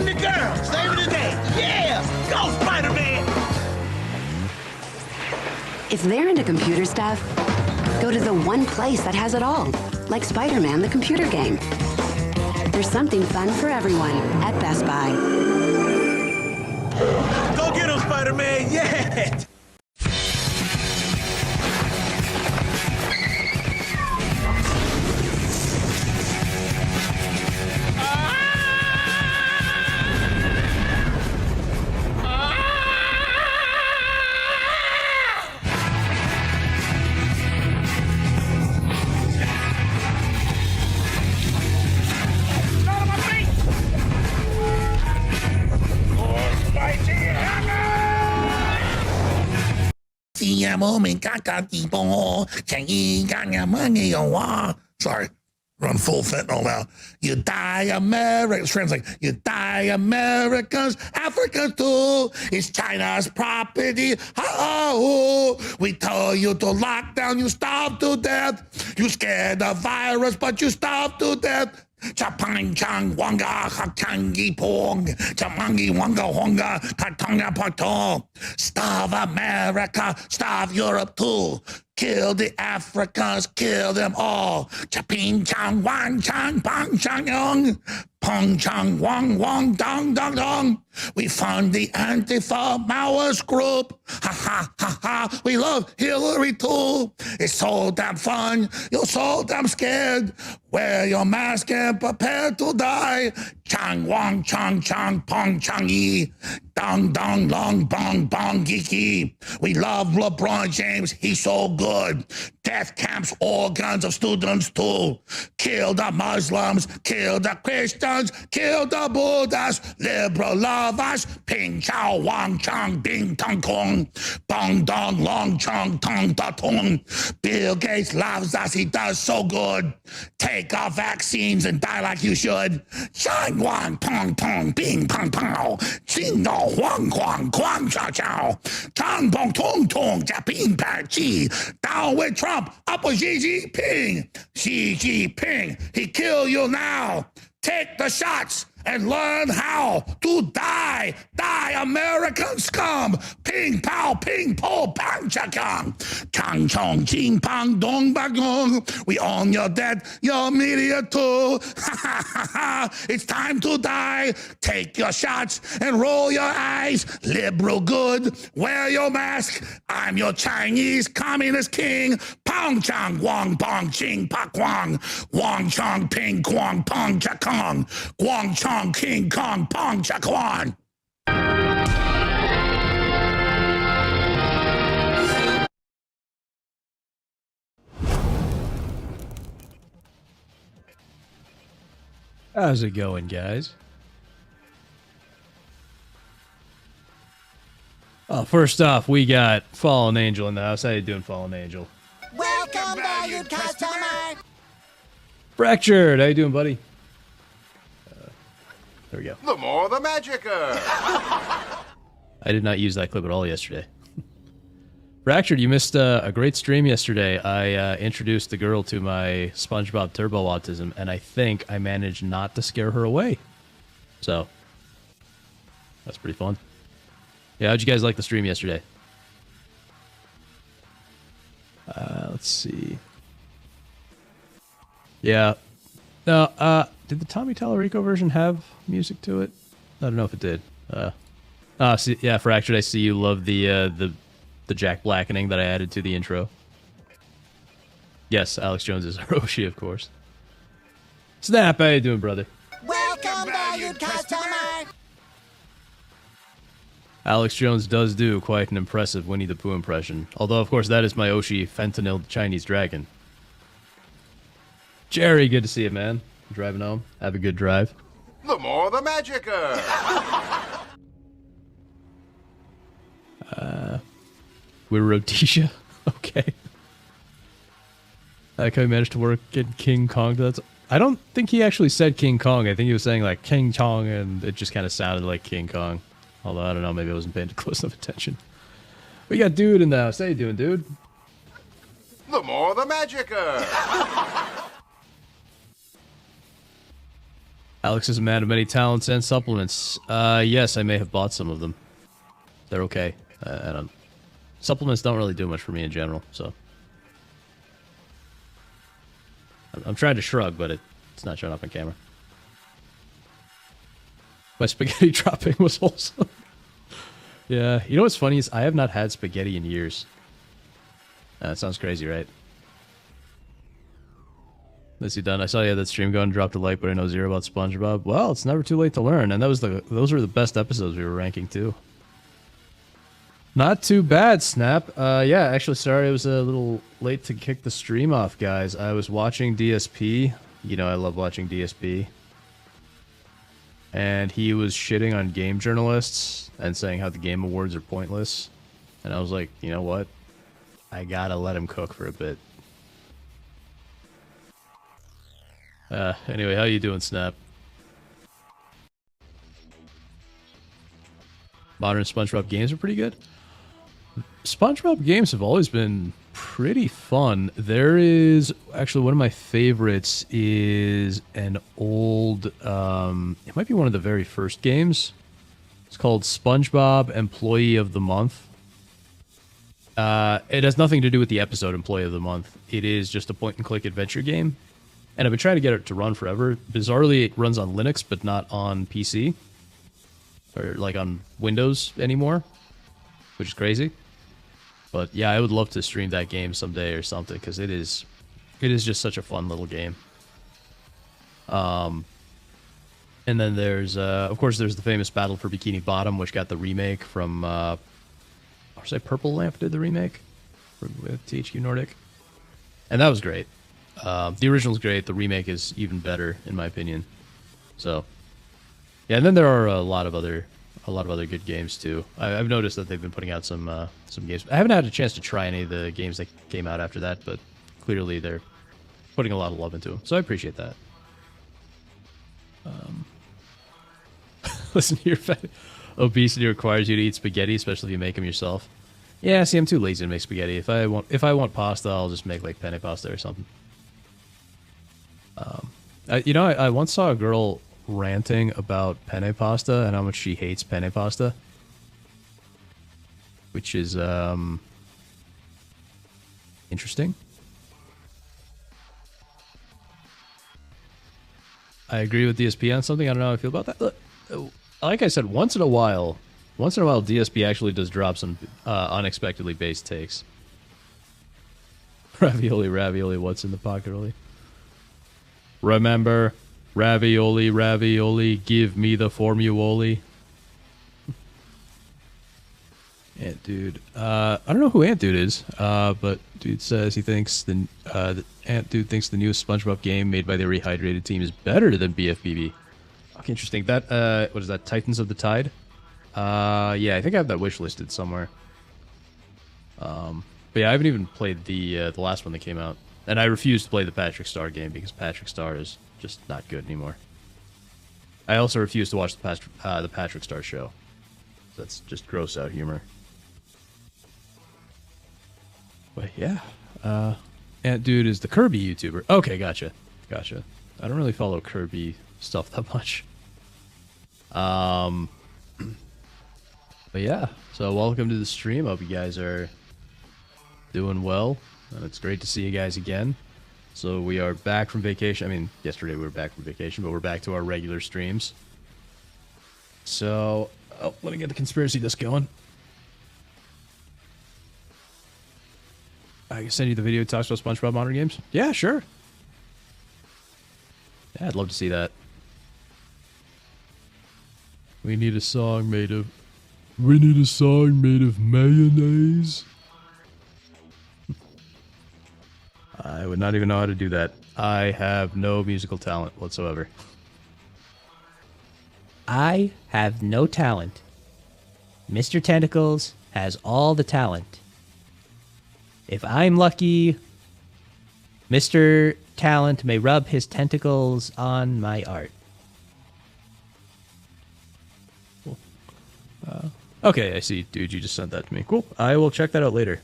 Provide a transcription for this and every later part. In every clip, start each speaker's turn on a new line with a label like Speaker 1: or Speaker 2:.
Speaker 1: Saving the girl, saving the day. Yeah, go Spider-Man.
Speaker 2: If they're into computer stuff, go to the one place that has it all, like Spider-Man the computer game. There's something fun for everyone at Best Buy.
Speaker 1: Go get him, Spider-Man, yeah! Sorry, run full fentanyl now. You die, America. Translate. You die, Americans. Africa too. It's China's property. Oh, we tell you to lock down. You starve to death. You scared of virus, but you starve to death. Chapang chang wanga hakangi pong chamangi wanga honga katanga pato. Starve America, starve Europe too. Kill the Africans, kill them all. Chaping chang wan chang pang chang yong. Pong chang wang wang dong dong dong. We found the Antifa Maoist group. Ha ha ha ha. We love Hillary too. It's so damn fun. You're so damn scared. Wear your mask and prepare to die. Chang wang chang chang pong chang yi. Dong dong long bong bong geeky. We love LeBron James. He's so good. Death camps, organs of students too. Kill the Muslims. Kill the Christians. Kill the Buddhas. Liberal lovers. Ping chow wang chang bing tong kong. Bong dong long chong tong da tong. Bill Gates loves us. He does so good. Take our vaccines and die like you should. Shang wang pong pong bing pong pow. Ching no huang huang quang chow chow. Chang pong tong tong ja ping pa chi. Down with Trump. Up with Xi Jinping. Xi Jinping. He kill you now. Take the shots and learn how to die. Die, American scum. Ping, pow, ping, po, bang, chakang. Chang, chong, ching, pang, dong, bagong. We own your debt, your media too. Ha, ha, ha, ha. It's time to die. Take your shots and roll your eyes. Liberal good, wear your mask. I'm your Chinese communist king. Pong, chang, wang, bong, ching, pa, quang. Wang, chong, ping, quang, pong, chakong. Guang, chong, King Kong, Pong, Chakwan.
Speaker 3: How's it going, guys? First off, we got Fallen Angel in the house. How you doing, Fallen Angel?
Speaker 4: Welcome, valued customer.
Speaker 3: Fractured. How you doing, buddy? There we go.
Speaker 5: The more the magicer.
Speaker 3: I did not use that clip at all yesterday. Fractured, you missed a great stream yesterday. I introduced the girl to my SpongeBob Turbo autism, and I think I managed not to scare her away. So, that's pretty fun. Yeah, how'd you guys like the stream yesterday? Let's see. Yeah. No, did the Tommy Tallarico version have music to it? I don't know if it did. See, yeah, Fractured, I see you love the Jack Blackening that I added to the intro. Yes, Alex Jones is Hiroshi, of course. Snap, how you doing, brother?
Speaker 4: Welcome, valued customer.
Speaker 3: Alex Jones does do quite an impressive Winnie the Pooh impression. Although, of course, that is my Oshi fentanyl Chinese dragon. Jerry, good to see you, man. Driving home. Have a good drive.
Speaker 5: The more the magicer.
Speaker 3: We're Rhodesia. Okay. I like how he managed to work in King Kong. I don't think he actually said King Kong. I think he was saying like King Chong, and it just kind of sounded like King Kong. Although, I don't know, maybe I wasn't paying close enough attention. We got Dude in the house. How you doing, Dude?
Speaker 5: The more the magicer.
Speaker 3: Alex is a man of many talents and supplements. Yes, I may have bought some of them. They're okay. I don't. Supplements don't really do much for me in general, so. I'm trying to shrug, but it's not showing up on camera. My spaghetti dropping was wholesome. Yeah, you know what's funny is I have not had spaghetti in years. That sounds crazy, right? Is he done? I saw you had that stream going, dropped a like, but I know zero about SpongeBob. Well, it's never too late to learn, and those were the best episodes we were ranking too. Not too bad, Snap. Yeah, actually, sorry I was a little late to kick the stream off, guys. I was watching DSP. You know I love watching DSP. And he was shitting on game journalists and saying how the game awards are pointless. And I was like, you know what? I gotta let him cook for a bit. Anyway, how you doing, Snap? Modern SpongeBob games are pretty good. SpongeBob games have always been pretty fun. There is actually one of my favorites is an old, it might be one of the very first games. It's called SpongeBob Employee of the Month. It has nothing to do with the episode Employee of the Month. It is just a point-and-click adventure game. And I've been trying to get it to run forever. Bizarrely, it runs on Linux, but not on PC. Or, like, on Windows anymore. Which is crazy. But, yeah, I would love to stream that game someday or something, because it is just such a fun little game. And then there's, of course, there's the famous Battle for Bikini Bottom, which got the remake from, I would say Purple Lamp did the remake with THQ Nordic. And that was great. The original's great. The remake is even better, in my opinion. So, yeah. And then there are a lot of other good games too. I've noticed that they've been putting out some games. I haven't had a chance to try any of the games that came out after that, but clearly they're putting a lot of love into them. So I appreciate that. Listen here, obesity requires you to eat spaghetti, especially if you make them yourself. Yeah, see, I'm too lazy to make spaghetti. If I want pasta, I'll just make like penne pasta or something. I once saw a girl ranting about penne pasta and how much she hates penne pasta, which is interesting. I agree with DSP on something. I don't know how I feel about that. Look, like I said, once in a while, DSP actually does drop some unexpectedly based takes. Ravioli, what's in the pocket, really? Remember, ravioli, give me the formuoli. Ant Dude. I don't know who Ant Dude is, but dude says he thinks Ant Dude thinks the newest SpongeBob game made by the Rehydrated team is better than BFBB. Okay, interesting. That, what is that, Titans of the Tide? Yeah, I think I have that wish listed somewhere. But yeah, I haven't even played the last one that came out. And I refuse to play the Patrick Star game because Patrick Star is just not good anymore. I also refuse to watch the Patrick Star show. That's just gross out humor. But yeah, Ant Dude is the Kirby YouTuber. Okay, gotcha. I don't really follow Kirby stuff that much. But yeah, so welcome to the stream. Hope you guys are doing well. And it's great to see you guys again. So we are back from vacation. I mean, yesterday we were back from vacation, but we're back to our regular streams. So, let me get the conspiracy disc going. I can send you the video that talks about SpongeBob modern games. Yeah, sure. Yeah, I'd love to see that. We need a song made of mayonnaise. I would not even know how to do that. I have no musical talent whatsoever.
Speaker 6: I have no talent. Mr. Tentacles has all the talent. If I'm lucky, Mr. Talent may rub his tentacles on my art.
Speaker 3: Cool. Okay, I see, dude. You just sent that to me. Cool. I will check that out later.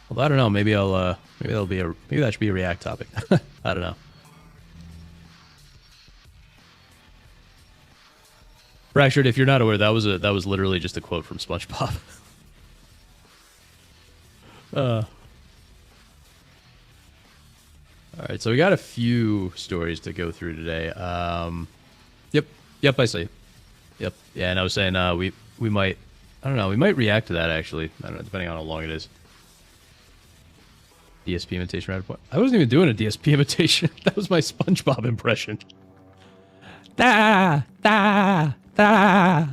Speaker 3: Well, I don't know. Maybe that should be a React topic. I don't know. Fractured, if you're not aware, that was literally just a quote from SpongeBob. All right, so we got a few stories to go through today. Yep, I see. Yep, yeah, and I was saying we might, I don't know, we might react to that actually. I don't know, depending on how long it is. DSP imitation right point. I wasn't even doing a DSP imitation. That was my SpongeBob impression. Da da da.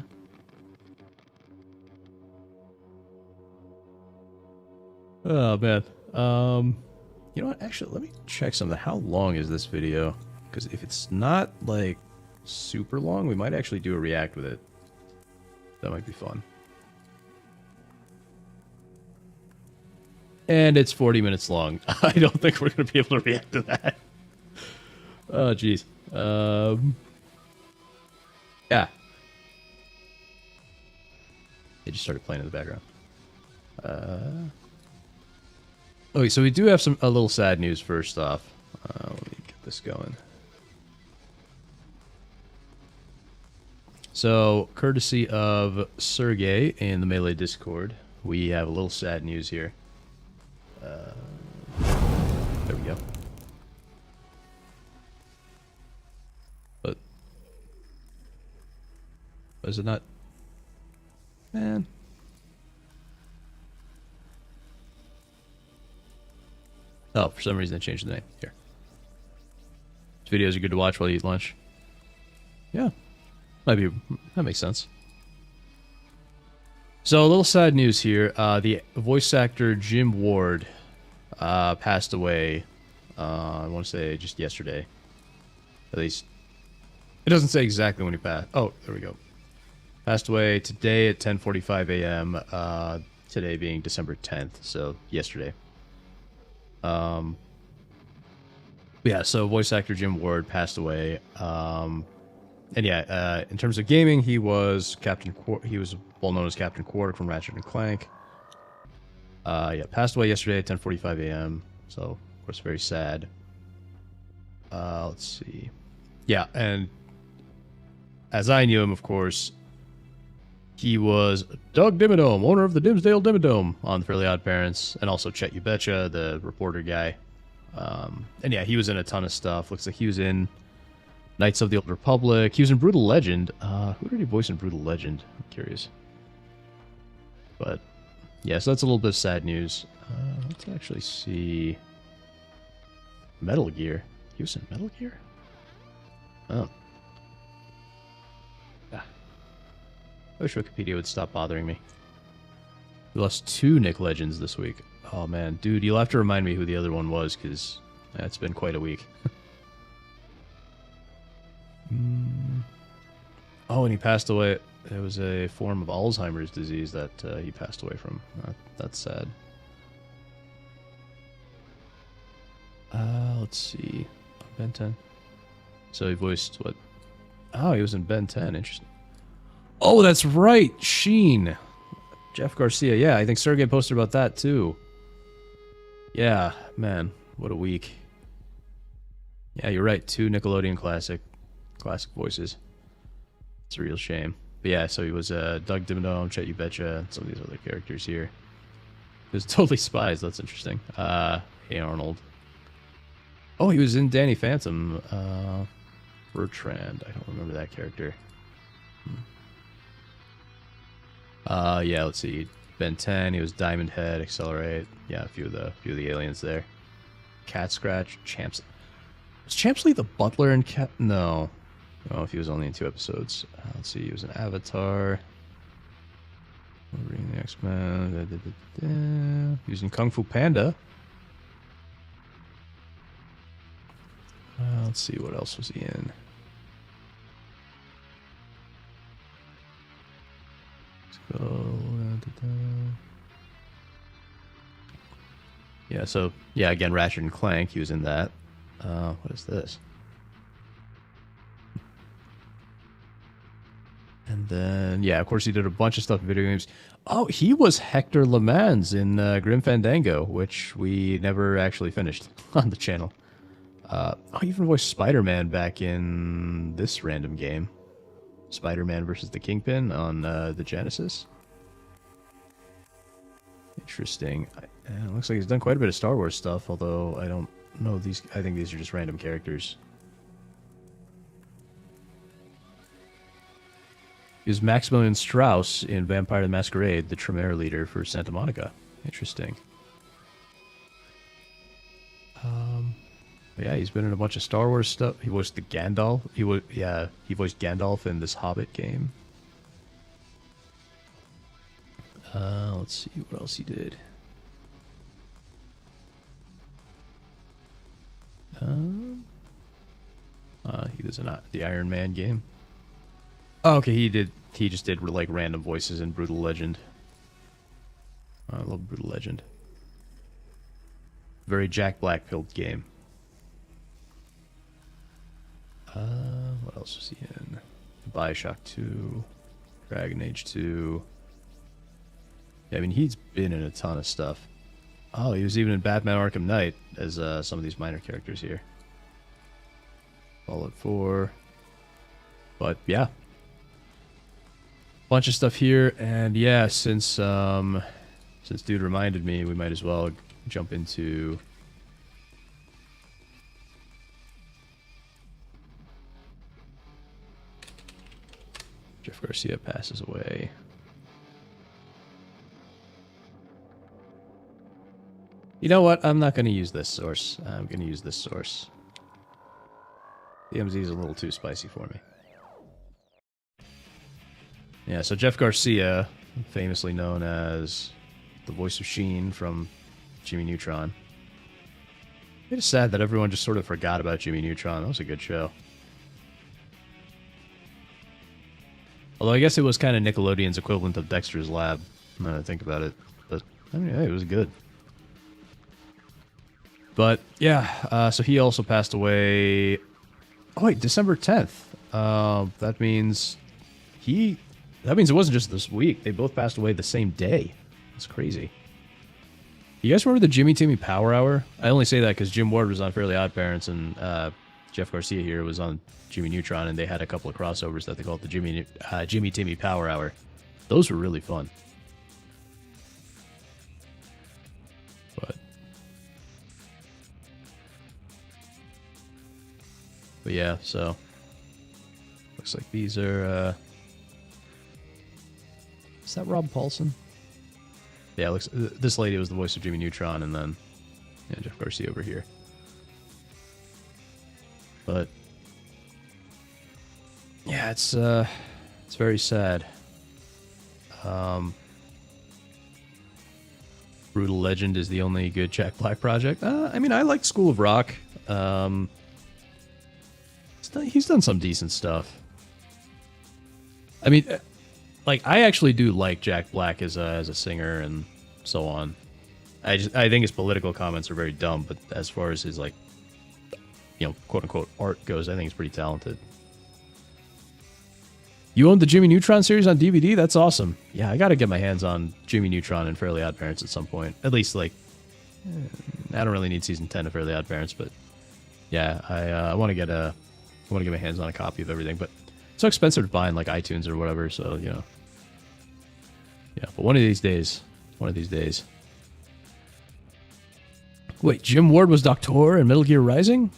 Speaker 3: Oh man. You know what? Actually, let me check something. How long is this video? Because if it's not like super long, we might actually do a react with it. That might be fun. And it's 40 minutes long. I don't think we're going to be able to react to that. Oh, jeez. Yeah. It just started playing in the background. Okay, so we do have a little sad news first off. Let me get this going. So, courtesy of Sergey in the Melee Discord, we have a little sad news here. There we go. But is it not? Man. Oh, for some reason I changed the name. Here. These videos are good to watch while you eat lunch. Yeah. That makes sense. So, a little sad news here. The voice actor Jim Ward passed away, I want to say just yesterday. At least. It doesn't say exactly when he passed. Oh, there we go. Passed away today at 10:45 a.m. Today being December 10th, so yesterday. Yeah, so voice actor Jim Ward passed away. And yeah, in terms of gaming, he was he was well known as Captain Quark from Ratchet and Clank. Yeah, passed away yesterday at 10:45 a.m. So, of course, very sad. Let's see. Yeah, and as I knew him, of course, he was Doug Dimmadome, owner of the Dimsdale Dimmadome on The Fairly Odd Parents, and also Chet You Betcha, the reporter guy. And yeah, he was in a ton of stuff. Looks like he was in Knights of the Old Republic. He was in Brutal Legend. Who did he voice in Brutal Legend? I'm curious. But yeah, so that's a little bit of sad news. Let's actually see. Metal Gear. He was in Metal Gear? Oh. Ah. I wish Wikipedia would stop bothering me. We lost 2 Nick Legends this week. Oh man, dude, you'll have to remind me who the other one was, because it's been quite a week. Oh, and he passed away. It was a form of Alzheimer's disease that he passed away from. That's sad. Let's see. Ben 10. So he voiced what? Oh, he was in Ben 10. Interesting. Oh, that's right. Sheen. Jeff Garcia. Yeah, I think Sergey posted about that too. Yeah, man. What a week. Yeah, you're right. 2 Nickelodeon classic voices. It's a real shame. But yeah, so he was Doug Dimmadome, Chet You Betcha, and some of these other characters here. He was totally Spies. That's interesting. Hey Arnold. Oh, he was in Danny Phantom. Bertrand. I don't remember that character. Yeah, let's see. Ben 10. He was Diamond Head, Accelerate. Yeah, a few of the aliens there. Cat Scratch, Champs. Was Champsley the butler in Cat? No. Oh, if he was only in 2 episodes. Let's see. He was an Avatar. Wolverine, the X-Men. He was in Kung Fu Panda. Let's see. What else was he in? Let's go. Yeah, so, yeah, again, Ratchet and Clank. He was in that. What is this? And then, yeah, of course, he did a bunch of stuff in video games. Oh, he was Hector LeMans in Grim Fandango, which we never actually finished on the channel. Oh, he even voiced Spider-Man back in this random game. Spider-Man versus the Kingpin on the Genesis. Interesting. It looks like he's done quite a bit of Star Wars stuff, although I don't know these. I think these are just random characters. He was Maximilian Strauss in Vampire the Masquerade, the Tremere leader for Santa Monica. Interesting. Yeah, he's been in a bunch of Star Wars stuff. He voiced the Gandalf. He voiced Gandalf in this Hobbit game. Let's see what else he did. He was in the Iron Man game. Oh, okay, he just did like random voices in Brutal Legend. I love Brutal Legend. Very Jack Black-pilled game. What else was he in? Bioshock 2, Dragon Age 2. Yeah, I mean, he's been in a ton of stuff. Oh, he was even in Batman Arkham Knight as some of these minor characters here. Fallout 4. But, yeah. Bunch of stuff here, and yeah, since dude reminded me, we might as well jump into... Jeff Garcia passes away. You know what? I'm not going to use this source. I'm going to use this source. The MZ is a little too spicy for me. Yeah, so Jeff Garcia, famously known as the voice of Sheen from Jimmy Neutron. It is sad that everyone just sort of forgot about Jimmy Neutron. That was a good show. Although I guess it was kind of Nickelodeon's equivalent of Dexter's Lab, now that I think about it. But, I mean, hey, it was good. But, yeah, so he also passed away... Oh, wait, December 10th. That means it wasn't just this week. They both passed away the same day. That's crazy. You guys remember the Jimmy Timmy Power Hour? I only say that because Jim Ward was on Fairly Odd Parents, and Jeff Garcia here was on Jimmy Neutron, and they had a couple of crossovers that they called the Jimmy Timmy Power Hour. Those were really fun. But yeah, so looks like these are is that Rob Paulson? Yeah, looks this lady was the voice of Jimmy Neutron, and then Jeff Garcia over here. But yeah, it's very sad. Brutal Legend is the only good Jack Black project. I mean, I like School of Rock. He's done some decent stuff. I mean, like, I actually do like Jack Black as a singer and so on. I think his political comments are very dumb, but as far as his, like, quote unquote art goes, I think he's pretty talented. You own the Jimmy Neutron series on DVD? That's awesome. Yeah, I gotta get my hands on Jimmy Neutron and Fairly Odd Parents at some point. At least, like, I don't really need season 10 of Fairly Odd Parents, but yeah, I want to get my hands on a copy of everything, but it's so expensive to buy in like iTunes or whatever, so yeah, but one of these days. Wait, Jim Ward was Doctor in Metal Gear Rising?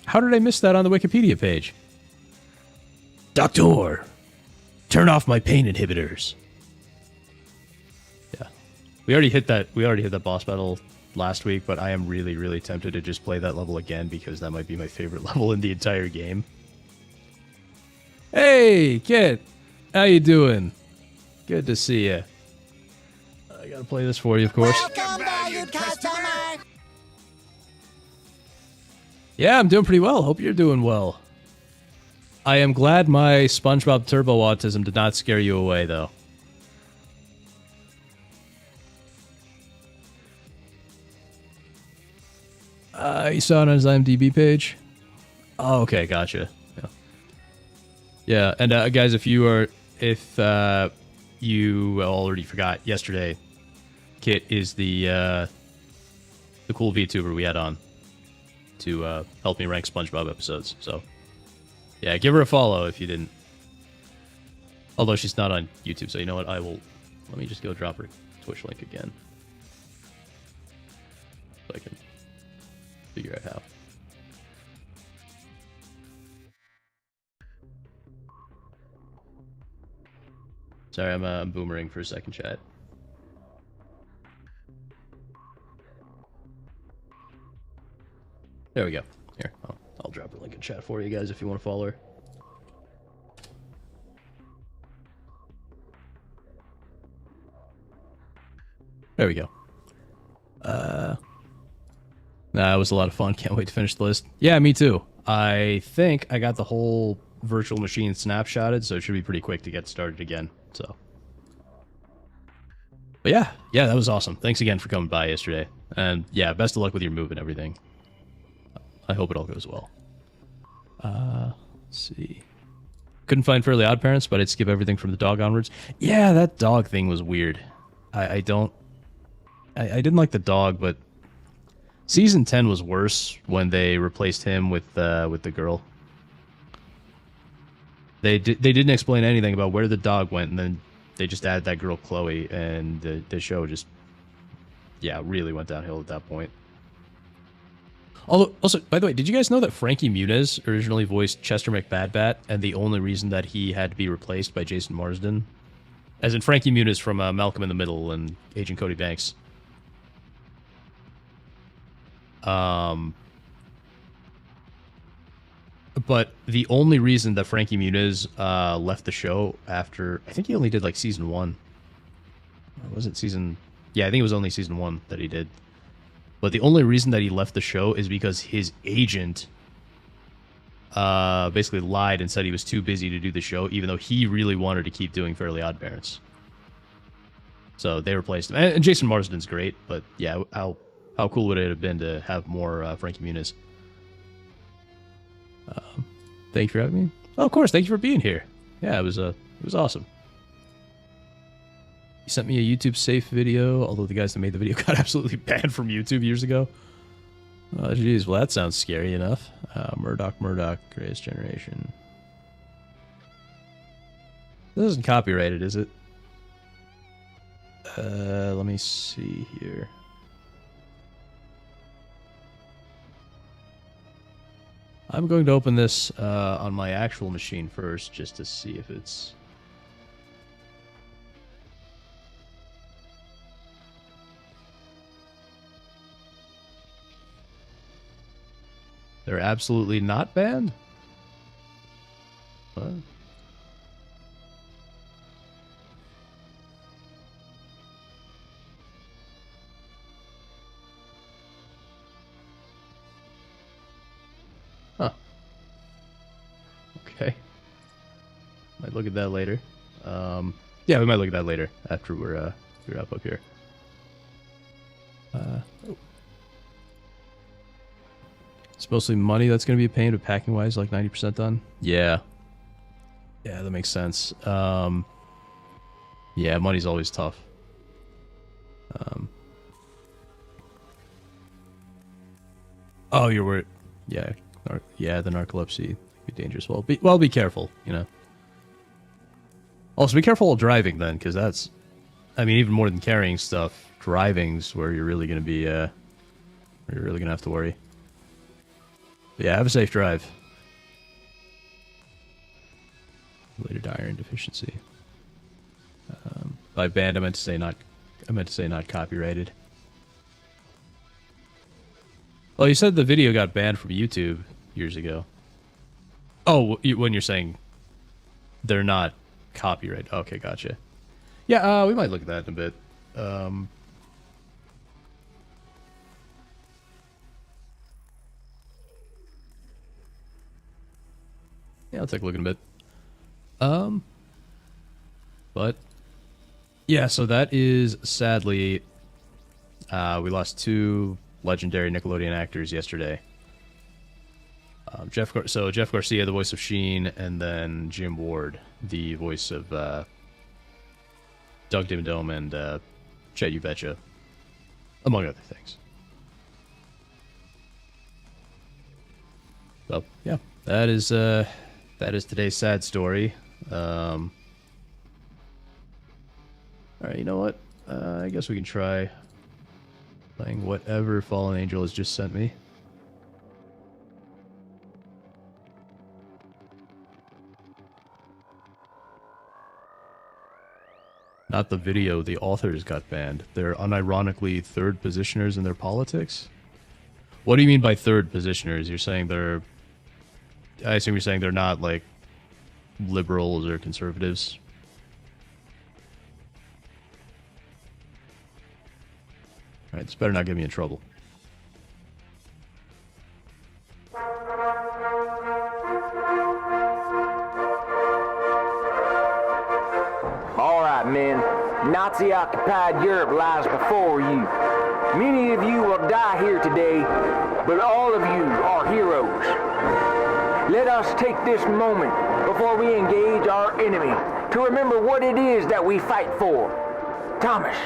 Speaker 3: How did I miss that on the Wikipedia page? Doctor, turn off my pain inhibitors. Yeah, we already hit that boss battle last week, but I am really, really tempted to just play that level again because that might be my favorite level in the entire game. Hey, kid. How you doing? Good to see you. I gotta play this for you, of course.
Speaker 4: Welcome, valued customer.
Speaker 3: Yeah, I'm doing pretty well. Hope you're doing well. I am glad my SpongeBob Turbo Autism did not scare you away, though. You saw it on his IMDb page? Oh, okay, gotcha. Yeah, and guys, if you already forgot, yesterday, Kit is the cool VTuber we had on to help me rank SpongeBob episodes. So, yeah, give her a follow if you didn't. Although she's not on YouTube, so you know what? I will. Let me just go drop her Twitch link again, so I can figure out how. Sorry, I'm boomering for a second, chat. There we go. Here, I'll drop her link in chat for you guys if you want to follow her. There we go. Nah, it was a lot of fun. Can't wait to finish the list. Yeah, me too. I think I got the whole virtual machine snapshotted, so it should be pretty quick to get started again. So, but yeah, that was awesome. Thanks again for coming by yesterday, and yeah, best of luck with your move and everything. I hope it all goes well. Let's see. Couldn't find Fairly Odd Parents, but I'd skip everything from the dog onwards. Yeah, that dog thing was weird. I didn't like the dog, but season 10 was worse when they replaced him with the girl. They didn't explain anything about where the dog went, and then they just added that girl Chloe, and the show just really went downhill at that point. Although, also, by the way, did you guys know that Frankie Muniz originally voiced Chester McBadbat, and the only reason that he had to be replaced by Jason Marsden? As in Frankie Muniz from Malcolm in the Middle and Agent Cody Banks. But the only reason that Frankie Muniz left the show after... I think he only did, like, season 1. Or was it season... Yeah, I think it was only season 1 that he did. But the only reason that he left the show is because his agent basically lied and said he was too busy to do the show, even though he really wanted to keep doing Fairly Odd Parents. So they replaced him. And Jason Marsden's great, but yeah, how cool would it have been to have more Frankie Muniz? Thank you for having me. Oh, of course, thank you for being here. Yeah, it was awesome. You sent me a YouTube safe video, although the guys that made the video got absolutely banned from YouTube years ago. Oh, jeez. Well, that sounds scary enough. Murdoch, Greatest Generation. This isn't copyrighted, is it? Let me see here. I'm going to open this on my actual machine first, just to see if it's... They're absolutely not banned? What? Huh. Okay. Might look at that later. Yeah, we might look at that later after we're up here. Oh. It's mostly money that's going to be a pain, but packing-wise, like 90% done. Yeah. Yeah, that makes sense. Yeah, money's always tough. Oh, you're worried. Yeah, yeah, the narcolepsy could be dangerous. Well, be careful, you know. Also, be careful while driving, then, because that's... I mean, even more than carrying stuff, driving's where you're really going to be... where you're really going to have to worry. But yeah, have a safe drive. Related to iron deficiency. By banned, I meant to say not copyrighted. Well, you said the video got banned from YouTube years ago. Oh, when you're saying they're not copyrighted. Okay, gotcha. Yeah, we might look at that in a bit. Yeah, I'll take a look in a bit. But yeah, so that is sadly, we lost two legendary Nickelodeon actors yesterday. Jeff Garcia, the voice of Sheen, and then Jim Ward, the voice of Doug Dimmadome and Chet You Betcha, among other things. So yeah, that is today's sad story. Alright, you know what? I guess we can try playing whatever Fallen Angel has just sent me. Not the video, the authors got banned. They're unironically third positioners in their politics? What do you mean by third positioners? You're saying they're... I assume you're saying they're not, like, liberals or conservatives? Alright, this better not get me in trouble.
Speaker 7: All right, men. Nazi-occupied Europe lies before you. Many of you will die here today, but all of you are heroes. Let us take this moment before we engage our enemy to remember what it is that we fight for. Thomas,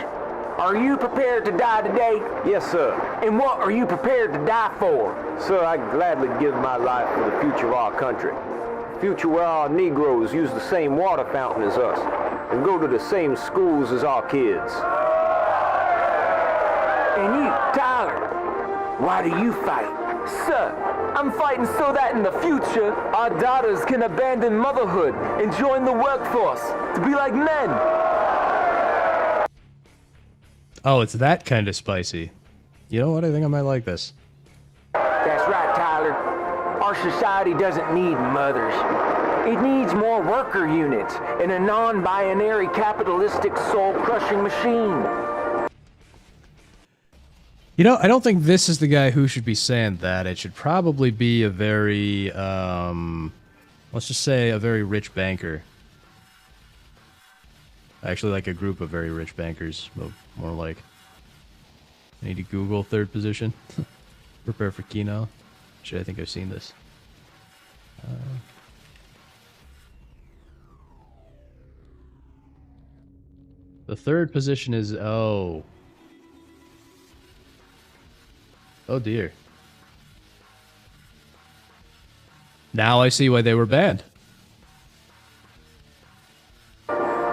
Speaker 7: are you prepared to die today?
Speaker 8: Yes, sir.
Speaker 7: And what are you prepared to die for?
Speaker 8: Sir, I gladly give my life for the future of our country. Future where our Negroes use the same water fountain as us and go to the same schools as our kids.
Speaker 7: And you, Tyler, why do you fight?
Speaker 9: Sir, I'm fighting so that in the future, our daughters can abandon motherhood and join the workforce to be like men.
Speaker 3: Oh, it's that kind of spicy. You know what? I think I might like this.
Speaker 7: That's right, Tyler. Our society doesn't need mothers. It needs more worker units in a non-binary capitalistic soul-crushing machine.
Speaker 3: You know, I don't think this is the guy who should be saying that. It should probably be a very, let's just say a very rich banker. Actually, like a group of very rich bankers, more like. I need to Google third position. Prepare for Kino. Actually, I think I've seen this. The third position is, oh dear. Now I see why they were banned.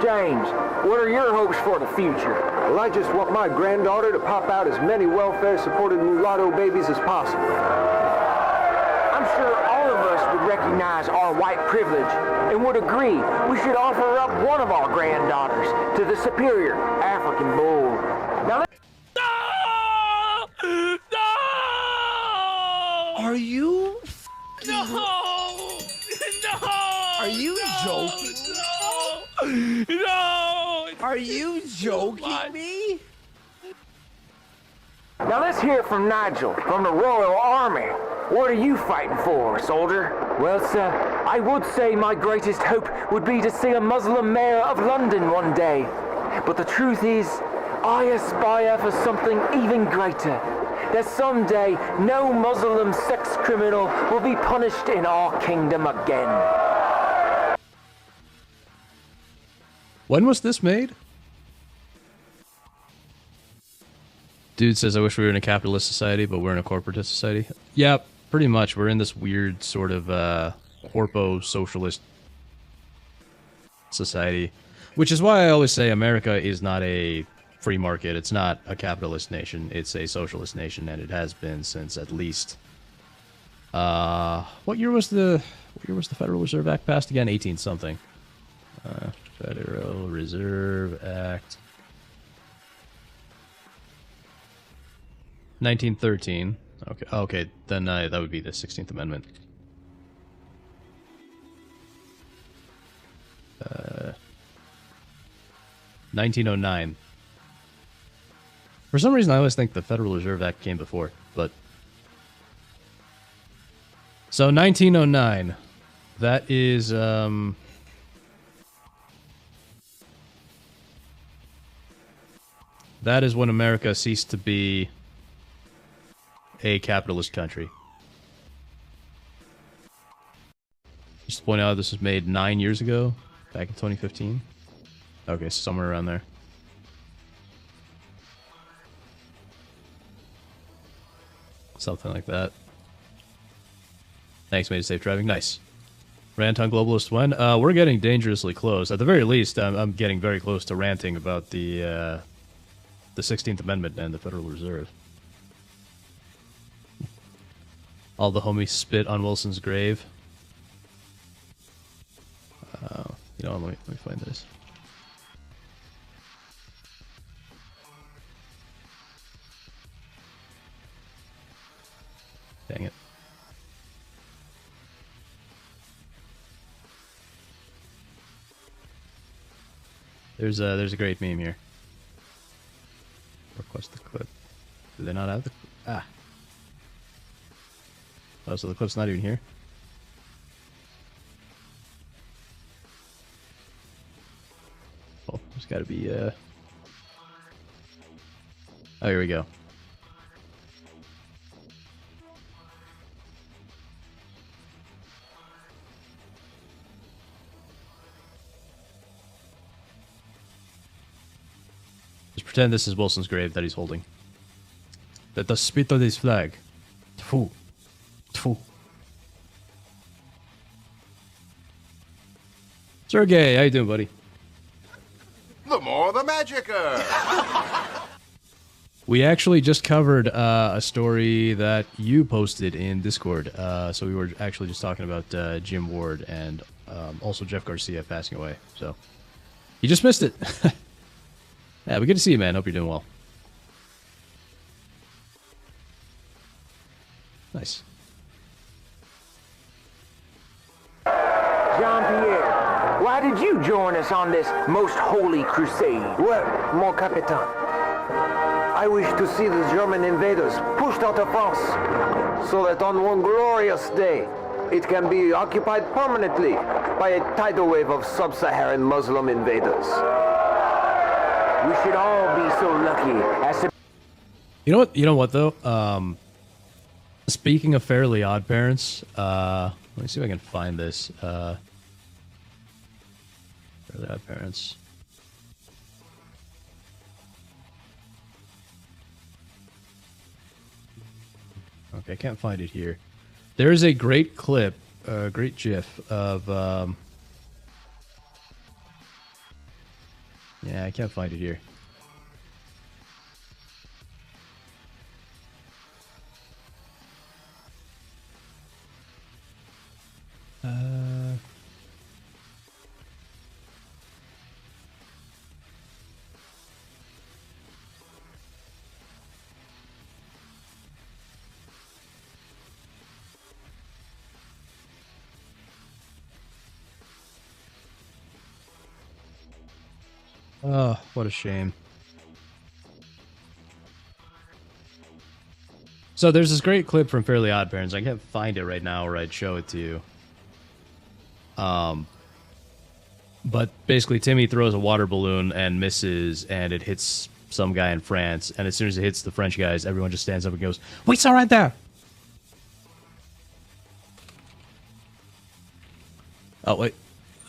Speaker 7: James, what are your hopes for the future?
Speaker 8: Well, I just want my granddaughter to pop out as many welfare-supported mulatto babies as possible.
Speaker 7: I'm sure all of us would recognize our white privilege and would agree we should offer up one of our granddaughters to the superior African bull. Now,
Speaker 1: Are you?
Speaker 10: No!
Speaker 1: Are you joking?
Speaker 10: No!
Speaker 1: Are you joking me?
Speaker 7: now let's hear from Nigel from the Royal Army. What are you fighting for, soldier?
Speaker 9: Well, sir, I would say my greatest hope would be to see a Muslim mayor of London one day. But the truth is, I aspire for something even greater. That someday no Muslim sex criminal will be punished in our kingdom again.
Speaker 3: When was this made? Dude says, I wish we were in a capitalist society, but we're in a corporatist society. Yeah, pretty much. We're in this weird sort of corpo-socialist society. Which is why I always say America is not a free market. It's not a capitalist nation. It's a socialist nation, and it has been since at least... what year was the Federal Reserve Act passed again? 18-something. Federal Reserve Act... 1913. Okay, then that would be the 16th Amendment. 1909. For some reason, I always think the Federal Reserve Act came before, but... So, 1909. That is, that is when America ceased to be a capitalist country. Just to point out, this was made 9 years ago, back in 2015. Okay, somewhere around there. Something like that. Thanks, mate. Safe driving. Nice. Rant on globalist when? We're getting dangerously close. At the very least, I'm getting very close to ranting about the 16th Amendment and the Federal Reserve. All the homies spit on Wilson's grave. You know, let me find this. Dang it. There's a great meme here. Request the clip. Do they not have the ah? Oh, so the clip's not even here. Oh, there's got to be oh, here we go. Just pretend this is Wilson's grave that he's holding. Let us spit on his flag. Tfu. Tfu. Sergey, how you doing, buddy?
Speaker 5: The more the magicer.
Speaker 3: We actually just covered a story that you posted in Discord. So we were actually just talking about Jim Ward and also Jeff Garcia passing away. So you just missed it. Yeah, but good to see you, man. Hope you're doing well. Nice.
Speaker 7: Jean-Pierre, why did you join us on this most holy crusade?
Speaker 8: Well, mon capitaine, I wish to see the German invaders pushed out of France, so that on one glorious day, it can be occupied permanently by a tidal wave of sub-Saharan Muslim invaders.
Speaker 7: We should all be so lucky as to...
Speaker 3: You know what though? Speaking of Fairly Odd Parents, let me see if I can find this. Fairly Odd Parents. Okay, I can't find it here. There is a great clip, great GIF of. Yeah, I can't find it here. Oh, what a shame. So there's this great clip from Fairly Odd Parents. I can't find it right now or I'd show it to you. But basically Timmy throws a water balloon and misses and it hits some guy in France. And as soon as it hits the French guys, everyone just stands up and goes, "We saw right there." Oh, wait.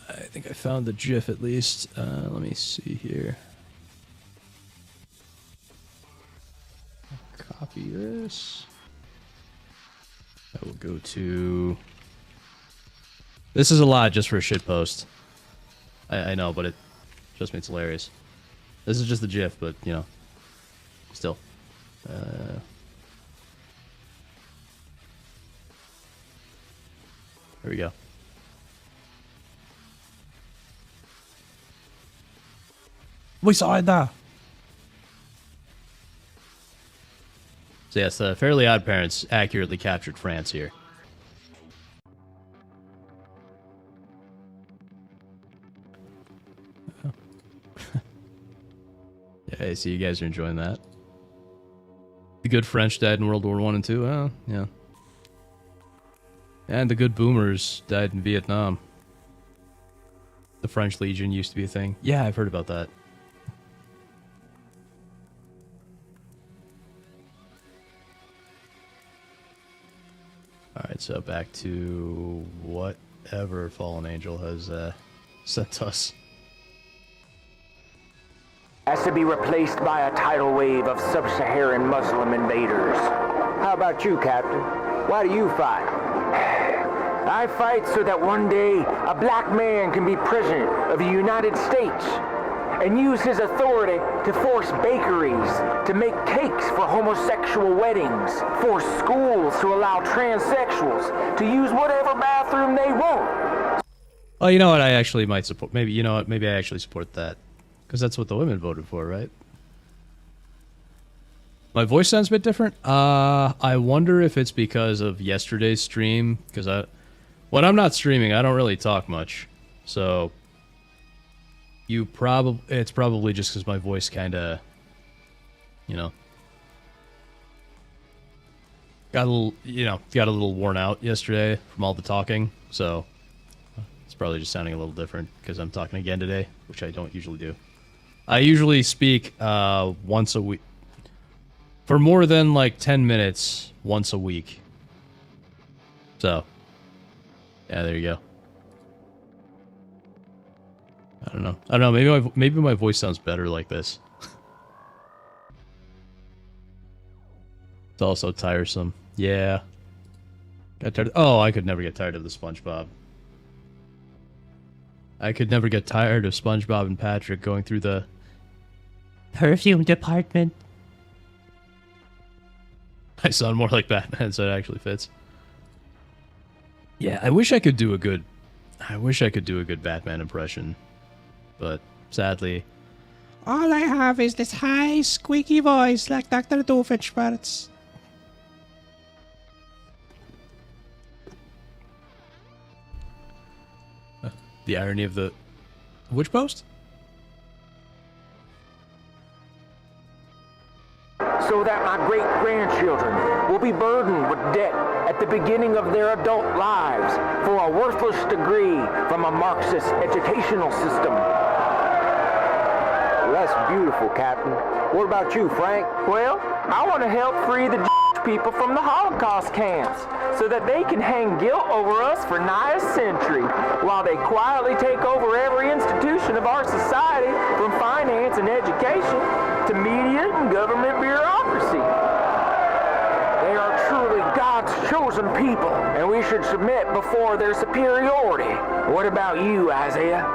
Speaker 3: I think I found the GIF at least. Let me see here. Copy this. I will go to... This is a lot just for a shit post. I know, but trust me, it's hilarious. This is just the GIF, but, you know, still. There we go. We saw it there. So yes, the Fairly Odd Parents accurately captured France here. Yeah, I see you guys are enjoying that. The good French died in World War I and II. Well, yeah. And the good boomers died in Vietnam. The French Legion used to be a thing. Yeah, I've heard about that. Alright, so back to whatever Fallen Angel has sent us.
Speaker 7: Has to be replaced by a tidal wave of sub-Saharan Muslim invaders.
Speaker 8: How about you, Captain? Why do you fight?
Speaker 7: I fight so that one day a black man can be president of the United States and use his authority to force bakeries to make cakes for homosexual weddings, force schools to allow transsexuals to use whatever bathroom they want.
Speaker 3: Oh, you know what? I actually might support. Maybe, you know what? Maybe I actually support that. Because that's what the women voted for, right? My voice sounds a bit different. I wonder if it's because of yesterday's stream. Because when I'm not streaming, I don't really talk much. So it's probably just because my voice kind of, you know, got a little worn out yesterday from all the talking. So it's probably just sounding a little different because I'm talking again today, which I don't usually do. I usually speak once a week. For more than like 10 minutes once a week. So, yeah, there you go. I don't know. Maybe my voice sounds better like this. It's also tiresome. Yeah. Got tired. Oh, I could never get tired of the SpongeBob. I could never get tired of SpongeBob and Patrick going through the
Speaker 6: perfume department.
Speaker 3: I sound more like Batman, so it actually fits. Yeah, I wish I could do a good Batman impression, but sadly,
Speaker 6: all I have is this high, squeaky voice like Dr. Doofenshmirtz.
Speaker 3: The irony of the which post?
Speaker 7: So that my great-grandchildren will be burdened with debt at the beginning of their adult lives for a worthless degree from a Marxist educational system.
Speaker 8: That's beautiful, Captain. What about you, Frank?
Speaker 7: Well, I want to help free the people from the Holocaust camps so that they can hang guilt over us for nigh a century while they quietly take over every institution of our society from finance and education to media and government bureaucracy. They are truly God's chosen people, and we should submit before their superiority. What about you, Isaiah?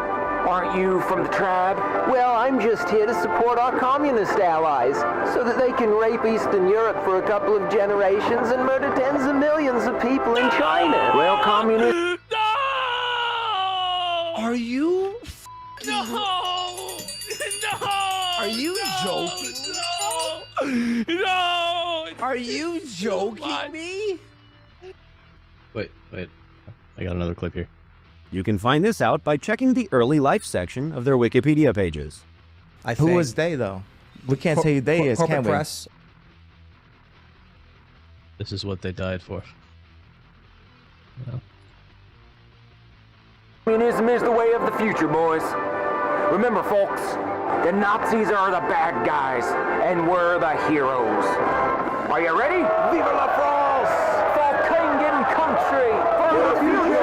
Speaker 7: Aren't you from the tribe?
Speaker 8: Well, I'm just here to support our communist allies so that they can rape Eastern Europe for a couple of generations and murder tens of millions of people in China.
Speaker 7: Well, communist...
Speaker 1: Are you... No! Are you joking?
Speaker 3: No!
Speaker 1: Are you joking me?
Speaker 3: Wait. I got another clip here.
Speaker 10: You can find this out by checking the early life section of their Wikipedia pages.
Speaker 11: Who was they, though? We can't say who they is, can we?
Speaker 6: Press.
Speaker 3: This is what they died for. Yeah.
Speaker 7: Communism is the way of the future, boys. Remember, folks, the Nazis are the bad guys, and we're the heroes. Are you ready? Viva la France! For king and country! For the future!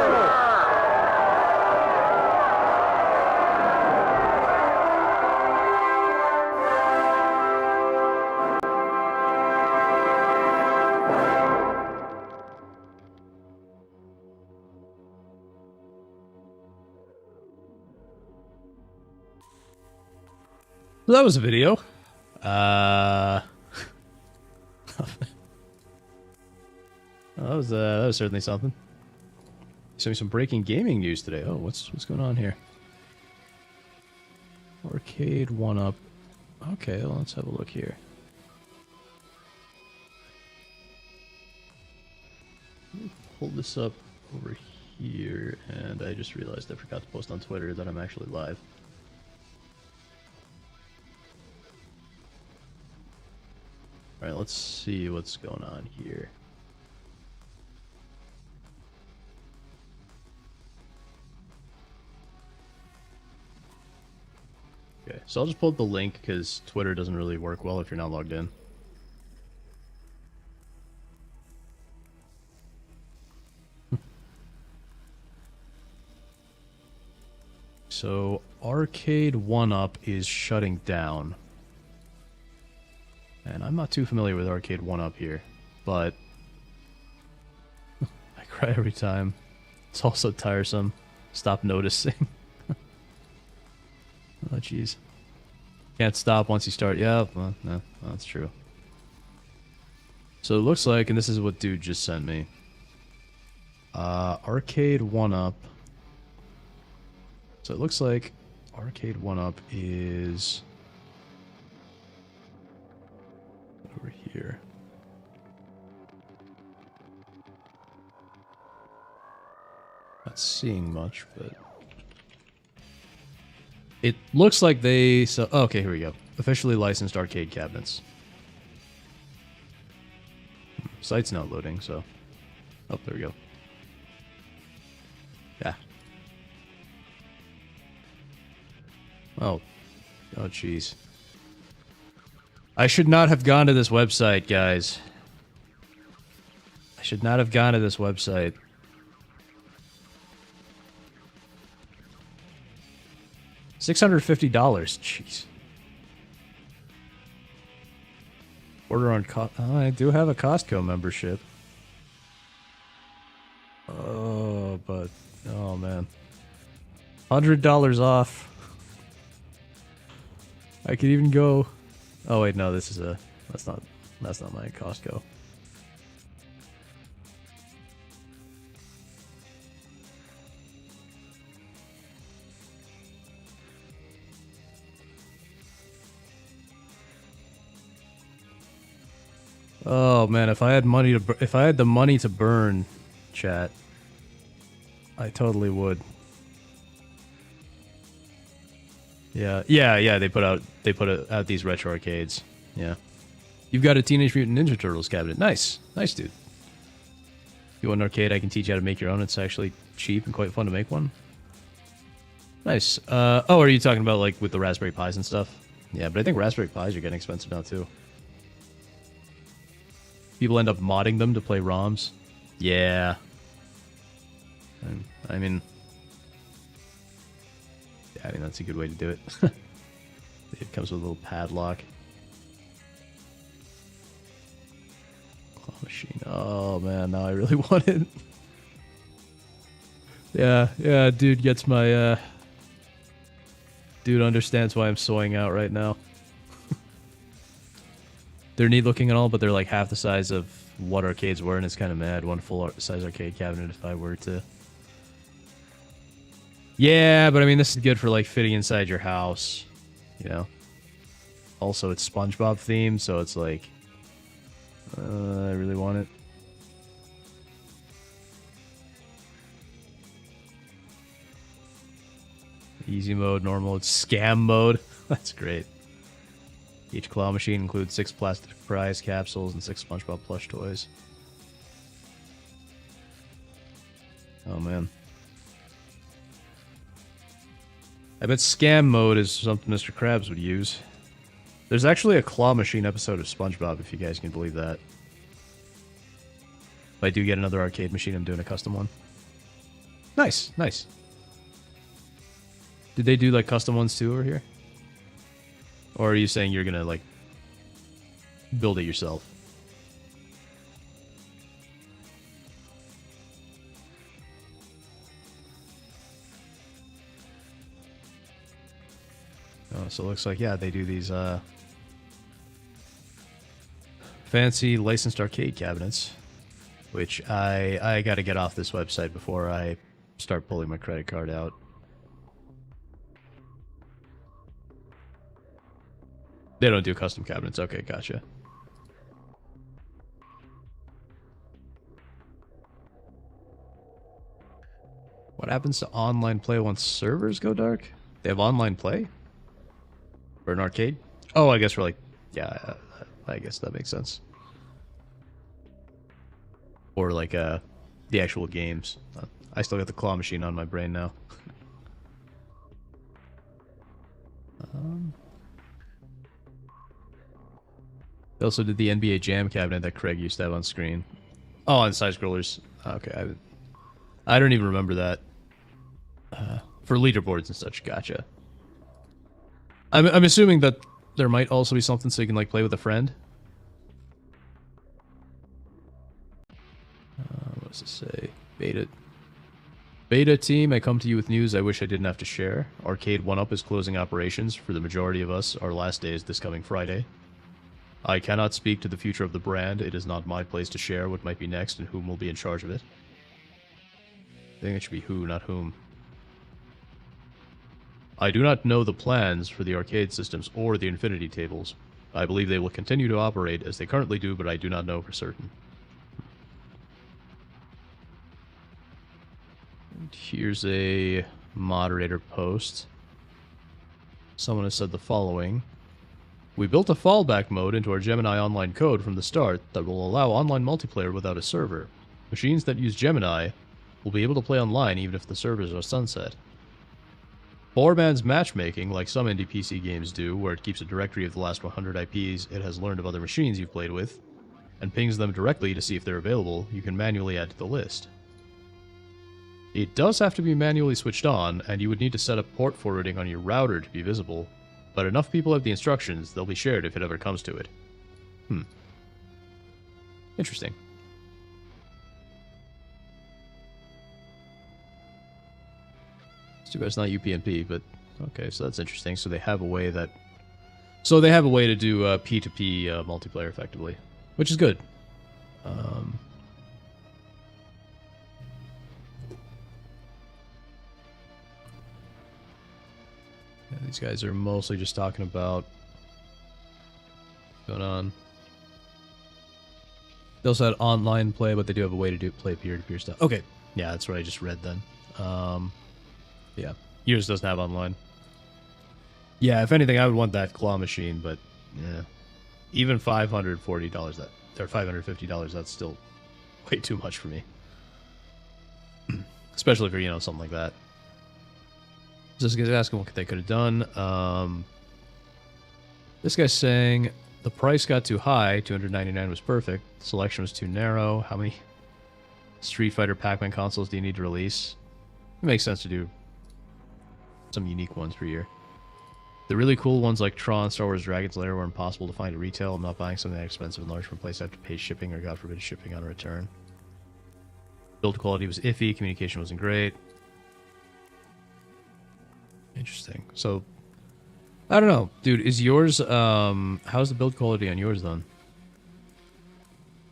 Speaker 3: So that was a video. That was certainly something. Sent me some breaking gaming news today. Oh, what's going on here? Arcade 1-Up. Okay, well, let's have a look here. Let me pull this up over here, and I just realized I forgot to post on Twitter that I'm actually live. Alright, let's see what's going on here. Okay, so I'll just pull up the link because Twitter doesn't really work well if you're not logged in. So, Arcade 1-Up is shutting down. And I'm not too familiar with Arcade 1-Up here, but I cry every time It's also tiresome. Stop noticing. Oh, jeez. Can't stop once you start. Yeah, well, no, that's true. So it looks like, and this is what dude just sent me. Arcade 1-Up. So it looks like Arcade 1-Up is over here. Not seeing much, but it looks like they sell. Oh, okay, here we go. Officially licensed arcade cabinets. Site's not loading, so. Oh, there we go. Yeah. Oh. Oh, jeez. I should not have gone to this website, guys. I should not have gone to this website. $650. Jeez. Order on oh, I do have a Costco membership. Oh, but oh man, $100 off. I could even go. Oh wait, no, this is a. That's not my Costco. Oh man, if I had the money to burn, chat, I totally would. Yeah. They put out these retro arcades. Yeah, you've got a Teenage Mutant Ninja Turtles cabinet. Nice, dude. You want an arcade? I can teach you how to make your own. It's actually cheap and quite fun to make one. Nice. Oh, are you talking about like with the Raspberry Pis and stuff? Yeah, but I think Raspberry Pis are getting expensive now too. People end up modding them to play ROMs. Yeah. I mean, that's a good way to do it. It comes with a little padlock. Claw machine. Oh man, now I really want it. Yeah, dude gets my, dude understands why I'm soying out right now. They're neat looking and all, but they're like half the size of what arcades were, and it's kind of mad. One full-size arcade cabinet if I were to... Yeah, but I mean, this is good for like fitting inside your house, you know? Also, it's SpongeBob themed, so it's like... I really want it. Easy mode, normal, it's scam mode. That's great. Each claw machine includes 6 plastic prize capsules and 6 SpongeBob plush toys. Oh man. I bet scam mode is something Mr. Krabs would use. There's actually a claw machine episode of SpongeBob, if you guys can believe that. If I do get another arcade machine, I'm doing a custom one. Nice. Did they do like custom ones too over here? Or are you saying you're gonna, like, build it yourself? Oh, so it looks like, yeah, they do these, fancy licensed arcade cabinets. Which I gotta get off this website before I start pulling my credit card out. They don't do custom cabinets. Okay, gotcha. What happens to online play once servers go dark? They have online play? For an arcade? Oh, I guess for like... Yeah, I guess that makes sense. Or like the actual games. I still got the claw machine on my brain now. They also did the NBA Jam cabinet that Craig used to have on screen. Oh, and side scrollers. Okay, I don't even remember that. For leaderboards and such, gotcha. I'm assuming that there might also be something so you can like play with a friend. What does it say? Beta. Beta team, I come to you with news I wish I didn't have to share. Arcade 1-Up is closing operations. For the majority of us, our last day is this coming Friday. I cannot speak to the future of the brand. It is not my place to share what might be next and whom will be in charge of it. I think it should be who, not whom. I do not know the plans for the arcade systems or the infinity tables. I believe they will continue to operate as they currently do, but I do not know for certain. And here's a moderator post. Someone has said the following. We built a fallback mode into our Gemini online code from the start that will allow online multiplayer without a server. Machines that use Gemini will be able to play online even if the servers are sunset. Four-man's matchmaking, like some indie PC games do, where it keeps a directory of the last 100 IPs it has learned of other machines you've played with, and pings them directly to see if they're available, you can manually add to the list. It does have to be manually switched on, and you would need to set up port forwarding on your router to be visible, but enough people have the instructions, they'll be shared if it ever comes to it. Interesting. It's too bad it's not UPnP, but okay, so that's interesting. So they have a way that... So they have a way to do P2P multiplayer effectively, which is good. Yeah, these guys are mostly just talking about what's going on. They also had online play, but they do have a way to play peer-to-peer stuff. Okay, yeah, that's what I just read then. Yeah, yours doesn't have online. Yeah, if anything, I would want that claw machine, but yeah, even $540 that or $550, that's still way too much for me. Especially for, you know, something like that. This guy's asking what they could have done. This guy's saying the price got too high. $299 was perfect. Selection was too narrow. How many Street Fighter, Pac-Man consoles do you need to release? It makes sense to do some unique ones per year. The really cool ones like Tron, Star Wars, Dragon's Lair were impossible to find at retail. I'm not buying something that expensive and large from a place I have to pay shipping or, God forbid, shipping on a return. Build quality was iffy. Communication wasn't great. Interesting. So, I don't know. Dude, is yours, how's the build quality on yours, then?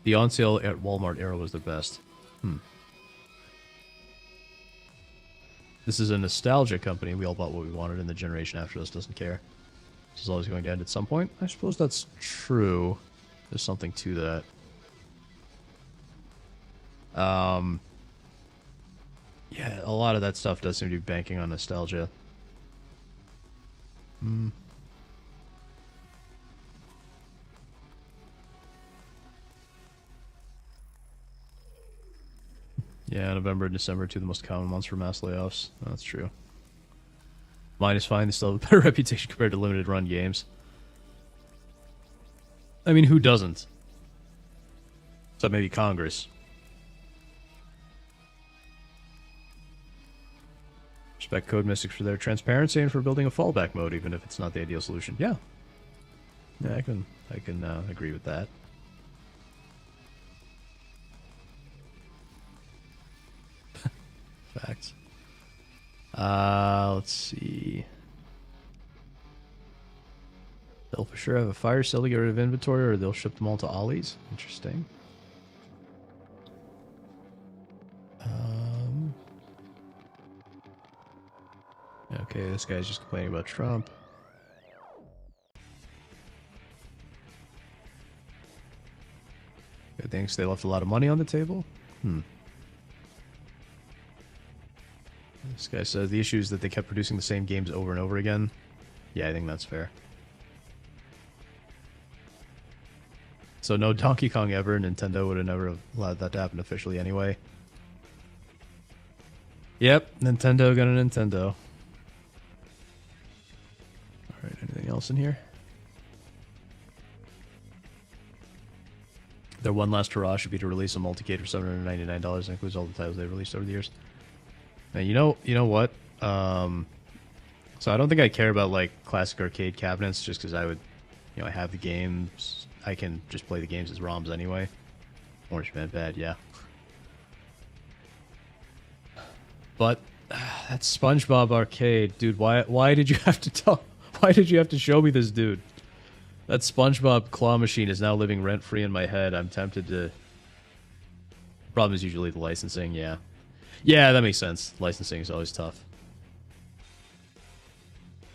Speaker 3: The on sale at Walmart era was the best. This is a nostalgia company. We all bought what we wanted, and the generation after us doesn't care. This is always going to end at some point. I suppose that's true. There's something to that. Yeah, a lot of that stuff does seem to be banking on nostalgia. Yeah, November and December, two of the most common months for mass layoffs. That's true. Mine is fine. They still have a better reputation compared to limited run games. I mean, who doesn't? Except maybe Congress. Respect Code Mystics for their transparency and for building a fallback mode, even if it's not the ideal solution. Yeah. Yeah, I can agree with that. Facts. Let's see. They'll for sure have a fire sale to get rid of inventory, or they'll ship them all to Ollie's. Interesting. Okay, this guy's just complaining about Trump. Good, thinks they left a lot of money on the table? This guy says the issue is that they kept producing the same games over and over again. Yeah, I think that's fair. So no Donkey Kong ever. Nintendo would have never allowed that to happen officially anyway. Yep, Nintendo got a Nintendo. Alright, anything else in here? Their one last hurrah should be to release a multi-cade for $799 and includes all the titles they've released over the years. Now, you know what? So I don't think I care about like classic arcade cabinets, just because I would, I have the games. I can just play the games as ROMs anyway. Orange Man Bad, yeah. But that SpongeBob arcade, dude. Why did you have to tell? Why did you have to show me this dude? That SpongeBob claw machine is now living rent free in my head. I'm tempted to. Problem is usually the licensing. Yeah, yeah, that makes sense. Licensing is always tough.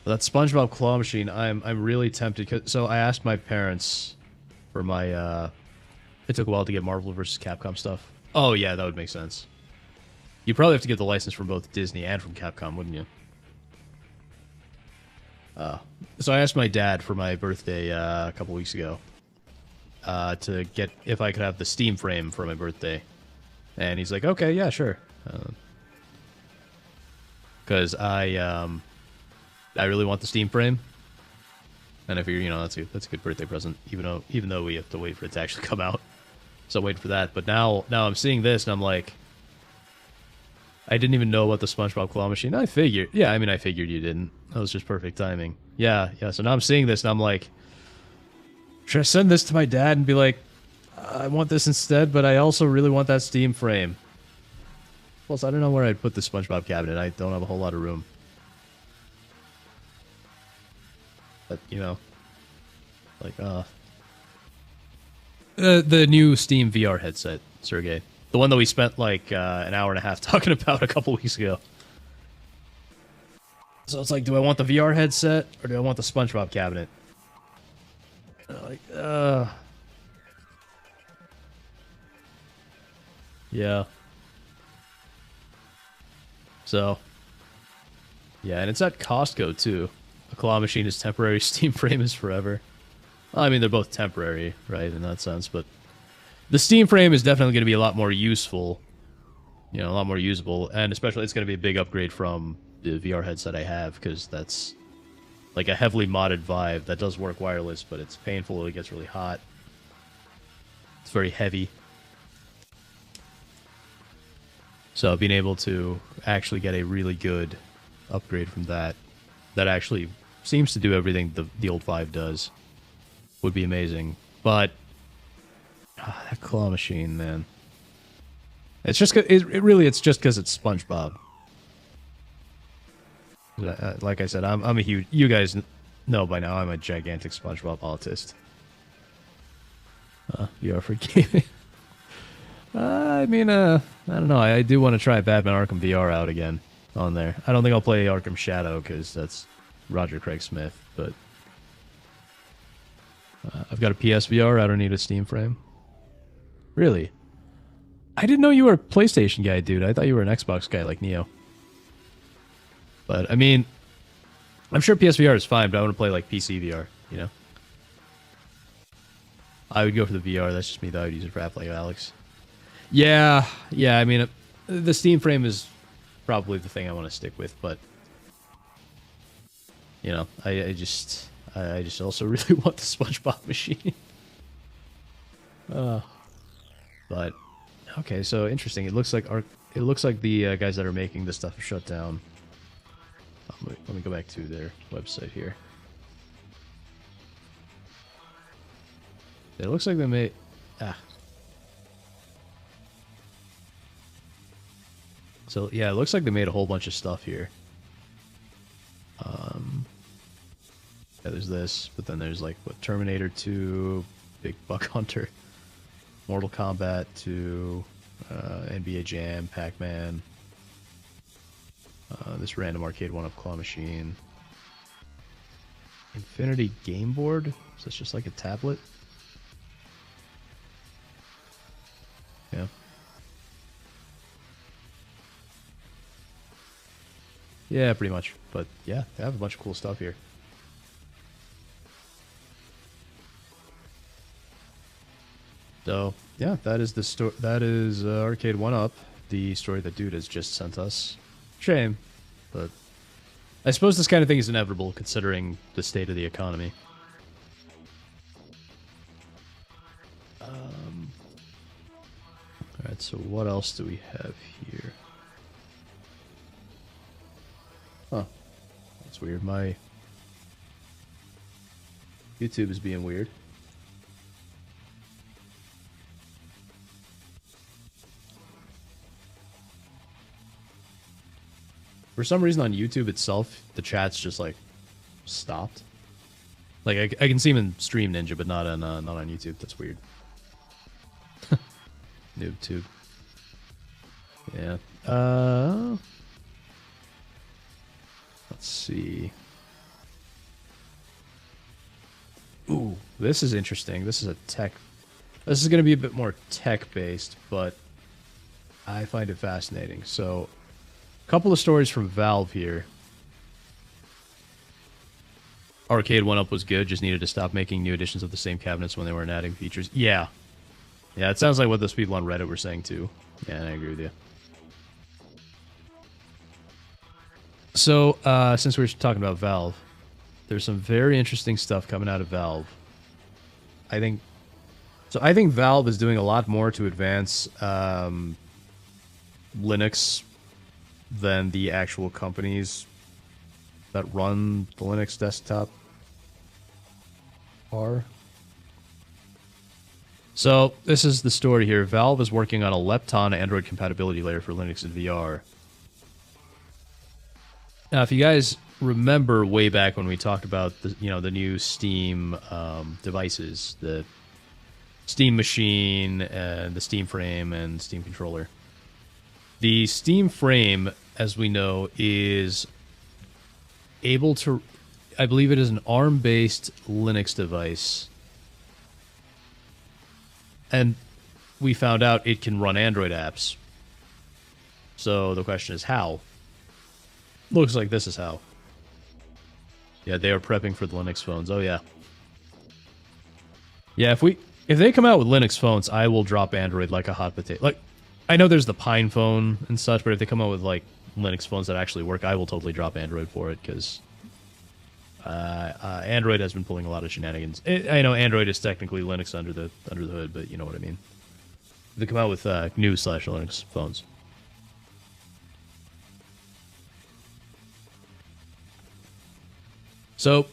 Speaker 3: But that SpongeBob claw machine, I'm really tempted. So I asked my parents for my. It took a while to get Marvel vs. Capcom stuff. Oh yeah, that would make sense. You probably have to get the license from both Disney and from Capcom, wouldn't you? So I asked my dad for my birthday a couple weeks ago to get if I could have the Steam frame for my birthday, and he's like, "Okay, yeah, sure." Because I really want the Steam frame, and I figure that's a good birthday present, even though we have to wait for it to actually come out. So wait for that. But now I'm seeing this, and I'm like, I didn't even know about the SpongeBob claw machine. I figured you didn't. That was just perfect timing. Yeah. So now I'm seeing this, and I'm like, should I send this to my dad and be like, I want this instead, but I also really want that Steam frame. Plus, I don't know where I'd put the SpongeBob cabinet. I don't have a whole lot of room. But, like, the new Steam VR headset, Sergey. The one that we spent like an hour and a half talking about a couple weeks ago. So it's like, do I want the VR headset or do I want the SpongeBob cabinet? Yeah. So, yeah, and it's at Costco too. A claw machine is temporary, Steam frame is forever. Well, I mean, they're both temporary, right, in that sense, but the Steam frame is definitely going to be a lot more useful, a lot more usable, and especially it's going to be a big upgrade from the VR headset I have, because that's like a heavily modded Vive that does work wireless, but it's painful, it gets really hot. It's very heavy. So being able to actually get a really good upgrade from that actually seems to do everything the old Vive does would be amazing. But that claw machine, man. It's just it's just because it's SpongeBob. Like I said, I'm a huge. You guys know by now I'm a gigantic SpongeBob autist. VR for gaming. I mean, I don't know. I do want to try Batman Arkham VR out again on there. I don't think I'll play Arkham Shadow because that's Roger Craig Smith. But I've got a PSVR. I don't need a Steam frame. Really? I didn't know you were a PlayStation guy, dude. I thought you were an Xbox guy like Neo. But, I mean, I'm sure PSVR is fine, but I want to play, like, PC VR, I would go for the VR. That's just me, though. I would use it for Half-Life Alex. Yeah, I mean, the Steam frame is probably the thing I want to stick with, but, I just also really want the SpongeBob machine. But okay, so interesting. It looks like the guys that are making this stuff are shut down. Let me go back to their website here. It looks like they made So yeah, it looks like they made a whole bunch of stuff here. Yeah, there's this, but then there's like Terminator 2, Big Buck Hunter, Mortal Kombat 2, NBA Jam, Pac-Man, this random arcade one-up claw machine, Infinity Game Board. So it's just like a tablet. Yeah. Yeah, pretty much. But yeah, they have a bunch of cool stuff here. So yeah, that is the story. That is Arcade 1-Up, the story that dude has just sent us. Shame, but I suppose this kind of thing is inevitable considering the state of the economy. Alright, so what else do we have here? Huh. That's weird. My YouTube is being weird. For some reason on YouTube itself, the chat's just like stopped. Like I can see them in Stream Ninja, but not on YouTube. That's weird. NoobTube. Yeah. Let's see. Ooh, this is interesting. This is a tech. This is going to be a bit more tech-based, but I find it fascinating. So, a couple of stories from Valve here. Arcade 1-Up was good, just needed to stop making new editions of the same cabinets when they weren't adding features. Yeah. Yeah, it sounds like what those people on Reddit were saying, too. Yeah, I agree with you. So, since we're talking about Valve, there's some very interesting stuff coming out of Valve. I think Valve is doing a lot more to advance Linux than the actual companies that run the Linux desktop are. So, this is the story here. Valve is working on a Lepton Android compatibility layer for Linux and VR. Now, if you guys remember way back when we talked about the new Steam devices, the Steam Machine and the Steam Frame and Steam Controller. The Steam Frame, as we know, is able to, I believe it is an ARM-based Linux device. And we found out it can run Android apps. So the question is how? Looks like this is how. Yeah, they are prepping for the Linux phones. Oh yeah. Yeah, if they come out with Linux phones, I will drop Android like a hot potato. Like, I know there's the Pine phone and such, but if they come out with like Linux phones that actually work, I will totally drop Android for it because Android has been pulling a lot of shenanigans. I know Android is technically Linux under the hood, but you know what I mean. If they come out with new /Linux phones. So,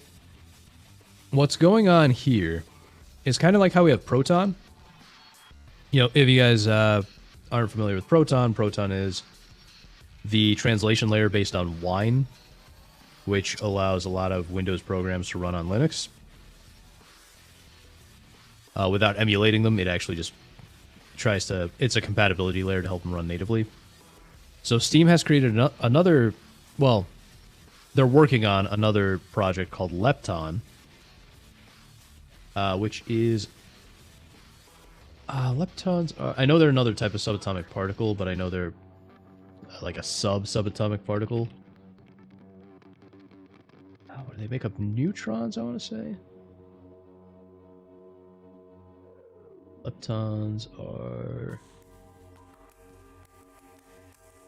Speaker 3: what's going on here is kind of like how we have Proton. You know, if you guys aren't familiar with Proton, Proton is the translation layer based on Wine, which allows a lot of Windows programs to run on Linux. Without emulating them, it actually just tries to... It's a compatibility layer to help them run natively. So Steam has created another... Well, they're working on another project called Lepton, which is... Leptons are... I know they're another type of subatomic particle, but I know they're like a subatomic particle. They make up neutrons, I want to say. Leptons are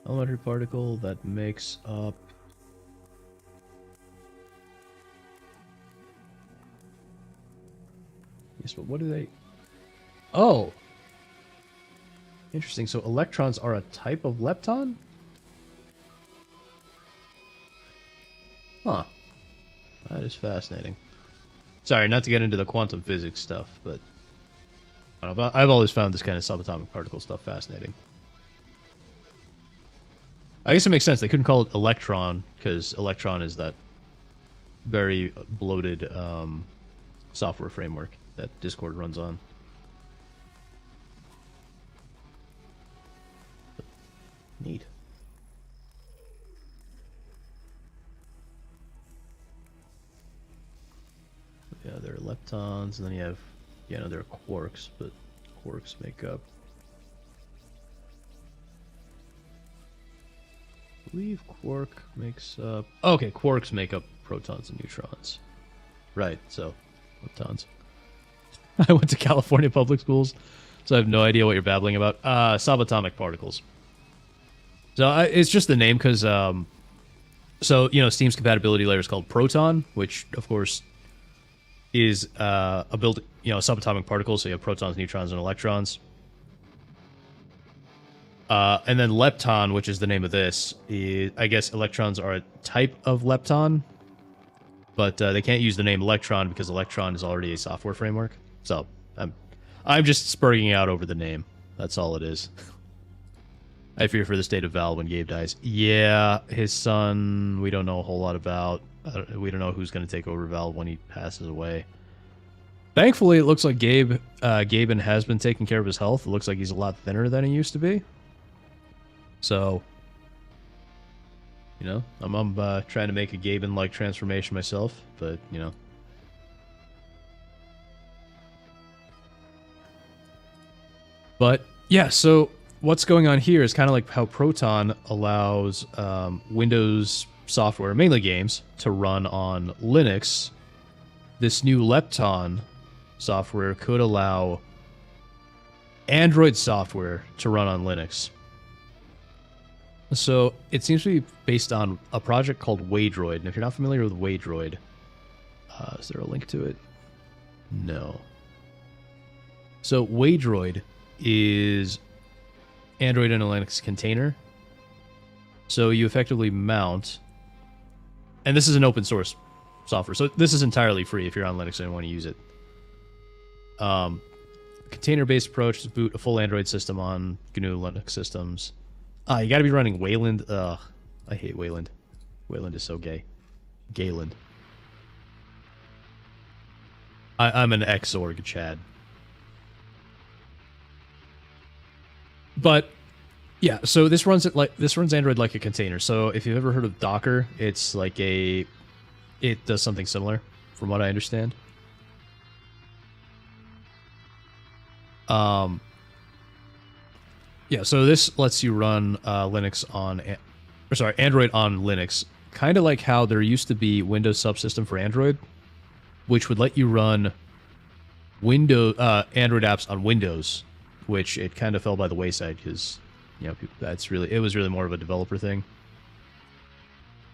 Speaker 3: elementary particle that makes up yes, but what do they... Oh! Interesting. So electrons are a type of lepton? Huh. That is fascinating. Sorry, not to get into the quantum physics stuff, but I've always found this kind of subatomic particle stuff fascinating. I guess it makes sense. They couldn't call it electron, because electron is that very bloated software framework that Discord runs on. Neat. Yeah, there are leptons, and then you have, yeah, no, there are quarks, but quarks make up... I believe quark makes up... Okay, quarks make up protons and neutrons. Right, so, leptons. I went to California public schools, so I have no idea what you're babbling about. Subatomic particles. So, it's just the name, because, so, you know, Steam's compatibility layer is called Proton, which, of course... is a build, you know, subatomic particles, so you have protons, neutrons, and electrons. And then lepton, which is the name of this, is, I guess electrons are a type of lepton, but they can't use the name electron because electron is already a software framework. So I'm just spurring out over the name. That's all it is. I fear for the state of Valve when Gabe dies. Yeah, his son, we don't know a whole lot about. We don't know who's going to take over Valve when he passes away. Thankfully, it looks like Gaben has been taking care of his health. It looks like he's a lot thinner than he used to be. So, you know, I'm trying to make a Gaben-like transformation myself, but, you know. But, yeah, so what's going on here is kind of like how Proton allows Windows software, mainly games, to run on Linux. This new Lepton software could allow Android software to run on Linux. So it seems to be based on a project called Waydroid. And if you're not familiar with Waydroid, is there a link to it? No. So Waydroid is Android in a Linux container. So you effectively mount, and this is an open source software, so this is entirely free if you're on Linux and want to use it. Container-based approach to boot a full Android system on GNU Linux systems. You got to be running Wayland. I hate Wayland. Wayland is so gay. Gayland. I'm an ex-org Chad. But yeah, so this runs Android like a container. So if you've ever heard of Docker, it's like it does something similar, from what I understand. Yeah, so this lets you run Linux on, Android on Linux, kind of like how there used to be Windows subsystem for Android, which would let you run Android apps on Windows, which it kind of fell by the wayside because, you know, it was really more of a developer thing.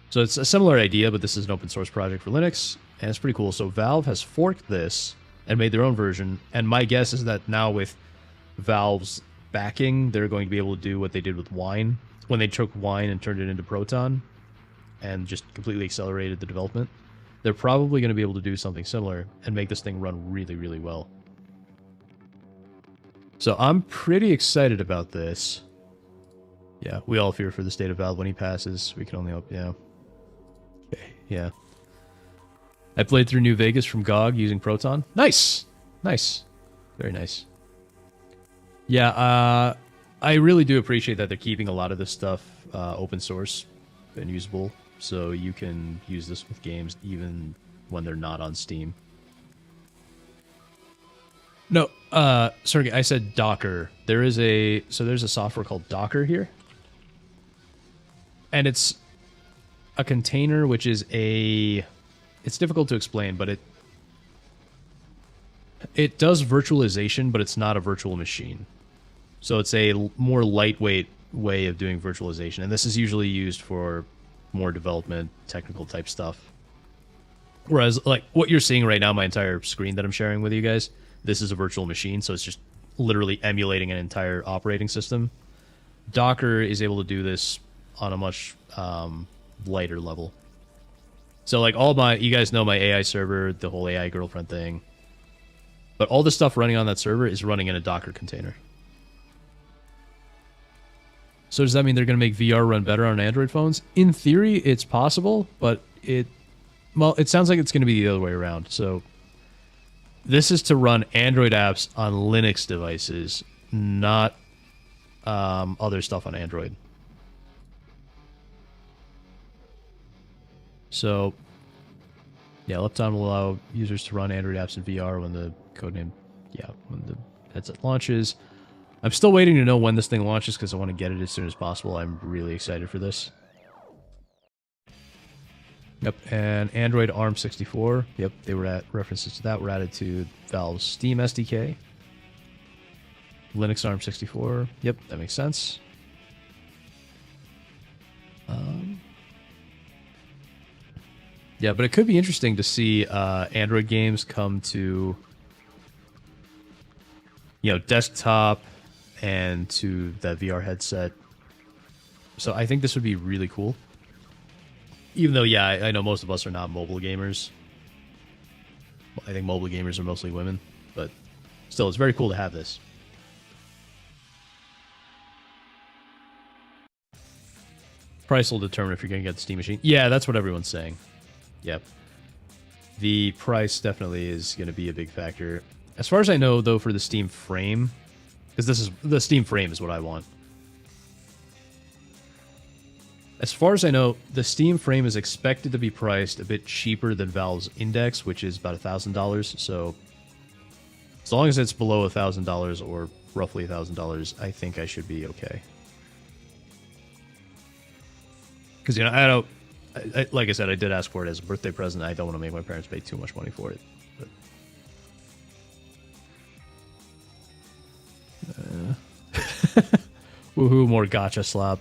Speaker 3: So it's a similar idea, but this is an open source project for Linux, and it's pretty cool. So Valve has forked this and made their own version, and my guess is that now with Valve's backing, they're going to be able to do what they did with Wine, when they took Wine and turned it into Proton and just completely accelerated the development. They're probably going to be able to do something similar and make this thing run really, really well. So I'm pretty excited about this. Yeah, we all fear for the state of Valve when he passes. We can only hope, yeah. Okay, yeah. I played through New Vegas from GOG using Proton. Nice! Nice. Very nice. Yeah, I really do appreciate that they're keeping a lot of this stuff open source and usable, so you can use this with games even when they're not on Steam. No, sorry, I said Docker. There's a software called Docker here, and it's a container, which is it's difficult to explain, but it does virtualization, but it's not a virtual machine. So it's a more lightweight way of doing virtualization, and this is usually used for more development, technical type stuff. Whereas, like, what you're seeing right now, my entire screen that I'm sharing with you guys, this is a virtual machine, so it's just literally emulating an entire operating system. Docker is able to do this on a much lighter level. So, like, you guys know my AI server, the whole AI girlfriend thing. But all the stuff running on that server is running in a Docker container. So does that mean they're going to make VR run better on Android phones? In theory, it's possible, but it sounds like it's going to be the other way around. So this is to run Android apps on Linux devices, not other stuff on Android. So, yeah, Lepton will allow users to run Android apps in VR when the when the headset launches. I'm still waiting to know when this thing launches because I want to get it as soon as possible. I'm really excited for this. Yep, and Android ARM64. Yep, references to that were added to Valve's Steam SDK. Linux ARM64. Yep, that makes sense. Yeah, but it could be interesting to see Android games come to, desktop and to the VR headset. So I think this would be really cool. Even though, yeah, I know most of us are not mobile gamers. I think mobile gamers are mostly women, but still, it's very cool to have this. Price will determine if you're going to get the Steam machine. Yeah, that's what everyone's saying. Yep. The price definitely is going to be a big factor. As far as I know, though, for the Steam frame, because the Steam frame is what I want. As far as I know, the Steam frame is expected to be priced a bit cheaper than Valve's Index, which is about $1,000. So as long as it's below $1,000 or roughly $1,000, I think I should be okay. Because, you know, I don't... like I said, I did ask for it as a birthday present. I don't want to make my parents pay too much money for it. But, woohoo, more gotcha slop.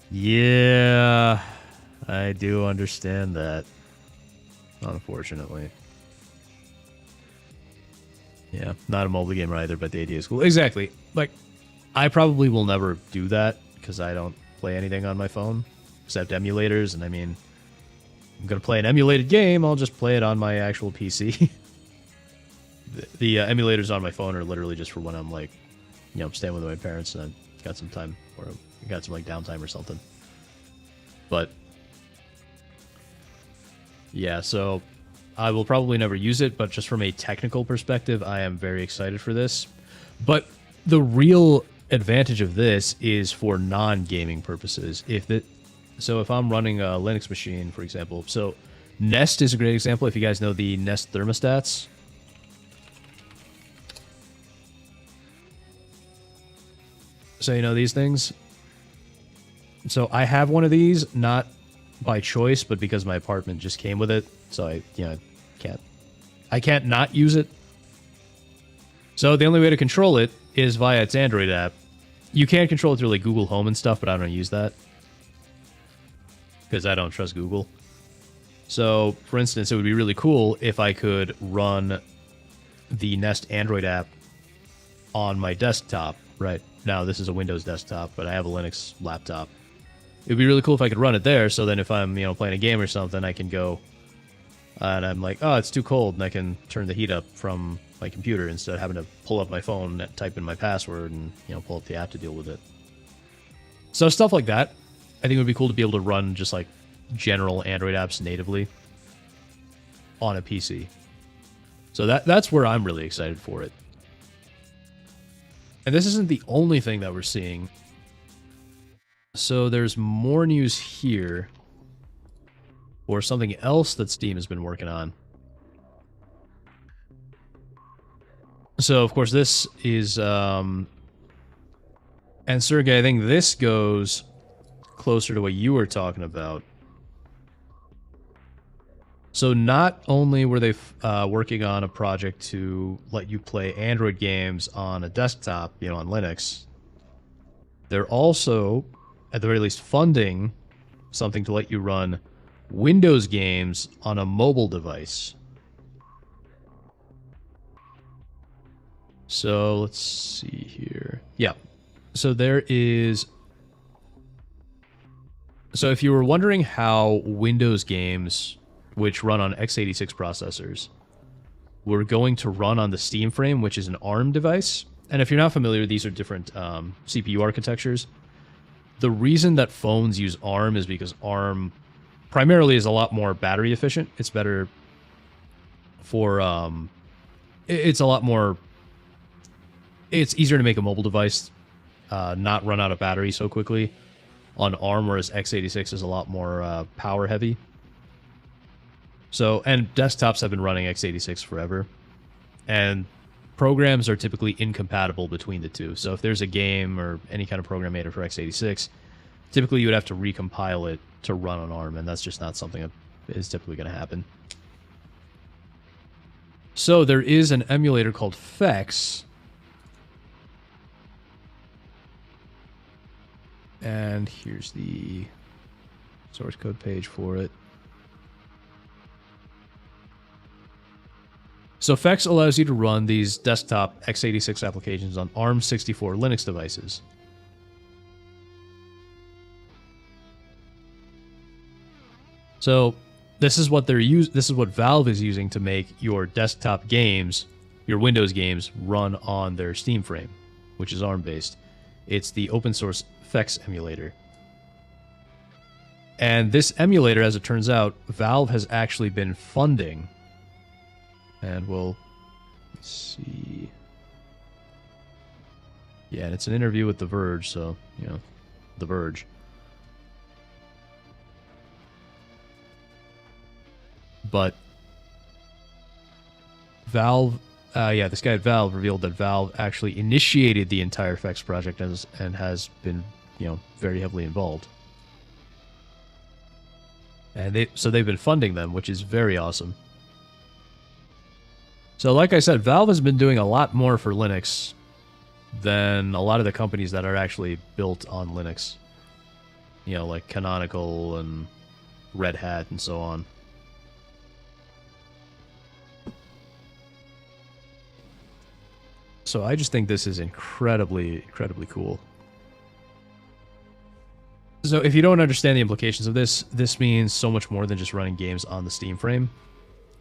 Speaker 3: Yeah, I do understand that. Unfortunately. Yeah, not a mobile gamer either, but the idea is cool. Exactly. Like, I probably will never do that because I don't play anything on my phone except emulators, and I mean, I'm going to play an emulated game, I'll just play it on my actual PC. the emulators on my phone are literally just for when I'm, like, you know, staying with my parents and I've got some time, or I've got some, like, downtime or something. But, yeah, so I will probably never use it, but just from a technical perspective, I am very excited for this. But the real advantage of this is for non-gaming purposes. So if I'm running a Linux machine, for example, so Nest is a great example. If you guys know the Nest thermostats. So you know these things? So I have one of these, not by choice, but because my apartment just came with it. So I can't not use it. So the only way to control it is via its Android app. You can control it through like Google Home and stuff, but I don't use that. Because I don't trust Google. So, for instance, it would be really cool if I could run the Nest Android app on my desktop. Right now, this is a Windows desktop, but I have a Linux laptop. It would be really cool if I could run it there, so then if I'm, you know, playing a game or something, I can go and I'm like, oh, it's too cold, and I can turn the heat up from my computer instead of having to pull up my phone and type in my password and, you know, pull up the app to deal with it. So stuff like that. I think it would be cool to be able to run just like general Android apps natively on a PC. So that's where I'm really excited for it. And this isn't the only thing that we're seeing. So there's more news here or something else that Steam has been working on. So of course this is and Sergey, I think this goes closer to what you were talking about. So not only were they working on a project to let you play Android games on a desktop, you know, on Linux, they're also, at the very least, funding something to let you run Windows games on a mobile device. So let's see here. Yeah. So there is... So if you were wondering how Windows games, which run on x86 processors, were going to run on the Steam frame, which is an ARM device, and if you're not familiar, these are different CPU architectures. The reason that phones use ARM is because ARM primarily is a lot more battery efficient. It's better for... it's a lot more... It's easier to make a mobile device not run out of battery so quickly on ARM, whereas x86 is a lot more power heavy. So, and desktops have been running x86 forever, and programs are typically incompatible between the two. So if there's a game or any kind of program made for x86, typically you would have to recompile it to run on ARM, and that's just not something that is typically going to happen. So there is an emulator called Fex, and here's the source code page for it. So Fex allows you to run these desktop x86 applications on ARM64 Linux devices. So this is what this is what Valve is using to make your desktop games, your Windows games, run on their Steam frame, which is ARM based. It's the open source Fex emulator. And this emulator, as it turns out, Valve has actually been funding. And we'll see. Yeah, and it's an interview with The Verge, so, you know, The Verge. But Valve, this guy at Valve revealed that Valve actually initiated the entire FX project and has been, you know, very heavily involved. And they've been funding them, which is very awesome. So like I said, Valve has been doing a lot more for Linux than a lot of the companies that are actually built on Linux. You know, like Canonical and Red Hat and so on. So I just think this is incredibly, incredibly cool. So if you don't understand the implications of this, this means so much more than just running games on the Steam frame.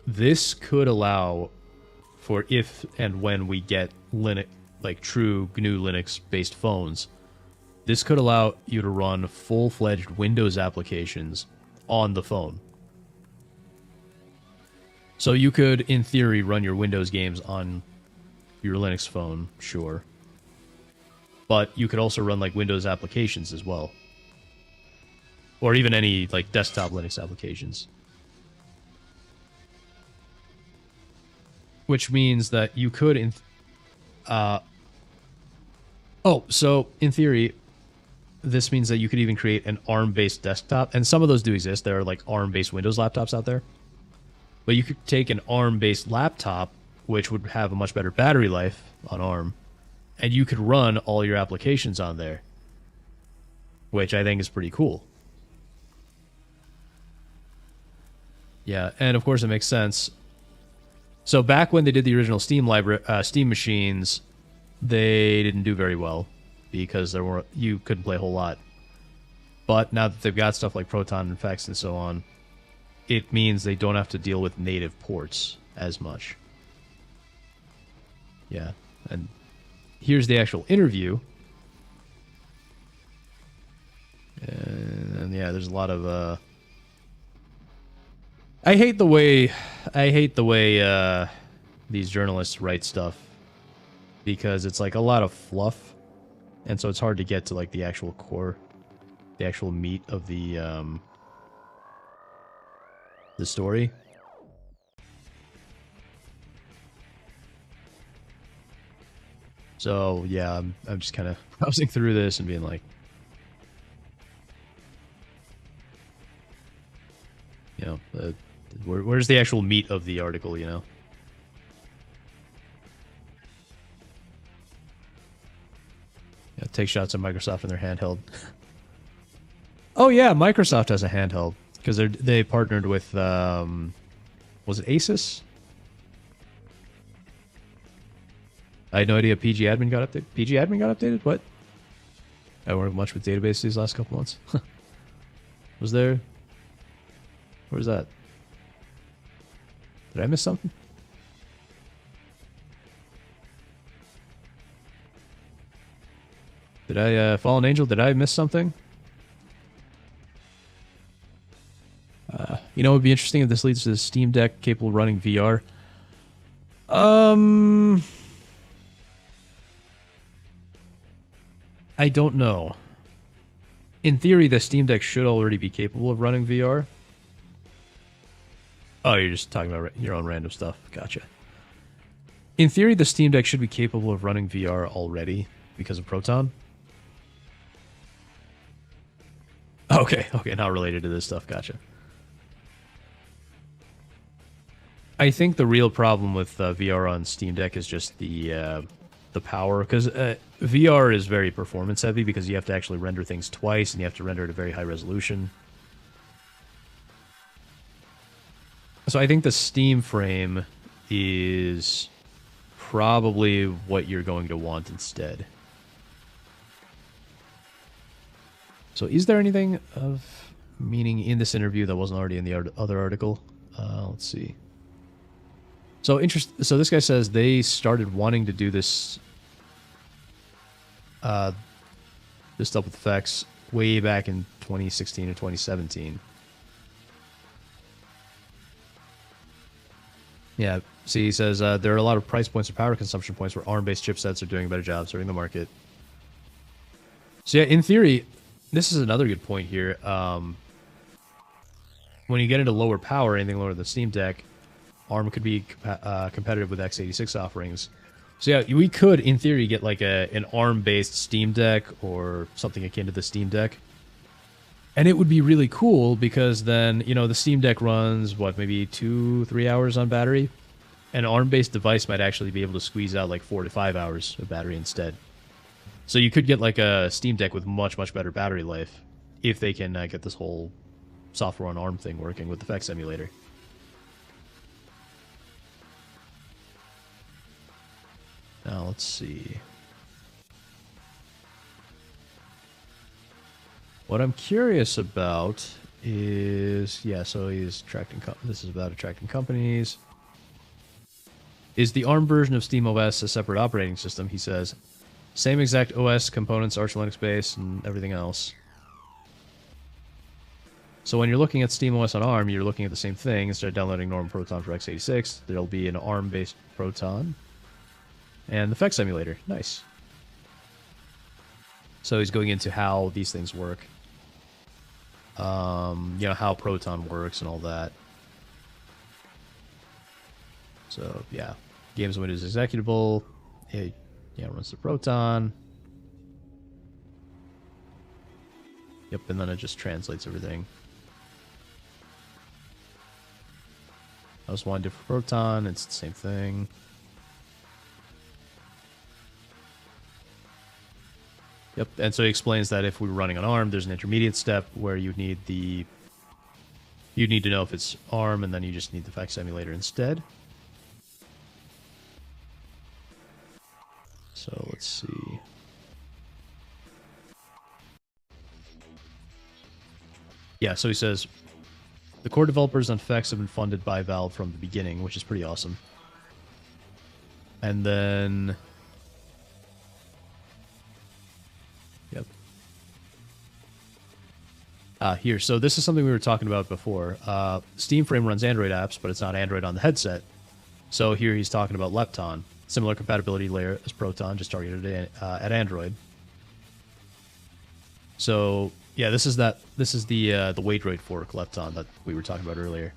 Speaker 3: This could allow for if and when we get Linux, like true GNU Linux-based phones, this could allow you to run full-fledged Windows applications on the phone. So you could, in theory, run your Windows games on your Linux phone, sure. But you could also run like Windows applications as well. Or even any like desktop Linux applications. Which means that you could so in theory, this means that you could even create an ARM-based desktop, and some of those do exist. There are like ARM-based Windows laptops out there. But you could take an ARM-based laptop, which would have a much better battery life on ARM, and you could run all your applications on there, which I think is pretty cool. Yeah, and of course it makes sense. So back when they did the original Steam Steam machines, they didn't do very well because you couldn't play a whole lot. But now that they've got stuff like Proton and FX and so on, it means they don't have to deal with native ports as much. Yeah, and here's the actual interview. And yeah, there's a lot of I hate the way these journalists write stuff, because it's like a lot of fluff, and so it's hard to get to like the actual core, the actual meat of the story. So yeah, I'm just kind of browsing through this and being like, you know, where's the actual meat of the article, you know? Yeah, take shots at Microsoft and their handheld. Oh yeah, Microsoft has a handheld because they partnered with was it Asus? I had no idea PG Admin got updated. PG Admin got updated? What? I haven't worked much with databases these last couple months. Was there? Where's that? Did I miss something? Did I, Fallen Angel, did I miss something? You know, it would be interesting if this leads to the Steam Deck capable of running VR. I don't know. In theory, the Steam Deck should already be capable of running VR. Oh, you're just talking about your own random stuff. Gotcha. In theory, the Steam Deck should be capable of running VR already because of Proton. Okay, not related to this stuff. Gotcha. I think the real problem with VR on Steam Deck is just the power, because VR is very performance heavy because you have to actually render things twice and you have to render at a very high resolution. So I think the Steam frame is probably what you're going to want instead. So is there anything of meaning in this interview that wasn't already in the other article? Let's see. So So this guy says they started wanting to do this this stuff with effects way back in 2016 or 2017. Yeah, see, he says there are a lot of price points or power consumption points where ARM-based chipsets are doing a better job serving the market. So yeah, in theory, this is another good point here. When you get into lower power, anything lower than the Steam Deck, ARM could be competitive with x86 offerings. So yeah, we could, in theory, get like an ARM-based Steam Deck or something akin to the Steam Deck. And it would be really cool because then, you know, the Steam Deck runs, what, maybe 2-3 hours on battery? An ARM-based device might actually be able to squeeze out like 4 to 5 hours of battery instead. So you could get like a Steam Deck with much, much better battery life if they can get this whole software on ARM thing working with the FX emulator. Now, let's see. What I'm curious about is, yeah, so he's attracting, this is about attracting companies. Is the ARM version of SteamOS a separate operating system? He says, same exact OS, components, Arch Linux base, and everything else. So when you're looking at SteamOS on ARM, you're looking at the same thing. Instead of downloading normal Proton for x86, there'll be an ARM-based Proton. And the FX emulator. Nice. So he's going into how these things work. You know, how Proton works and all that. So, yeah. Games Windows executable. It, yeah, runs the Proton. Yep, and then it just translates everything. I just wanted to do for Proton. It's the same thing. Yep, and so he explains that if we were running on ARM, there's an intermediate step where you need the... You need to know if it's ARM, and then you just need the FX emulator instead. So let's see. Yeah, so he says, the core developers on FX have been funded by Valve from the beginning, which is pretty awesome. And then... Yep. Here, so this is something we were talking about before. Steam Frame runs Android apps, but it's not Android on the headset. So here he's talking about Lepton. Similar compatibility layer as Proton, just targeted at Android. So yeah, this is the Waydroid fork Lepton that we were talking about earlier.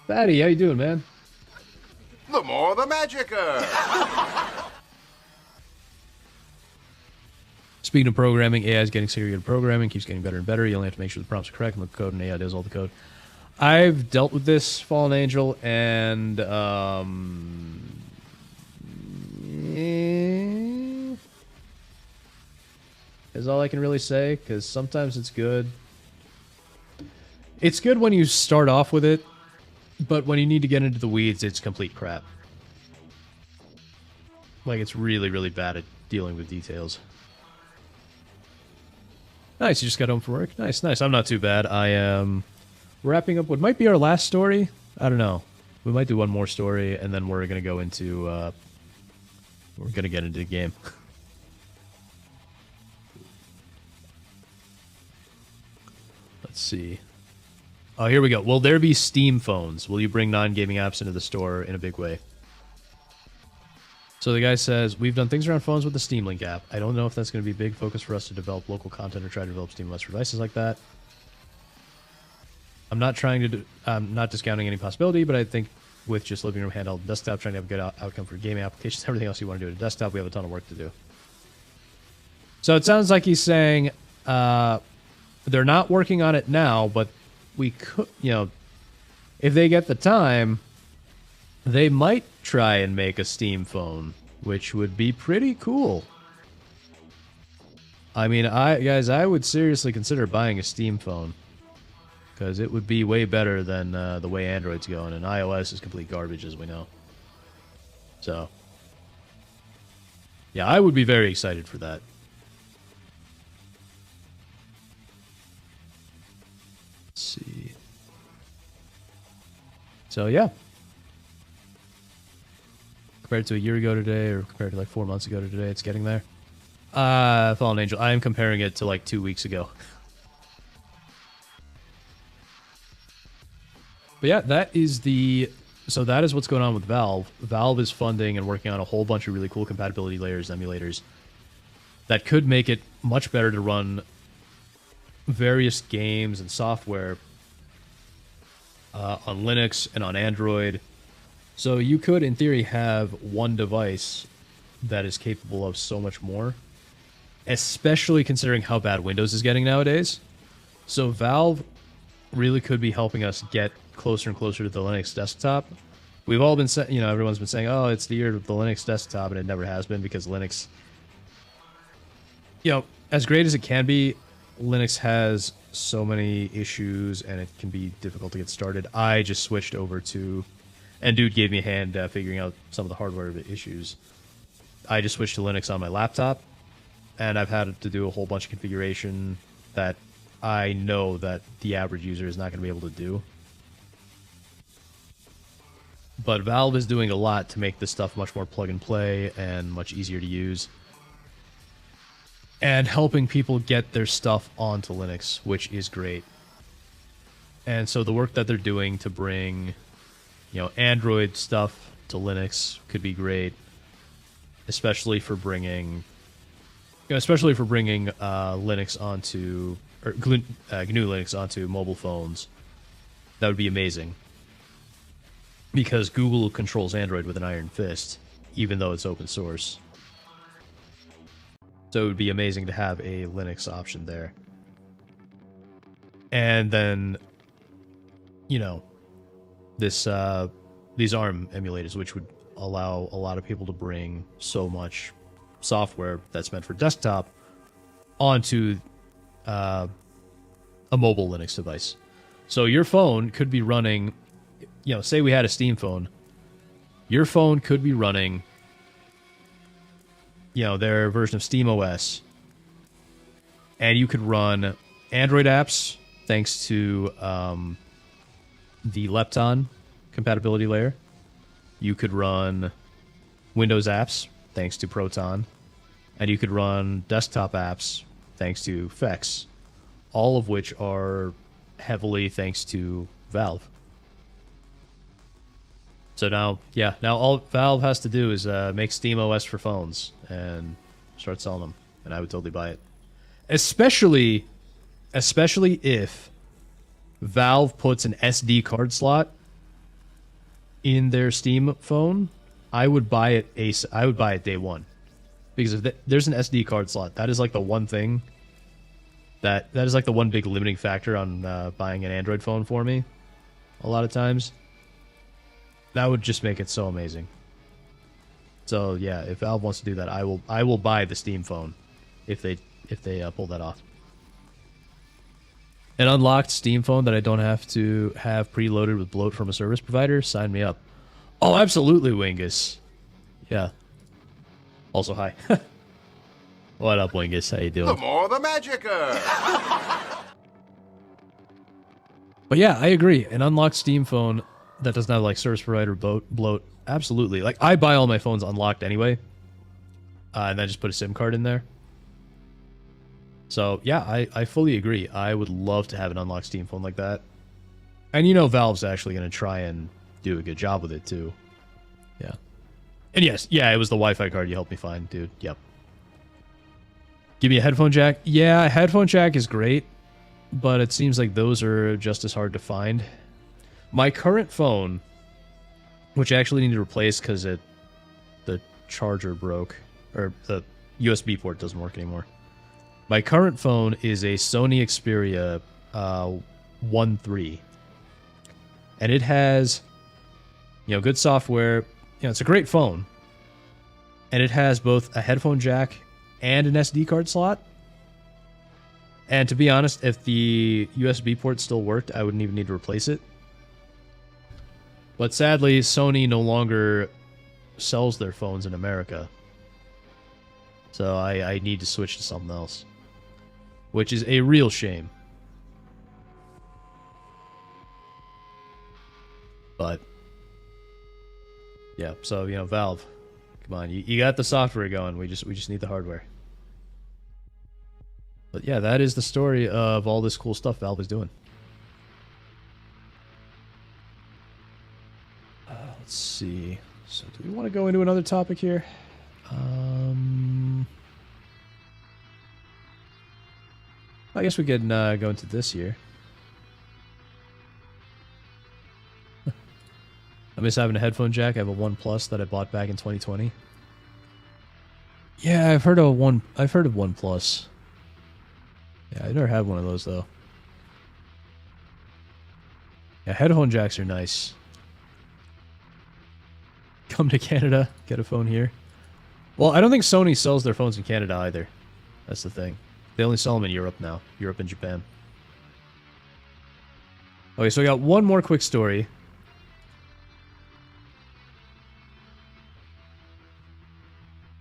Speaker 3: Batty, how you doing, man?
Speaker 5: The more the magicer.
Speaker 3: Speaking of programming, AI is getting sicker at programming, keeps getting better and better. You only have to make sure the prompts are correct and the code, and AI does all the code. I've dealt with this, Fallen Angel, and is all I can really say, because sometimes it's good. It's good when you start off with it, but when you need to get into the weeds, it's complete crap. Like, it's really, really bad at dealing with details. Nice, you just got home from work? Nice, nice. I'm not too bad. I am wrapping up what might be our last story. I don't know. We might do one more story, and then we're going to go into... we're going to get into the game. Let's see. Oh, here we go. Will there be Steam phones? Will you bring non-gaming apps into the store in a big way? So the guy says, we've done things around phones with the Steam Link app. I don't know if that's going to be a big focus for us to develop local content or try to develop SteamOS for devices like that. I'm not trying to I'm not discounting any possibility, but I think with just living room, handheld, and desktop, trying to have a good outcome for gaming applications, everything else you want to do at a desktop, we have a ton of work to do. So it sounds like he's saying they're not working on it now, but we could, you know, if they get the time, they might try and make a Steam phone, which would be pretty cool. I mean, guys, I would seriously consider buying a Steam phone, because it would be way better than the way Android's going, and iOS is complete garbage, as we know. So, yeah, I would be very excited for that. Let's see. So, yeah. Compared to a year ago today, or compared to like 4 months ago to today, it's getting there. Fallen Angel. I am comparing it to like 2 weeks ago. But yeah, that is what's going on with Valve. Valve is funding and working on a whole bunch of really cool compatibility layers, emulators, that could make it much better to run various games and software on Linux and on Android. So you could, in theory, have one device that is capable of so much more, especially considering how bad Windows is getting nowadays. So Valve really could be helping us get closer and closer to the Linux desktop. We've all been saying, everyone's been saying, oh, it's the year of the Linux desktop, and it never has been because Linux, as great as it can be, Linux has so many issues and it can be difficult to get started. I just switched over to, and dude gave me a hand figuring out some of the hardware issues. I just switched to Linux on my laptop, and I've had to do a whole bunch of configuration that I know that the average user is not going to be able to do. But Valve is doing a lot to make this stuff much more plug and play and much easier to use, and helping people get their stuff onto Linux, which is great. And so the work that they're doing to bring, Android stuff to Linux could be great, especially for bringing Linux onto, or GNU Linux onto mobile phones. That would be amazing, because Google controls Android with an iron fist, even though it's open source. So it would be amazing to have a Linux option there. And then, these ARM emulators, which would allow a lot of people to bring so much software that's meant for desktop onto a mobile Linux device. So your phone could be running, say we had a Steam phone. Your phone could be running their version of SteamOS, and you could run Android apps thanks to the Lepton compatibility layer. You could run Windows apps thanks to Proton, and you could run desktop apps thanks to Fex, all of which are heavily thanks to Valve. So now all Valve has to do is make SteamOS for phones and start selling them, and I would totally buy it. Especially if Valve puts an SD card slot in their Steam phone, I would buy it. I would buy it day one, because if there's an SD card slot, that is like the one thing that is like the one big limiting factor on buying an Android phone for me. A lot of times. That would just make it so amazing. So yeah, if Valve wants to do that, I will buy the Steam phone if they pull that off. An unlocked Steam phone that I don't have to have preloaded with bloat from a service provider, sign me up. Oh, absolutely, Wingus. Yeah. Also, hi. What up, Wingus? How you doing?
Speaker 5: The more the magicer.
Speaker 3: But yeah, I agree. An unlocked Steam phone that doesn't have like service provider bloat, absolutely. Like, I buy all my phones unlocked anyway, and I just put a SIM card in there. So yeah, I fully agree. I would love to have an unlocked Steam phone like that. And Valve's actually going to try and do a good job with it too. Yeah. And yes, it was the Wi-Fi card you helped me find, dude. Yep. Give me a headphone jack. Yeah, a headphone jack is great, but it seems like those are just as hard to find. My current phone, which I actually need to replace because the charger broke, or the USB port doesn't work anymore. My current phone is a Sony Xperia 1.3, and it has, good software. It's a great phone, and it has both a headphone jack and an SD card slot. And to be honest, if the USB port still worked, I wouldn't even need to replace it. But sadly, Sony no longer sells their phones in America. So I need to switch to something else, which is a real shame. But yeah, so Valve, come on, you got the software going. We just need the hardware. But yeah, that is the story of all this cool stuff Valve is doing. Let's see. So do we want to go into another topic here? I guess we could go into this here. I miss having a headphone jack. I have a One Plus that I bought back in 2020. Yeah, I've heard of One Plus. Yeah, I've never had one of those though. Yeah, headphone jacks are nice. Come to Canada, get a phone here. Well, I don't think Sony sells their phones in Canada either. That's the thing. They only sell them in Europe now. Europe and Japan. Okay, so I got one more quick story.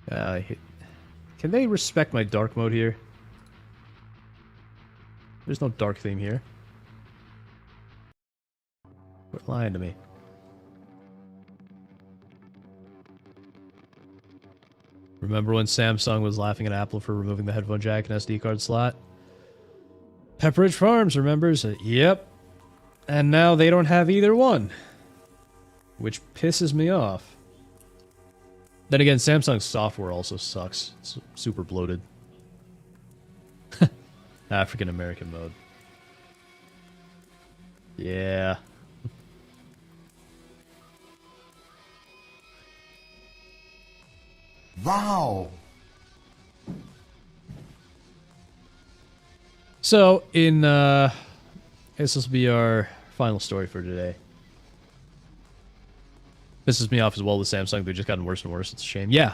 Speaker 3: Can they respect my dark mode here? There's no dark theme here. Quit lying to me. Remember when Samsung was laughing at Apple for removing the headphone jack and SD card slot? Pepperidge Farms remembers it. Yep. And now they don't have either one. Which pisses me off. Then again, Samsung's software also sucks. It's super bloated. African American mode. Yeah.
Speaker 1: Wow.
Speaker 3: So, I guess this will be our final story for today. Pisses me off as well with Samsung. They've just gotten worse and worse. It's a shame. Yeah.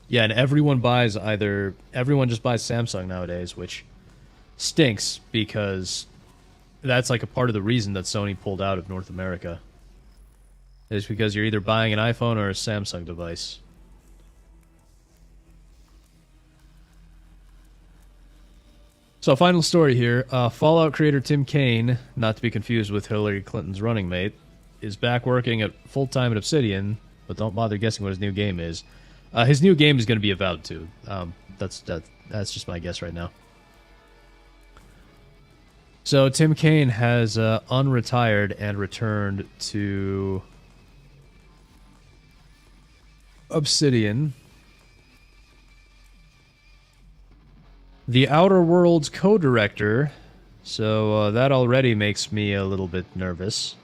Speaker 3: Yeah, and everyone just buys Samsung nowadays, which stinks because that's like a part of the reason that Sony pulled out of North America. It's because you're either buying an iPhone or a Samsung device. So, final story here. Fallout creator Tim Kaine, not to be confused with Hillary Clinton's running mate, is back working at full-time at Obsidian, but don't bother guessing what his new game is. His new game is going to be Avowed 2. That's just my guess right now. So, Tim Kaine has unretired and returned to Obsidian. The Outer Worlds co-director, so that already makes me a little bit nervous,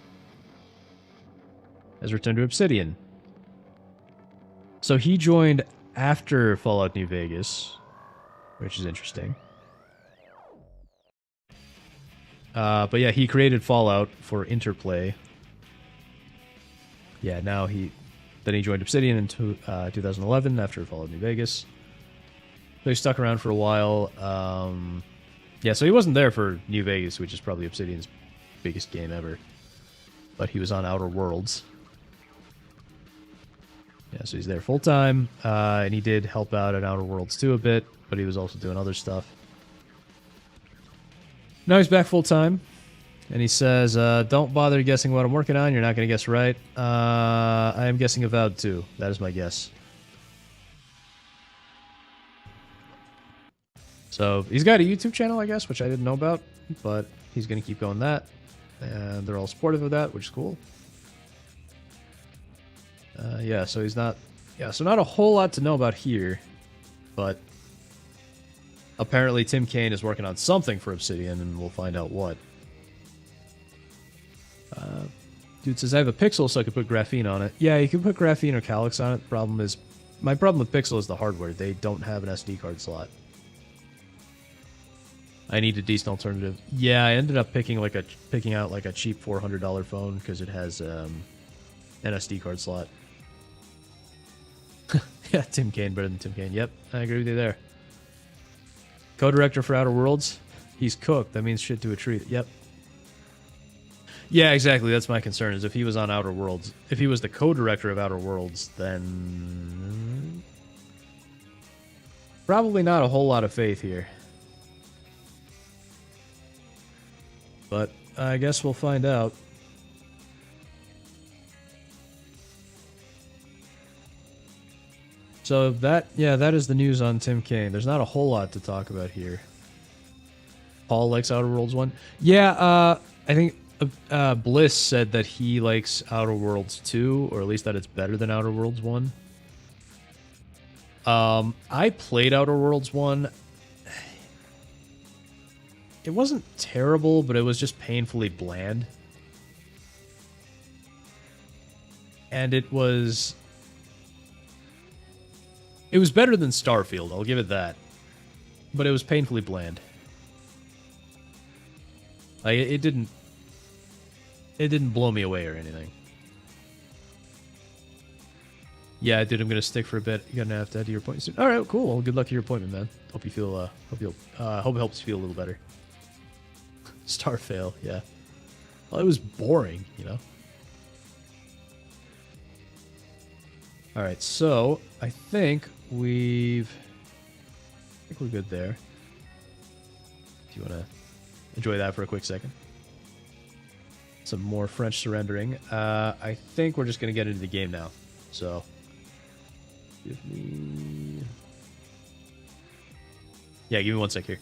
Speaker 3: has returned to Obsidian. So he joined after Fallout New Vegas, which is interesting. But yeah, he created Fallout for Interplay. Yeah, then he joined Obsidian in 2011 after Fallout New Vegas. So he stuck around for a while. Yeah, so he wasn't there for New Vegas, which is probably Obsidian's biggest game ever. But he was on Outer Worlds. Yeah, so he's there full-time. And he did help out at Outer Worlds 2 a bit, but he was also doing other stuff. Now he's back full-time. And he says, don't bother guessing what I'm working on. You're not going to guess right. I am guessing Avowed 2. That is my guess. So, he's got a YouTube channel, I guess, which I didn't know about, but he's going to keep going that, and they're all supportive of that, which is cool. Yeah, so he's not... Yeah, so not a whole lot to know about here, but apparently Tim Kaine is working on something for Obsidian, and we'll find out what. Dude says, I have a Pixel, so I could put graphene on it. Yeah, you can put graphene or Calyx on it. My problem with Pixel is the hardware. They don't have an SD card slot. I need a decent alternative. Yeah, I ended up picking out like a cheap $400 phone because it has an SD card slot. Yeah, Tim Kaine better than Tim Kaine. Yep, I agree with you there. Co-director for Outer Worlds. He's cooked. That means shit to a treat. Yep. Yeah, exactly. That's my concern. Is if he was on Outer Worlds, if he was the co-director of Outer Worlds, then probably not a whole lot of faith here. But I guess we'll find out. So that is the news on Tim Kaine. There's not a whole lot to talk about here. Paul likes Outer Worlds 1. Yeah, I think Bliss said that he likes Outer Worlds 2, or at least that it's better than Outer Worlds 1. I played Outer Worlds 1. It wasn't terrible, but it was just painfully bland. And it was better than Starfield, I'll give it that. But it was painfully bland. Like, it didn't blow me away or anything. Yeah, dude, I'm gonna stick for a bit. You're gonna have to head to your appointment soon. All right, cool. Well, good luck to your appointment, man. Hope you feel. Hope it helps you feel a little better. Starfail, yeah. Well, it was boring, you know. All right, so I think we're good there. If you want to enjoy that for a quick second. Some more French surrendering. I think we're just gonna get into the game now. So. Give me 1 sec here.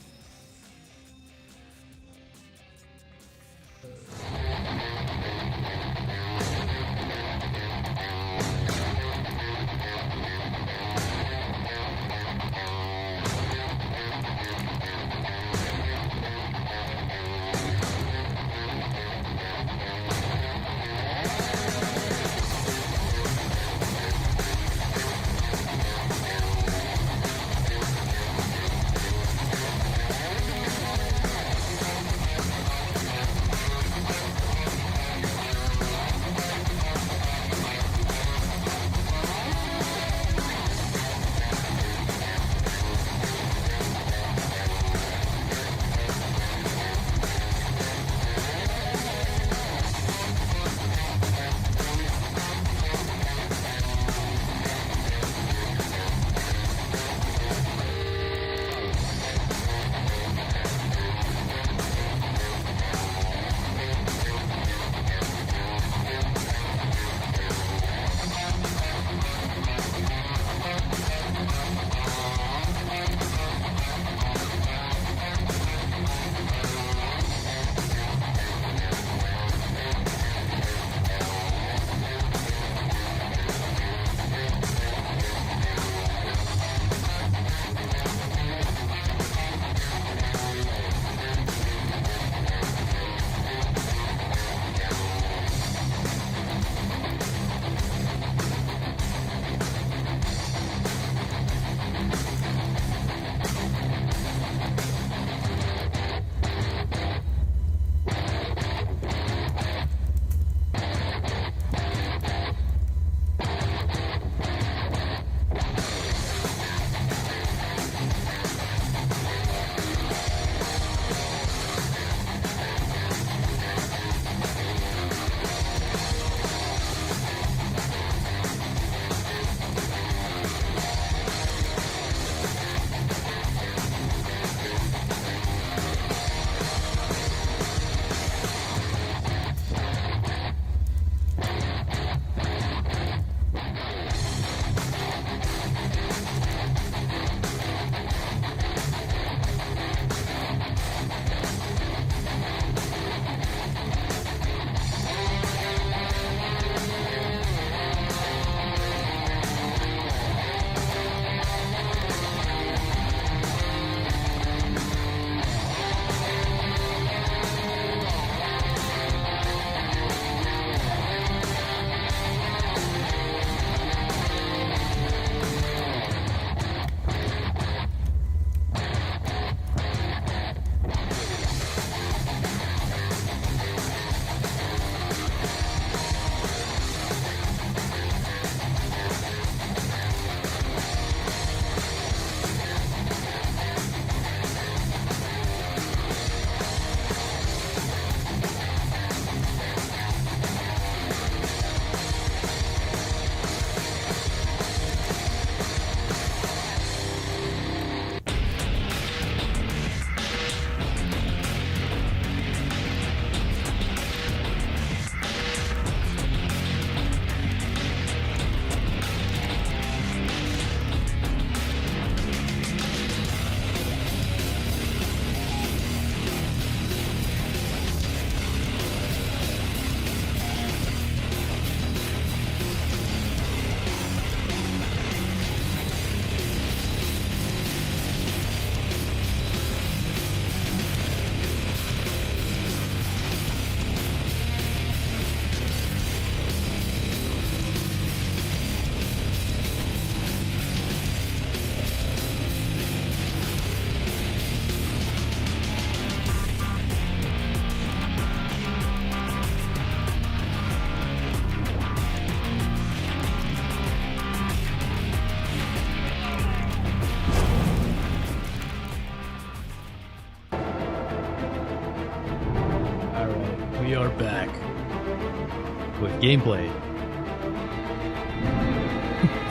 Speaker 3: gameplay.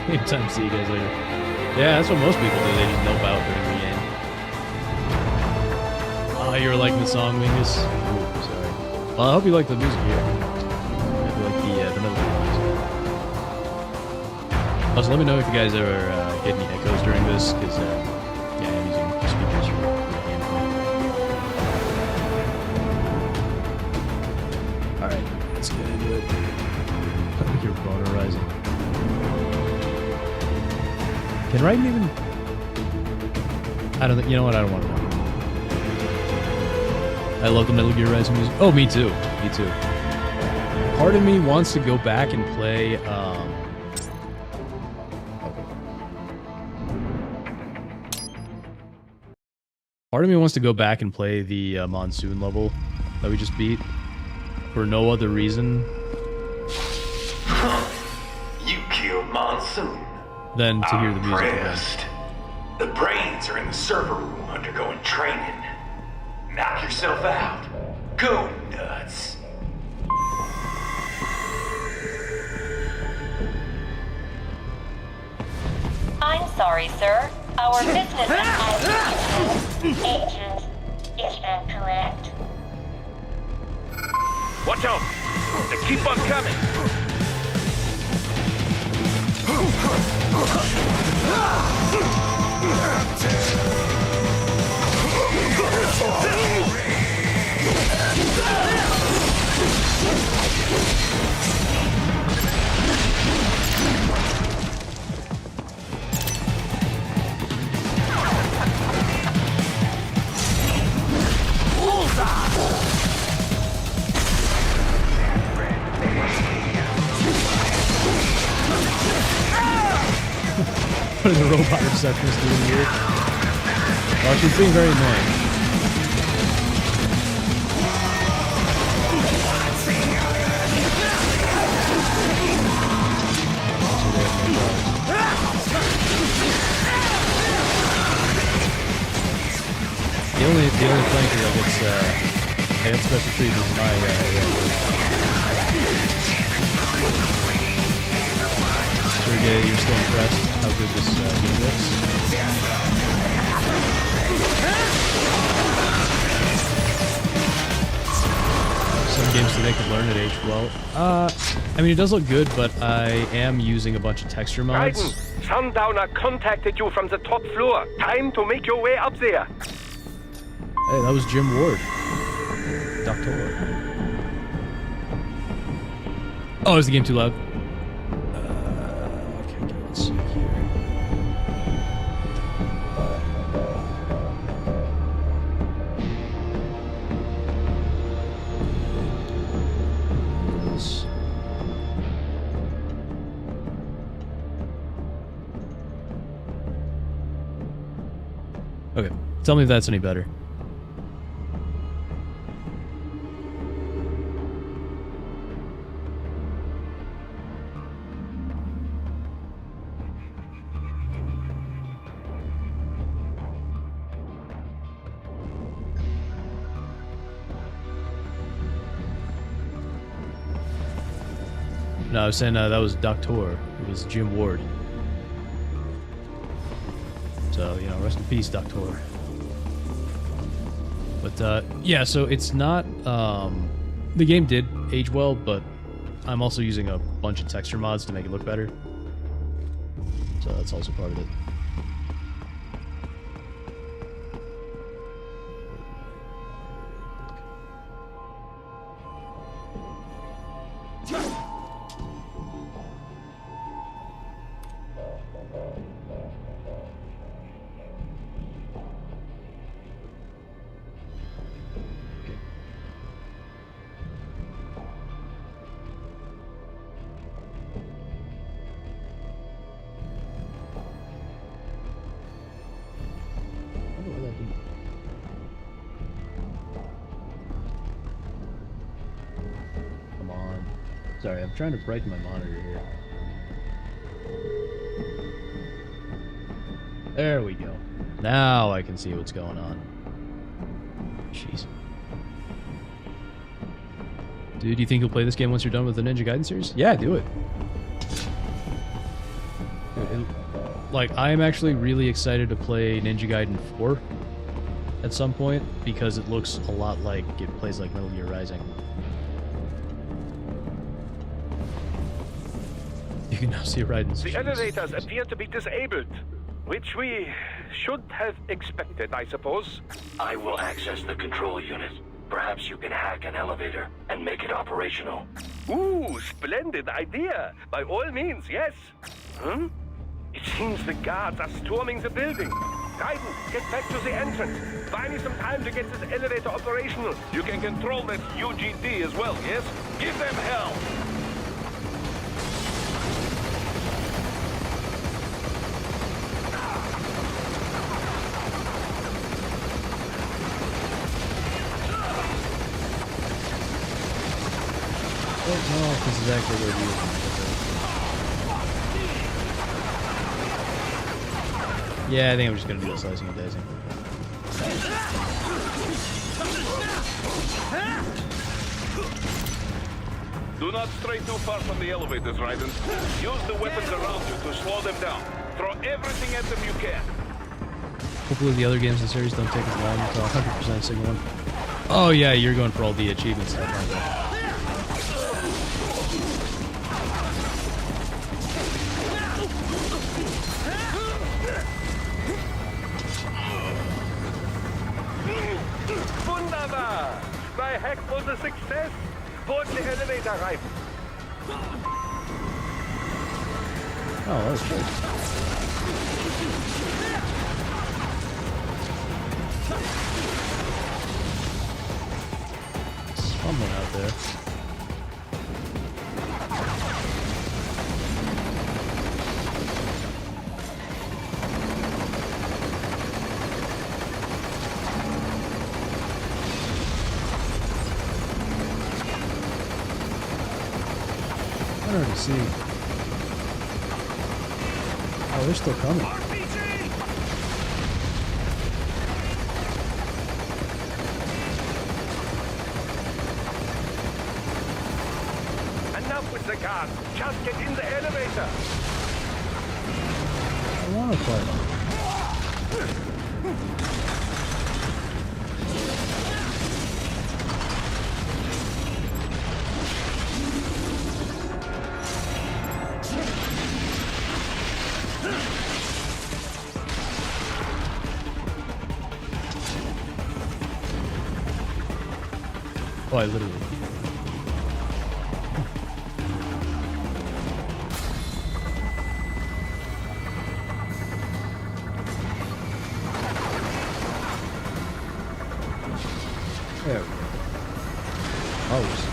Speaker 3: Anytime, see you guys later. Yeah, that's what most people do. They just nope out during the game. Oh, you were liking the song, Mingus? Ooh, sorry. Well, I hope you like the music here. I hope you like the middle of the music. Also, let me know if you guys ever get any echoes during this, because yeah, I'm using speakers for the gameplay. Alright, let's get into it. I think you're boner rising. Can Raiden even... I don't think... You know what? I don't want to know. I love the Metal Gear Rising music. Oh, me too. Me too. Part of me wants to go back and play... Part of me wants to go back and play the Monsoon level that we just beat. For no other reason...
Speaker 12: You killed Monsoon.
Speaker 3: Than to hear the music again.
Speaker 12: The brains are in the server room undergoing training. Knock yourself out. Go nuts.
Speaker 13: I'm sorry, sir. Our business agent is incorrect.
Speaker 14: Watch out! They keep on coming!
Speaker 3: What is the robot receptionist doing here? Well, she's being very annoying. The only flanker that gets special treatment is my Sergey, you're still impressed how good this game looks? Some games today could learn at age well. I mean, it does look good, but I am using a bunch of texture mods.
Speaker 14: Raiden, Sundowner contacted you from the top floor. Time to make your way up there.
Speaker 3: Hey, that was Jim Ward. Doctor. Oh, is the game too loud? Okay, let's see here. Okay, tell me if that's any better. No, I was saying that was Doctor. It was Jim Ward. So, you know, rest in peace, Doctor. But, yeah, so it's not, the game did age well, but I'm also using a bunch of texture mods to make it look better. So that's also part of it. Sorry, I'm trying to brighten my monitor here. There we go. Now I can see what's going on. Jeez. Dude, you think you'll play this game once you're done with the Ninja Gaiden series? Yeah, do it. Like, I am actually really excited to play Ninja Gaiden 4 at some point because it looks a lot like it plays like Metal Gear Rising. You can now see Raiden's
Speaker 14: The
Speaker 3: shoes.
Speaker 14: elevators appear to be disabled, which we should have expected, I suppose.
Speaker 12: I will access the control unit. Perhaps you can hack an elevator and make it operational.
Speaker 14: Ooh, splendid idea. By all means, yes. Hmm? It seems the guards are storming the building. Gaiden, get back to the entrance. Buy me some time to get this elevator operational.
Speaker 15: You can control that UGD as well, yes? Give them hell!
Speaker 3: I don't know if this is actually what you Yeah, I think I'm just gonna do the slicing and dicing.
Speaker 15: Do not stray too far from the elevators, Raiden. Use the weapons around you to slow them down. Throw everything at them you can.
Speaker 3: Hopefully the other games in the series don't take as long to 100% single one. Oh yeah, you're going for all the achievement stuff, aren't you?
Speaker 14: Wunderbar! My hack was a success. Board the elevator rein.
Speaker 3: Oh, that was good. Someone out there. I don't know, see. Oh, they're still coming.
Speaker 14: Enough with the guards. Just get in the elevator.
Speaker 3: I want to play. Oh, I literally. There we go. Oh.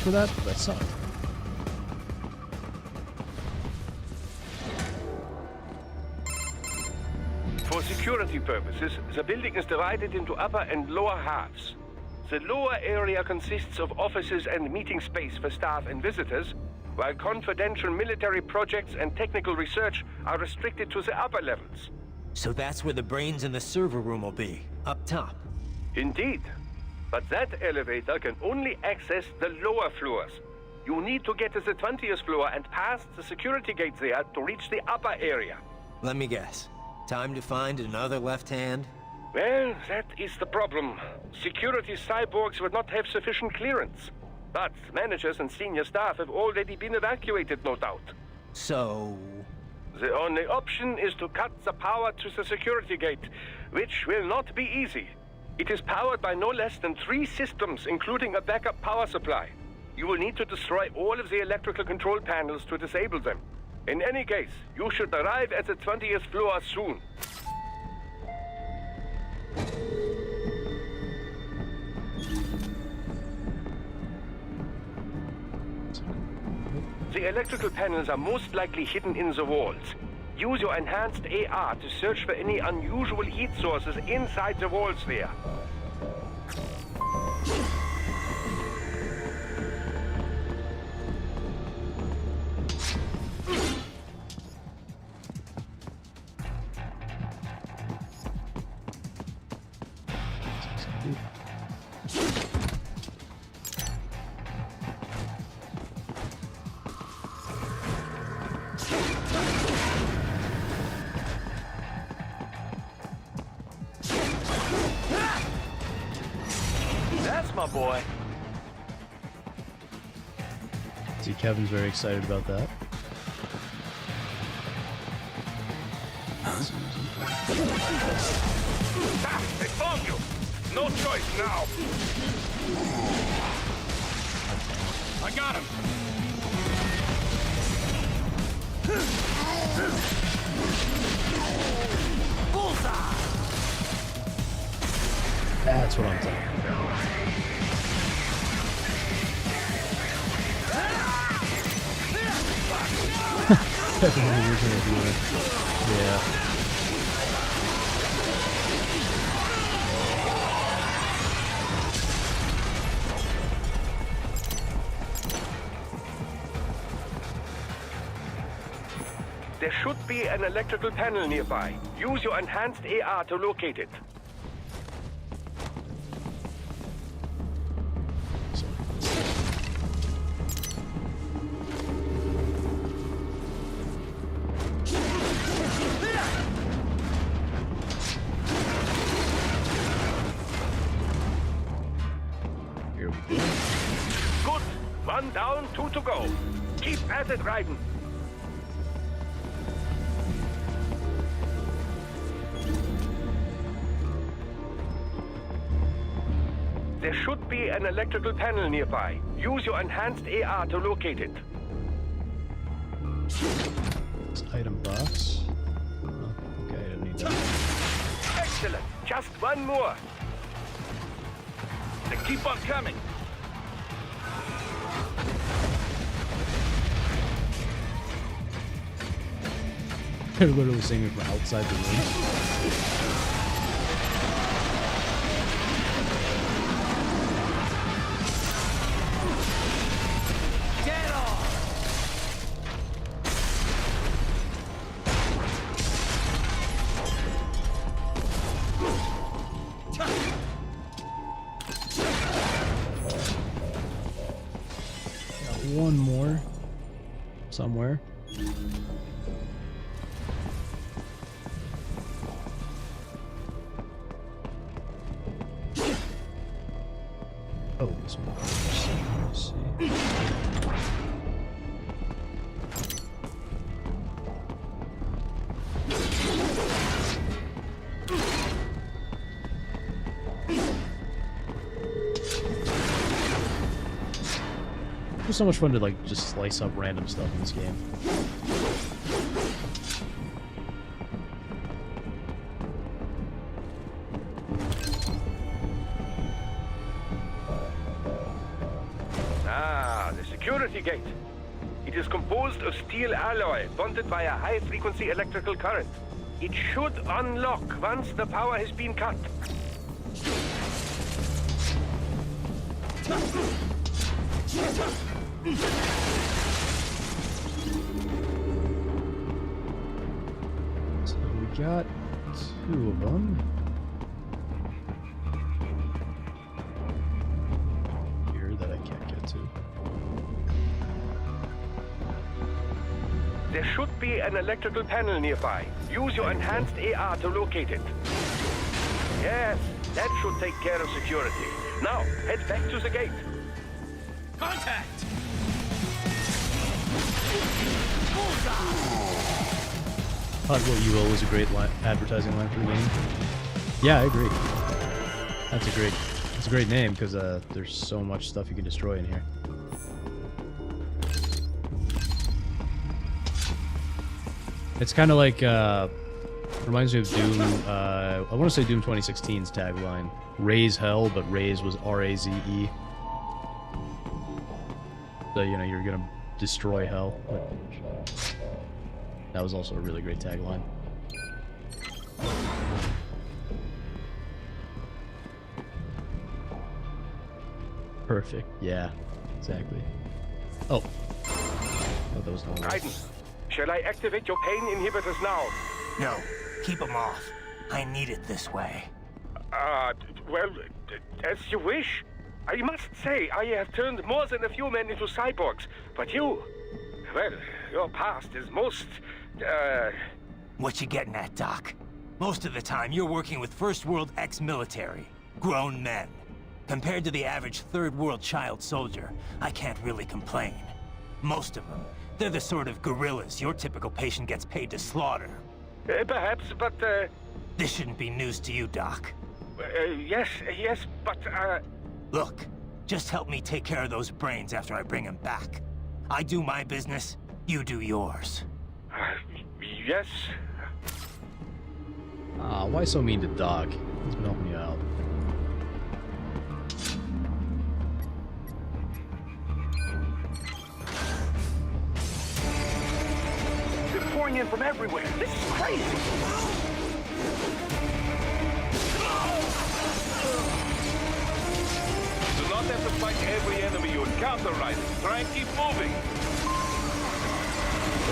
Speaker 3: For that? That sucked.
Speaker 14: For security purposes, the building is divided into upper and lower halves. The lower area consists of offices and meeting space for staff and visitors, while confidential military projects and technical research are restricted to the upper levels.
Speaker 16: So that's where the brains in the server room will be, up top.
Speaker 14: Indeed. But that elevator can only access the lower floors. You need to get to the 20th floor and pass the security gate there to reach the upper area.
Speaker 16: Let me guess. Time to find another left hand?
Speaker 14: Well, that is the problem. Security cyborgs would not have sufficient clearance. But managers and senior staff have already been evacuated, no doubt.
Speaker 16: So...
Speaker 14: The only option is to cut the power to the security gate, which will not be easy. It is powered by no less than 3 systems, including a backup power supply. You will need to destroy all of the electrical control panels to disable them. In any case, you should arrive at the 20th floor soon. The electrical panels are most likely hidden in the walls. Use your enhanced AR to search for any unusual heat sources inside the walls there.
Speaker 9: That's my boy.
Speaker 3: See, Kevin's very excited about that.
Speaker 15: Ah, they found you! No choice now! I got him!
Speaker 9: Bullseye!
Speaker 3: That's what I'm talking about. Yeah.
Speaker 14: There should be an electrical panel nearby. Use your enhanced AR to locate it. Good. One down, two to go. Keep at it, Raiden. There should be an electrical panel nearby. Use your enhanced AR to locate it.
Speaker 3: Item box. Oh, okay, I don't need that.
Speaker 14: Excellent. Just one more.
Speaker 15: They keep on coming!
Speaker 3: They're literally singing from outside the room.
Speaker 9: Get off!
Speaker 3: Got one more somewhere. Oh, this one. Let's see. It was so much fun to like just slice up random stuff in this game.
Speaker 14: Ah, the security gate. It is composed of steel alloy bonded by a high-frequency electrical current. It should unlock once the power has been cut.
Speaker 3: So we got two of them. Here that I can't get to.
Speaker 14: There should be an electrical panel nearby. Use your enhanced AR to locate it. Yes, that should take care of security. Now, head back to the gate.
Speaker 15: Contact!
Speaker 3: Hot What You Will was a great advertising line for the game. Yeah, I agree. That's a great name because there's so much stuff you can destroy in here. It's kind of like reminds me of Doom. I want to say Doom 2016's tagline: "Raise hell," but raise was R-A-Z-E. So you know you're gonna destroy hell. That was also a really great tagline. Perfect. Yeah, exactly. Oh. Oh, that was the one.
Speaker 14: Raiden, shall I activate your pain inhibitors now?
Speaker 16: No, keep them off. I need it this way.
Speaker 14: Well, as you wish. I must say, I have turned more than a few men into cyborgs, but you... Well, your past is most,
Speaker 16: What you getting at, Doc? Most of the time, you're working with First World ex-military. Grown men. Compared to the average Third World child soldier, I can't really complain. Most of them, they're the sort of guerrillas your typical patient gets paid to slaughter.
Speaker 14: Perhaps, but,
Speaker 16: This shouldn't be news to you, Doc.
Speaker 14: Yes, but,
Speaker 16: Look, just help me take care of those brains after I bring them back. I do my business, you do yours.
Speaker 14: Yes.
Speaker 3: Why so mean to Doc? He's been helping you out.
Speaker 14: They're pouring in from everywhere. This is crazy.
Speaker 15: Do not have to fight every enemy you encounter, Raiden. Try and keep moving.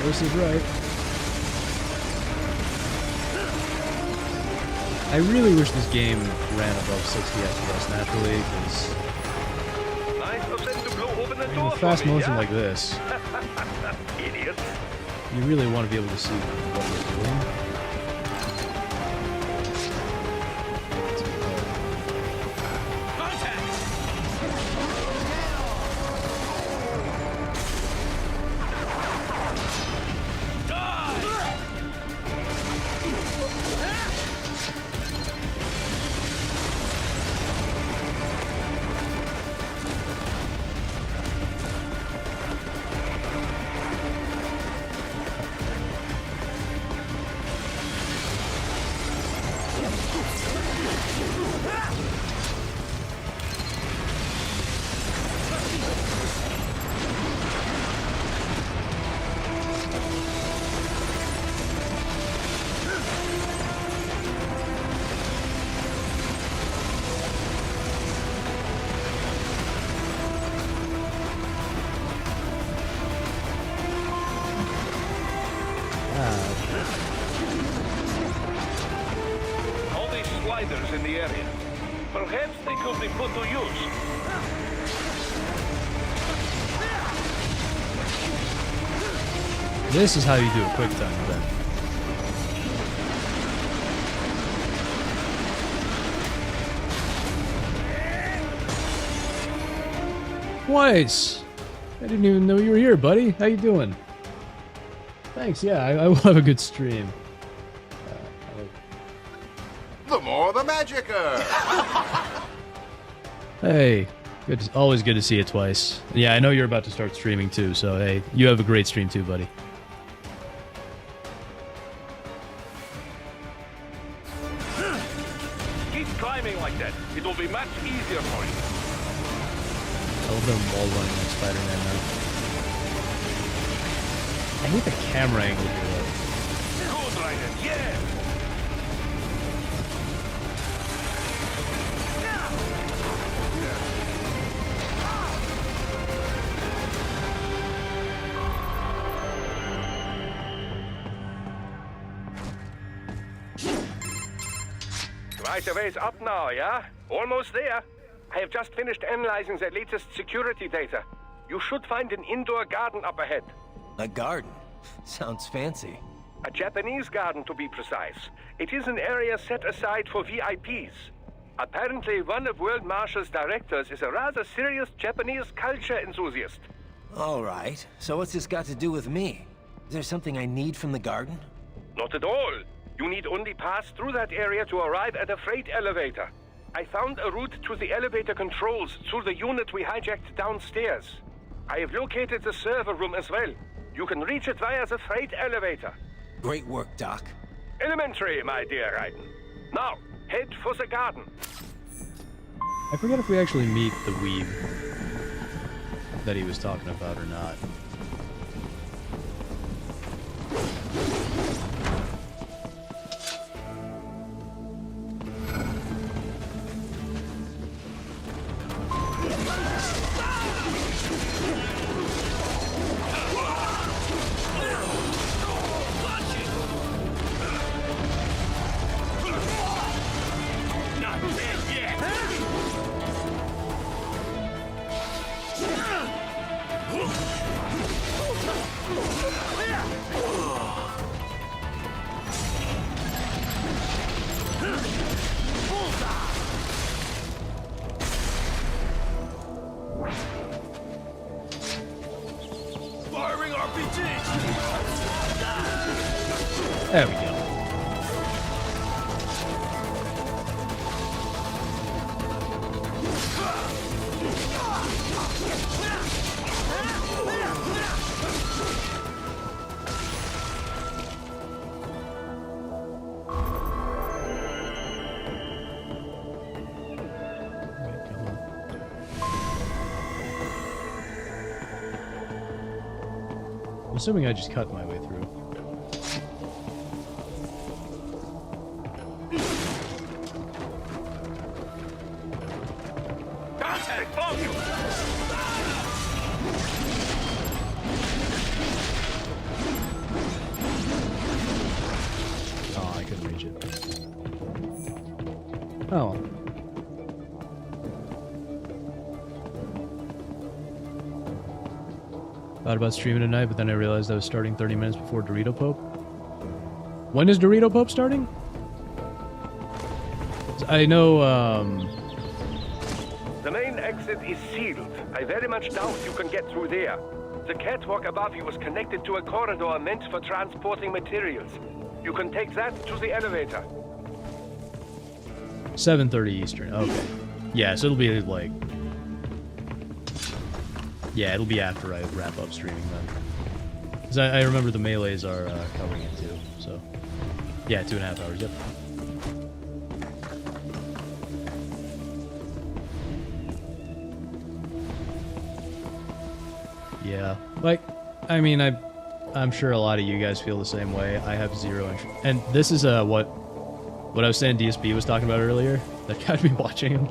Speaker 3: This is right. I really wish this game ran above 60 FPS naturally, because
Speaker 15: Nice of them to blow open the
Speaker 3: in
Speaker 15: door
Speaker 3: fast
Speaker 15: for me,
Speaker 3: motion
Speaker 15: yeah?
Speaker 3: like this,
Speaker 15: Idiot.
Speaker 3: you really want to be able to see what you're doing.
Speaker 15: All these sliders in the area. Perhaps they could be put to use.
Speaker 3: This is how you do a quick time event. Twice! I didn't even know you were here, buddy. How you doing? Thanks, yeah, I will have a good stream.
Speaker 5: The more the magicer.
Speaker 3: Hey, always good to see you twice. Yeah, I know you're about to start streaming too, so hey, you have a great stream too, buddy.
Speaker 15: Keep climbing like that. It will be much easier for you.
Speaker 3: I love them all running like Spider-Man now. I hate the camera angle here, though.
Speaker 15: Good, Raiden. Yeah.
Speaker 14: Right away's up now, yeah? Almost there. I have just finished analyzing the latest security data. You should find an indoor garden up ahead.
Speaker 16: A garden? Sounds fancy.
Speaker 14: A Japanese garden, to be precise. It is an area set aside for VIPs. Apparently, one of World Marshal's directors is a rather serious Japanese culture enthusiast.
Speaker 16: All right, so what's this got to do with me? Is there something I need from the garden?
Speaker 14: Not at all. You need only pass through that area to arrive at a freight elevator. I found a route to the elevator controls through the unit we hijacked downstairs. I have located the server room as well. You can reach it via the freight elevator.
Speaker 16: Great work, Doc.
Speaker 14: Elementary, my dear Raiden. Now, head for the garden.
Speaker 3: I forget if we actually meet the weeb that he was talking about or not. There we go. I'm assuming I just cut my way through. Oh, I couldn't reach it. Oh. Thought about streaming tonight, but then I realized I was starting 30 minutes before Dorito Pope. When is Dorito Pope starting? I know,
Speaker 14: The main exit is sealed. I very much doubt you can get through there. The catwalk above you is connected to a corridor meant for transporting materials. You can take that to the elevator.
Speaker 3: 7:30 Eastern. Okay. Yeah, so it'll be like... Yeah, it'll be after I wrap up streaming then. Because I remember the melees are covering it too, so... Yeah, 2.5 hours, yep. Yeah, like, I mean, I'm sure a lot of you guys feel the same way. I have zero interest. And this is what I was saying DSP was talking about earlier, that got me watching him.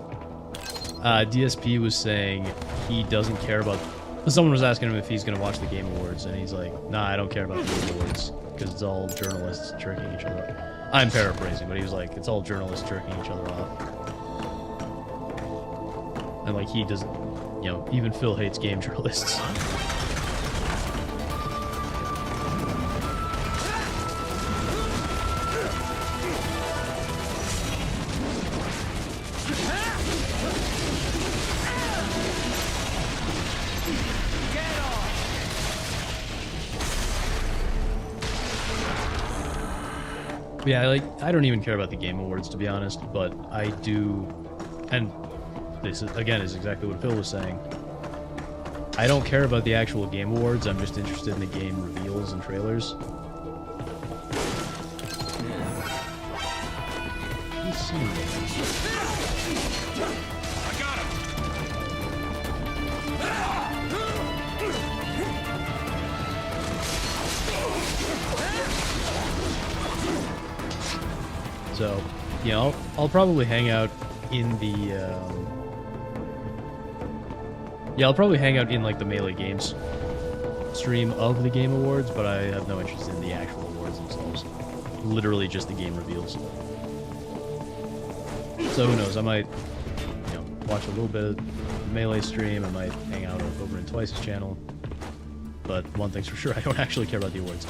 Speaker 3: DSP was saying he doesn't care about... Someone was asking him if he's going to watch the Game Awards, and he's like, nah, I don't care about the Game Awards, because it's all journalists jerking each other off. I'm paraphrasing, but he was like, it's all journalists jerking each other off. And like, he doesn't... You know, even Phil hates game journalists. Yeah, like, I don't even care about the Game Awards, to be honest, but I do, and this, is, again, is exactly what Phil was saying. I don't care about the actual Game Awards, I'm just interested in the game reveals and trailers. Let's see. So, you know, I'll probably hang out in the, yeah, I'll probably hang out in, like, the Melee Games stream of the Game Awards, but I have no interest in the actual awards themselves. Literally just the game reveals. So who knows, I might, you know, watch a little bit of Melee stream, I might hang out over in Twice's channel, but one thing's for sure, I don't actually care about the awards.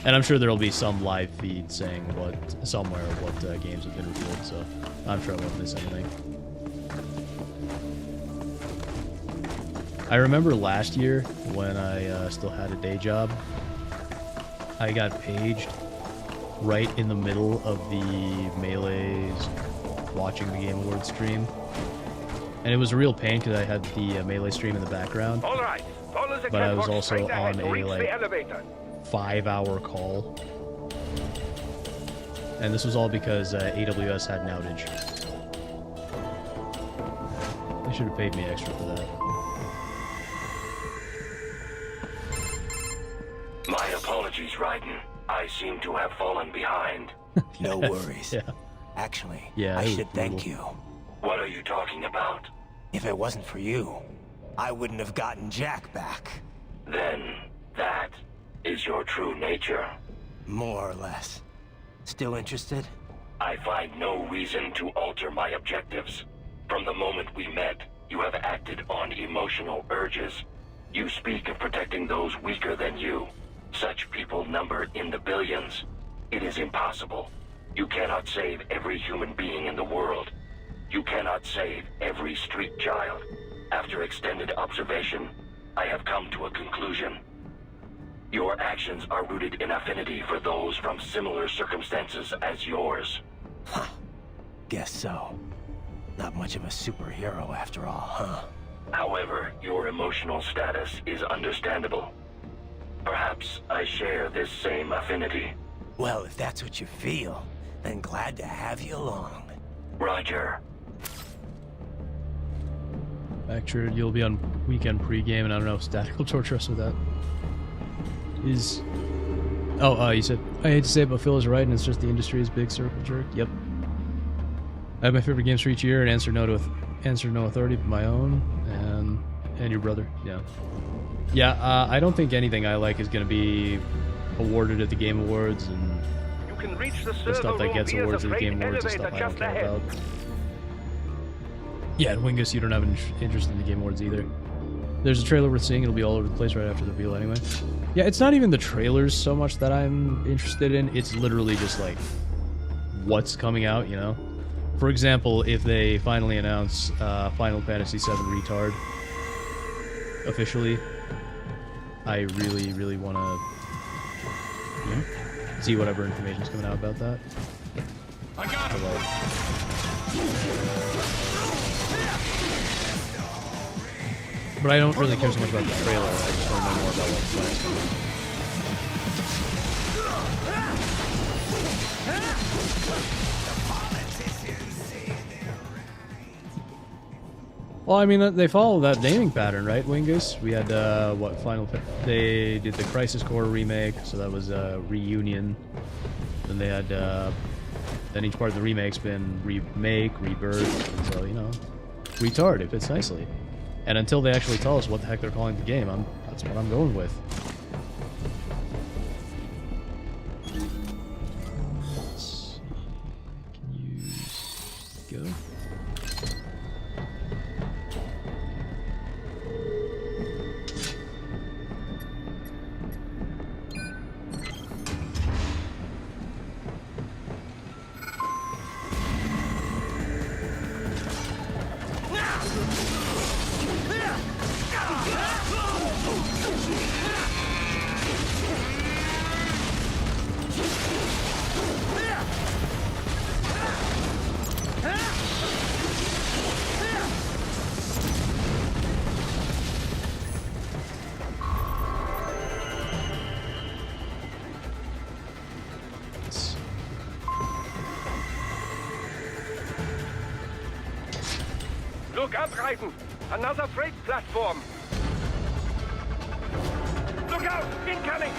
Speaker 3: And I'm sure there'll be some live feed saying somewhere what games have been revealed, so I'm sure I won't miss anything. I remember last year when I still had a day job, I got paged right in the middle of the Melee's watching the Game Awards stream. And it was a real pain because I had the Melee stream in the background.
Speaker 14: All right, follow the
Speaker 3: but I was
Speaker 14: catwalk
Speaker 3: also
Speaker 14: straight ahead
Speaker 3: on
Speaker 14: to
Speaker 3: a
Speaker 14: reach
Speaker 3: like
Speaker 14: the elevator.
Speaker 3: 5-hour call. And this was all because AWS had an outage. They should have paid me extra for that.
Speaker 12: My apologies, Raiden. I seem to have fallen behind.
Speaker 16: No worries.
Speaker 3: Yeah.
Speaker 16: Actually,
Speaker 3: Yeah,
Speaker 16: I
Speaker 3: it was
Speaker 16: should thank
Speaker 3: brutal.
Speaker 16: you.
Speaker 12: What are you talking about?
Speaker 16: If it wasn't for you, I wouldn't have gotten Jack back.
Speaker 12: Then, that is your true nature.
Speaker 16: More or less. Still interested?
Speaker 12: I find no reason to alter my objectives. From the moment we met, you have acted on emotional urges. You speak of protecting those weaker than you. Such people number in the billions. It is impossible. You cannot save every human being in the world. You cannot save every street child. After extended observation, I have come to a conclusion. Your actions are rooted in affinity for those from similar circumstances as yours.
Speaker 16: Huh. Guess so. Not much of a superhero after all, huh?
Speaker 12: However, your emotional status is understandable. Perhaps I share this same affinity.
Speaker 16: Well, if that's what you feel, then glad to have you along.
Speaker 12: Roger.
Speaker 3: Actually, you'll be on weekend pregame, and I don't know if Static will torture us with that. You said, I hate to say it, but Phil is right, and it's just the industry's big circle jerk. Yep. I have my favorite games for each year, and answer no authority but my own, and your brother. Yeah. Yeah, I don't think anything I like is going to be awarded at the Game Awards, and
Speaker 14: You can reach the
Speaker 3: stuff that gets awards at the Game Awards is stuff I don't care about. Yeah, and Wingus, you don't have an interest in the Game Awards either. There's a trailer worth seeing. It'll be all over the place right after the reveal anyway. Yeah, it's not even the trailers so much that I'm interested in. It's literally just like what's coming out, you know? For example, if they finally announce Final Fantasy VII Retard officially, I really, really want to see whatever information's coming out about that.
Speaker 15: I got him.
Speaker 3: But I don't really care so much about the trailer. I just want to know more about what's coming. Well, I mean, they follow that naming pattern, right, Wingus? We had, they did the Crisis Core remake, so that was Reunion. Then they had, then each part of the remake's been Remake, Rebirth, and so, you know, Retard, it fits nicely. And until they actually tell us what the heck they're calling the game, that's what I'm going with. Let's see. Can you go?
Speaker 14: Look out, Raiden! Another freight platform! Look out! Incoming!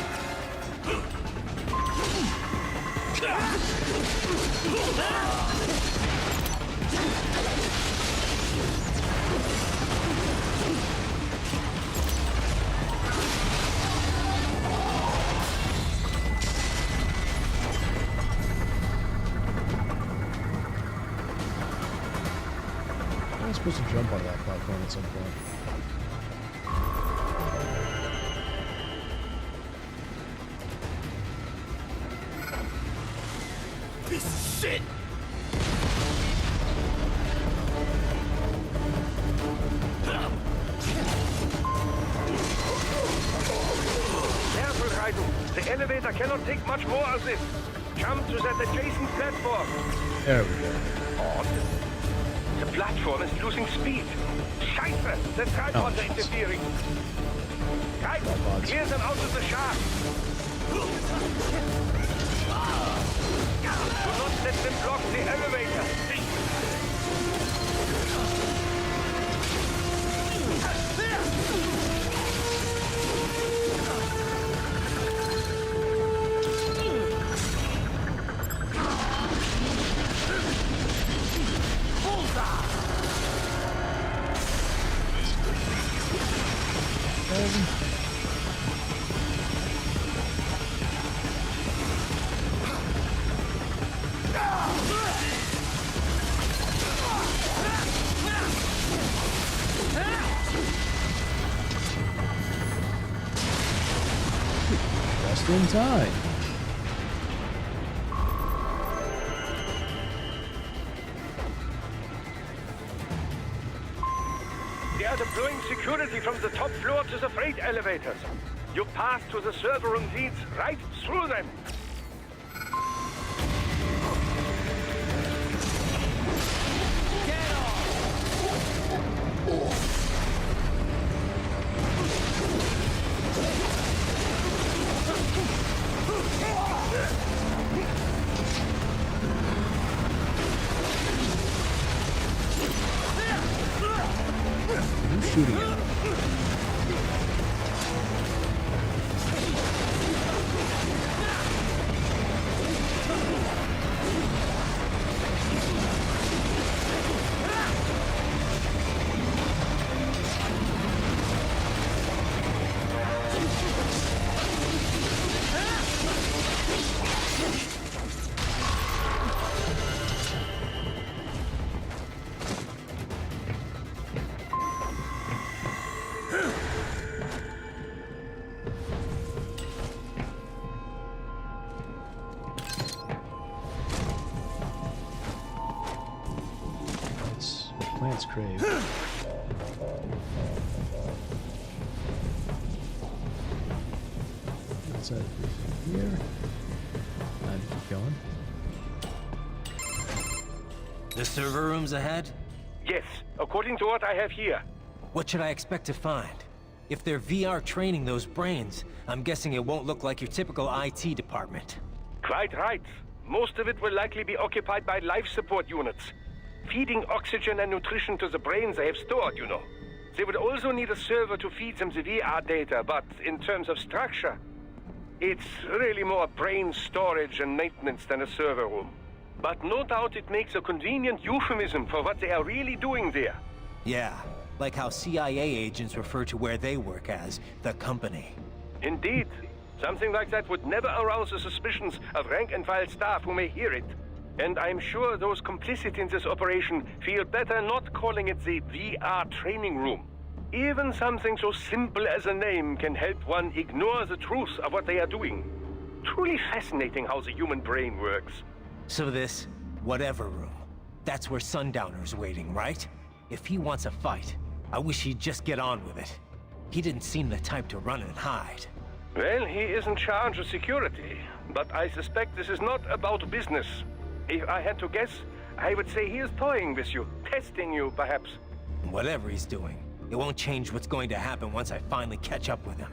Speaker 3: I'm supposed to jump on that platform at some point.
Speaker 15: Piece of shit!
Speaker 14: Careful, Raiden! The elevator cannot take much more of this! Jump to that adjacent platform!
Speaker 3: There we go.
Speaker 14: Odd. The platform is losing speed. Scheiße! The tripods are interfering. Raiden, clear them out of the shaft! Do not let them block the elevator!
Speaker 3: Just in time.
Speaker 14: They are deploying security from the top floor to the freight elevators. You pass to the server room leads right through them.
Speaker 3: Who's shooting at me? Plants crave. Outside here. Time to keep going.
Speaker 16: The server room's ahead?
Speaker 14: Yes, according to what I have here.
Speaker 16: What should I expect to find? If they're VR training those brains, I'm guessing it won't look like your typical IT department.
Speaker 14: Quite right. Most of it will likely be occupied by life support units. Feeding oxygen and nutrition to the brains they have stored, you know. They would also need a server to feed them the VR data, but in terms of structure, it's really more brain storage and maintenance than a server room. But no doubt it makes a convenient euphemism for what they are really doing there.
Speaker 16: Yeah, like how CIA agents refer to where they work as the company.
Speaker 14: Indeed. Something like that would never arouse the suspicions of rank-and-file staff who may hear it. And I'm sure those complicit in this operation feel better not calling it the VR training room. Even something so simple as a name can help one ignore the truth of what they are doing. Truly fascinating how the human brain works.
Speaker 16: So this, whatever room, that's where Sundowner's waiting, right? If he wants a fight, I wish he'd just get on with it. He didn't seem the type to run and hide.
Speaker 14: Well, he is in charge of security, but I suspect this is not about business. If I had to guess, I would say he is toying with you, testing you, perhaps.
Speaker 16: Whatever he's doing, it won't change what's going to happen once I finally catch up with him.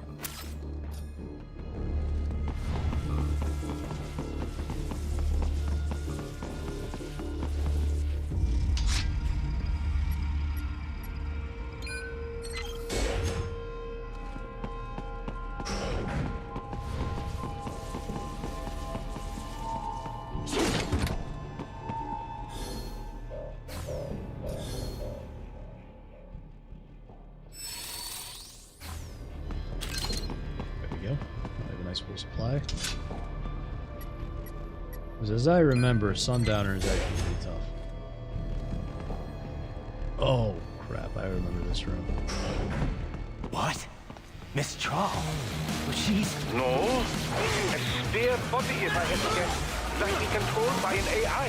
Speaker 3: Supply. Because as I remember, Sundowner is actually pretty tough. Oh crap! I remember this room.
Speaker 16: What? Miss Troll? But she's...
Speaker 14: No. A spare body, if I had to guess. Likely controlled by an AI.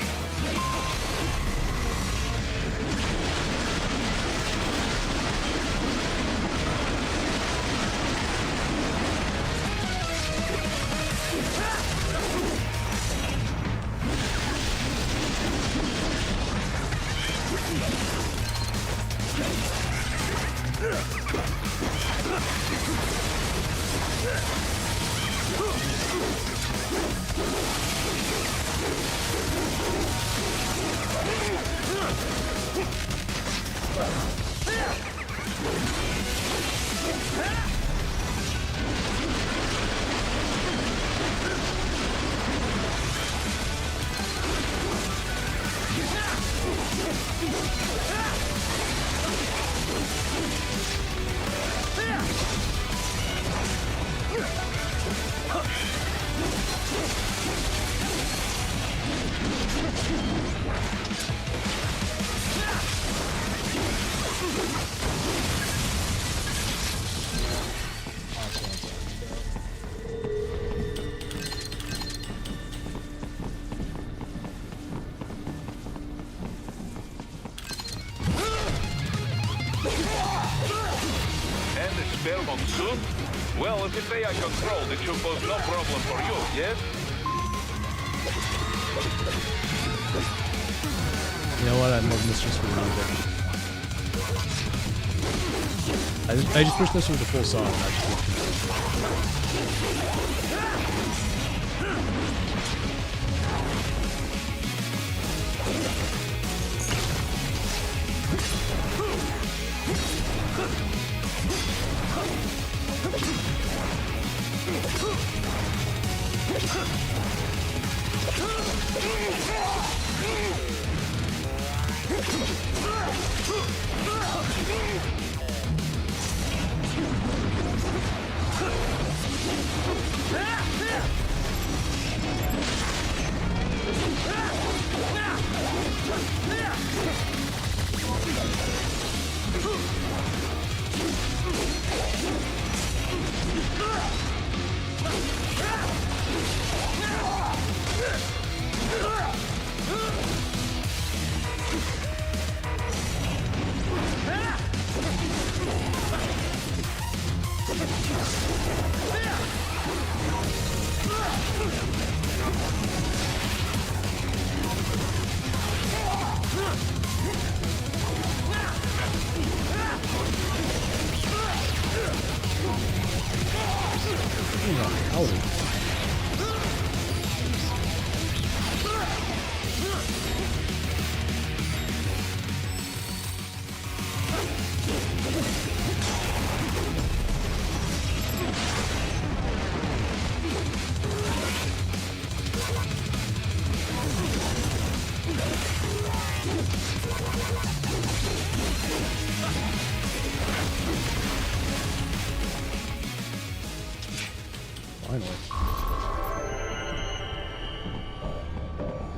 Speaker 15: Well, if it's AI controlled, it should pose no problem for you, yes?
Speaker 3: You know what? I'm moving this just for the music. I just wish this was the full song, not just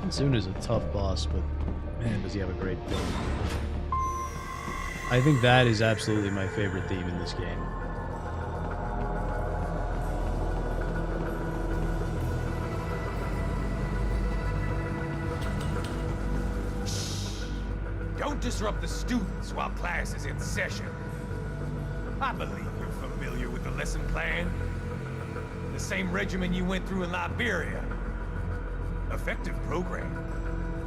Speaker 3: Soon is a tough boss, but man, does he have a great theme. I think that is absolutely my favorite theme in this game.
Speaker 17: Don't disrupt the students while class is in session. I believe you're familiar with the lesson plan. The same regimen you went through in Liberia. Effective program.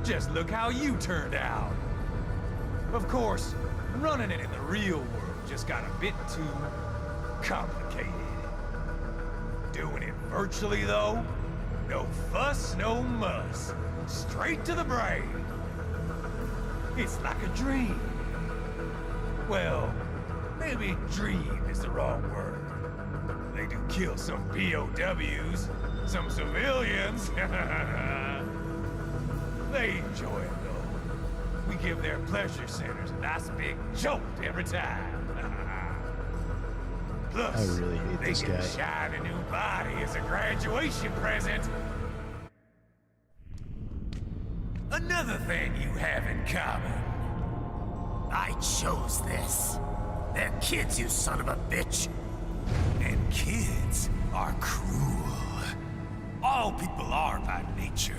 Speaker 17: Just look how you turned out. Of course, running it in the real world just got a bit too complicated. Doing it virtually, though, no fuss, no muss. Straight to the brain. It's like a dream. Well, maybe dream is the wrong word. They do kill some POWs, some civilians. They enjoy it, though. We give their pleasure centers a nice big jolt every time. Plus,
Speaker 3: I really hate
Speaker 17: they
Speaker 3: this
Speaker 17: get
Speaker 3: guy.
Speaker 17: a shiny new body as a graduation present. Another thing you have in common. I chose this. They're kids, you son of a bitch. And kids are cruel. All people are by nature.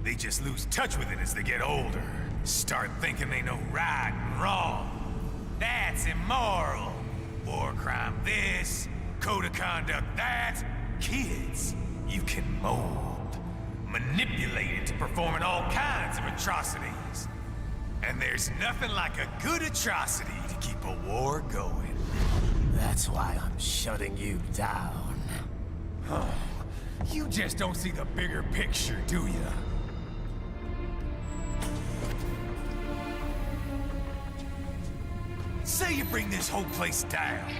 Speaker 17: They just lose touch with it as they get older. Start thinking they know right and wrong. That's immoral. War crime this, code of conduct that. Kids, you can mold, manipulate into performing all kinds of atrocities. And there's nothing like a good atrocity to keep a war going. That's why I'm shutting you down. You just don't see the bigger picture, do you? Say you bring this whole place down.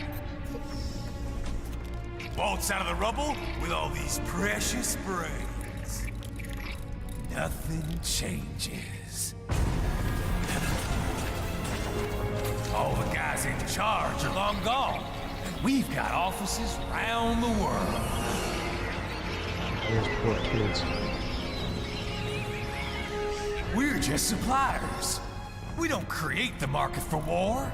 Speaker 17: Waltz out of the rubble with all these precious brains. Nothing changes. All the guys in charge are long gone, and we've got offices around the world.
Speaker 3: Those poor kids.
Speaker 17: We're just suppliers. We don't create the market for war.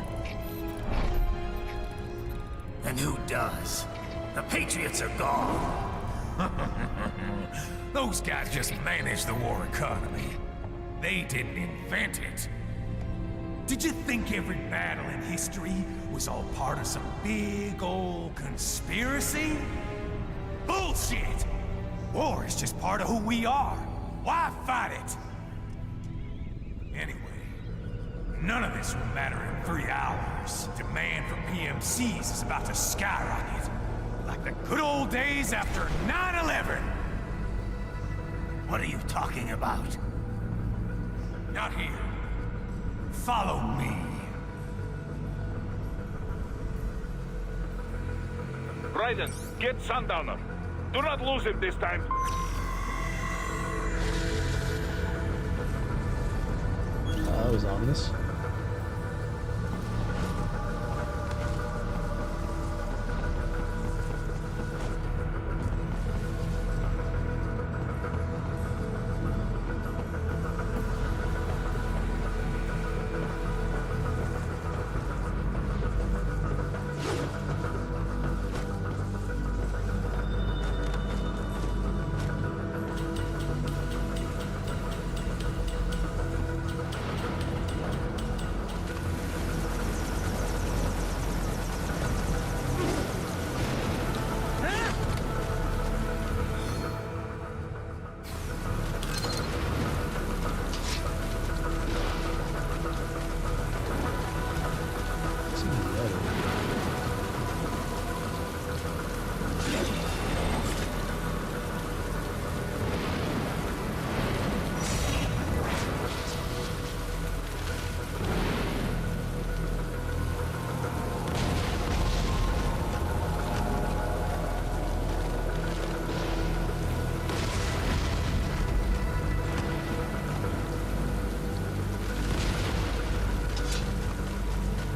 Speaker 17: And who does? The Patriots are gone. Those guys just manage the war economy. They didn't invent it. Did you think every battle in history was all part of some big old conspiracy? Bullshit! War is just part of who we are. Why fight it? Anyway, none of this will matter in 3 hours. Demand for PMCs is about to skyrocket. Like the good old days after 9/11.
Speaker 16: What are you talking about?
Speaker 17: Not here. Follow me.
Speaker 15: Raiden, get Sundowner. Do not lose him this time.
Speaker 3: That was ominous.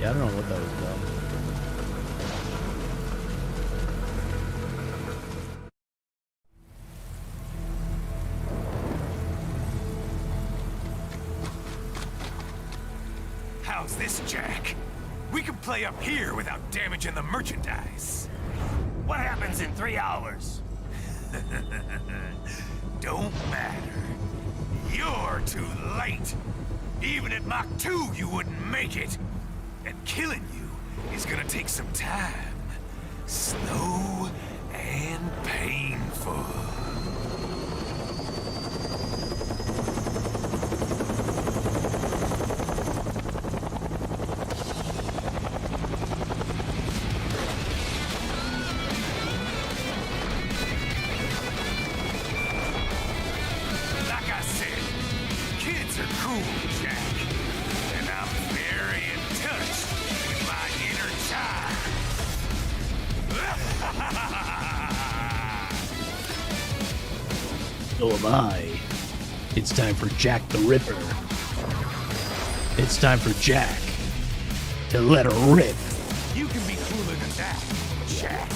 Speaker 3: Yeah, I don't know what that was about.
Speaker 17: How's this, Jack? We can play up here without damaging the merchandise.
Speaker 16: What happens in 3 hours?
Speaker 17: Don't matter. You're too late. Even at Mach 2, you wouldn't make it. And killing you is gonna take some time. Slow and painful. Like I said, kids are cool, Jack. And I'm very in touch with my inner child.
Speaker 3: So am I. It's time for Jack the Ripper. It's time for Jack to let her rip.
Speaker 17: You can be cooler than that, Jack.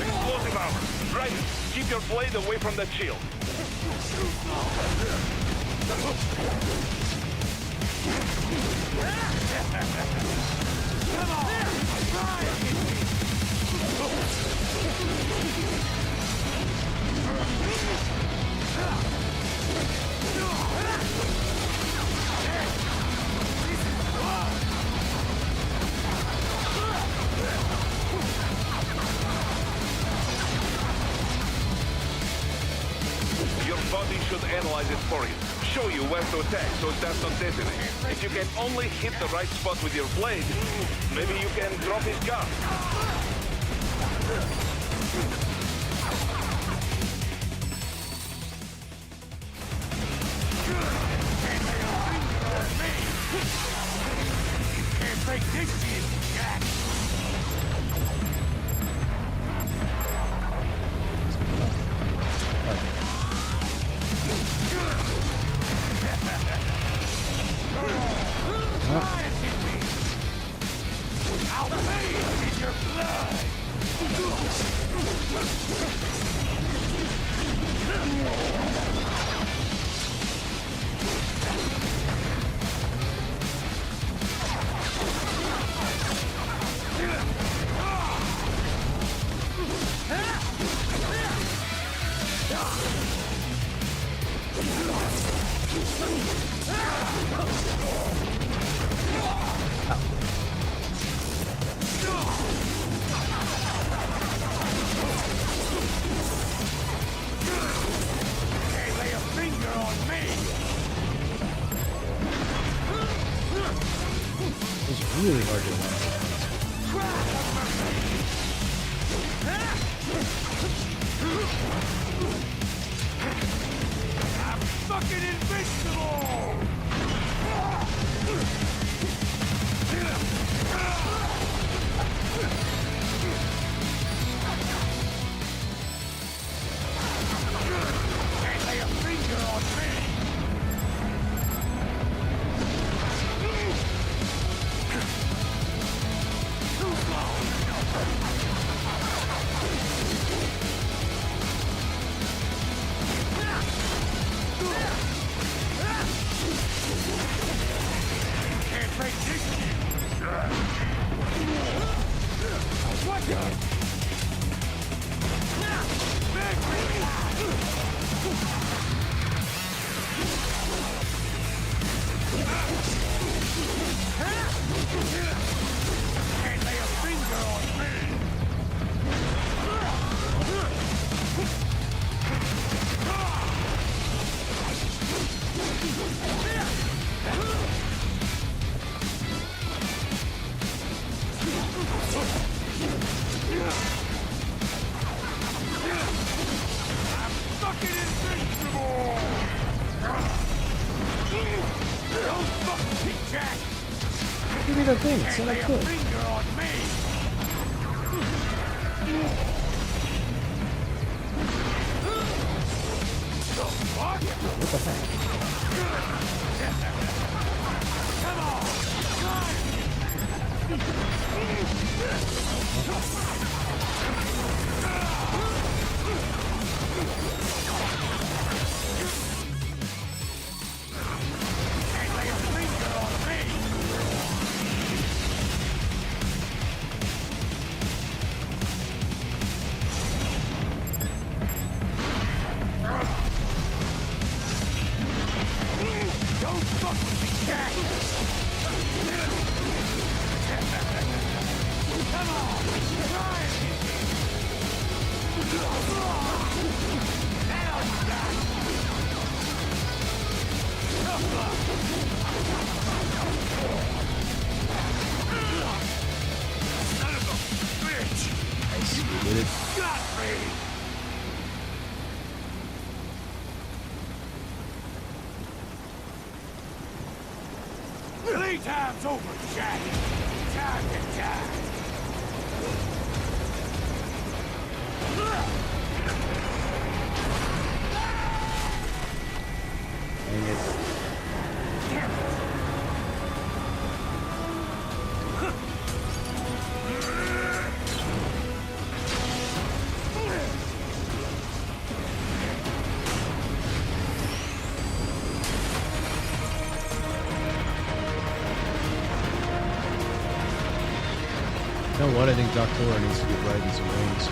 Speaker 15: Explosive armor. Raiden, keep your blade away from that shield.
Speaker 17: Come on! Try and hit me!
Speaker 15: Your body should analyze it for you. Show you where to attack so it does not detonate. If you can only hit the right spot with your blade, maybe you can drop his gun.
Speaker 17: Can't break this shit, Jack! Try and hit me! I'll bathe in your blood!
Speaker 3: really hard to run.
Speaker 17: I'm fucking invincible! Can't lay a finger on me! Too slow! Can't break this shit! What the? Can't lay a finger on me! I'm fucking invincible! Don't fucking kick Jack!
Speaker 3: Give me the thing. It's so
Speaker 17: Lay a
Speaker 3: cool.
Speaker 17: finger on me! The fuck?
Speaker 3: What the heck?
Speaker 17: Come on! Can't lay a finger on me! Don't fuck with me, Jack! Come on! Try it! Now you got it! Son of a bitch!
Speaker 3: Nice. You did it.
Speaker 17: Got me! Playtime's over, Jack! Time to die!
Speaker 3: Dang it.
Speaker 17: Damn it!
Speaker 3: You know what? I think Doctor needs to get riding some wings.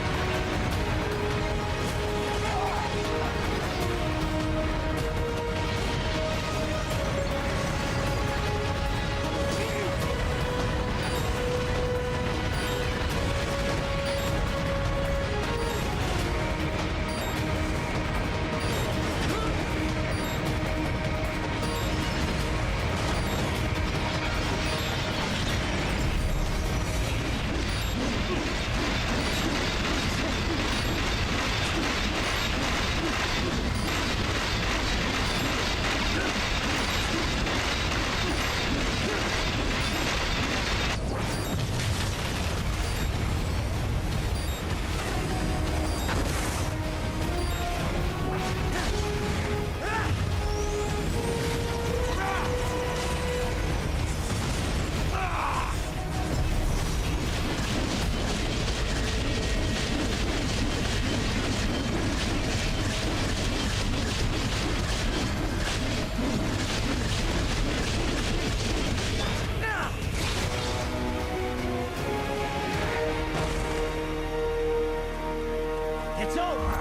Speaker 17: It's over!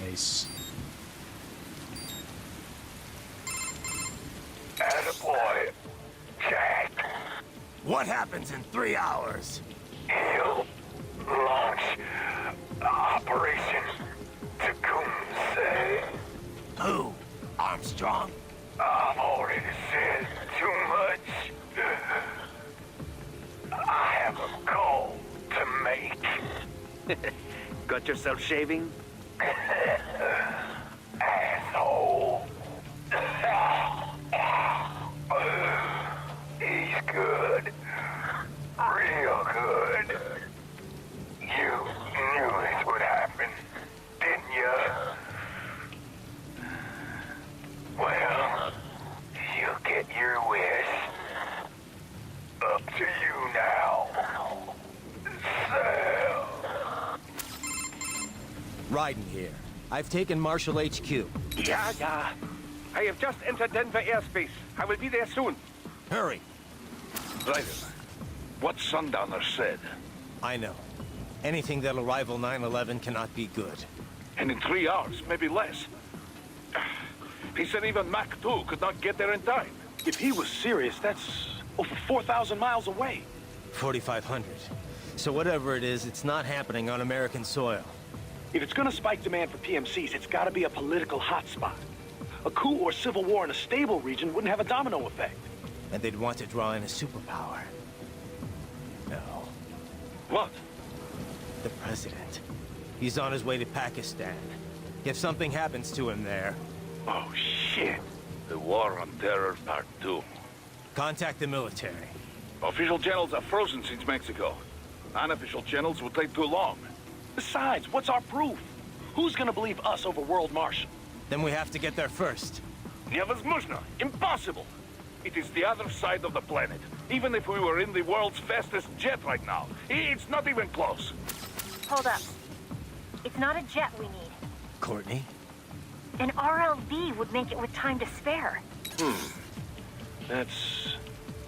Speaker 3: Nice.
Speaker 12: Attaboy, Jack.
Speaker 17: What happens in 3 hours?
Speaker 12: He'll launch Operation Tecumseh.
Speaker 17: Who? Armstrong? I've already said too much. I have a call to make.
Speaker 15: Got yourself shaving?
Speaker 17: Asshole. He's good. Real good. You knew this would happen, didn't you? Well, you get your wish. Up to you now. Sam.
Speaker 16: Raiden here. I've taken Marshall HQ.
Speaker 14: Yeah. I have just entered Denver airspace. I will be there soon.
Speaker 16: Hurry.
Speaker 15: Raiden, what Sundowner said.
Speaker 16: I know. Anything that'll rival 9/11 cannot be good.
Speaker 15: And in 3 hours, maybe less. He said even Mach 2 could not get there in time.
Speaker 18: If he was serious, that's over 4,000 miles away.
Speaker 16: 4,500. So whatever it is, it's not happening on American soil.
Speaker 18: If it's gonna spike demand for PMCs, it's gotta be a political hotspot. A coup or civil war in a stable region wouldn't have a domino effect.
Speaker 16: And they'd want to draw in a superpower. No.
Speaker 15: What?
Speaker 16: The president. He's on his way to Pakistan. If something happens to him there...
Speaker 15: Oh, shit. The War on Terror Part 2.
Speaker 16: Contact the military.
Speaker 15: Official channels are frozen since Mexico. Unofficial channels will take too long.
Speaker 18: Besides, what's our proof? Who's gonna believe us over World Marshal?
Speaker 16: Then we have to get there first.
Speaker 15: Невозможно. Impossible. It is the other side of the planet. Even if we were in the world's fastest jet right now, it's not even close.
Speaker 13: Hold up. It's not a jet we need.
Speaker 16: Courtney?
Speaker 13: An RLV would make it with time to spare.
Speaker 15: That's...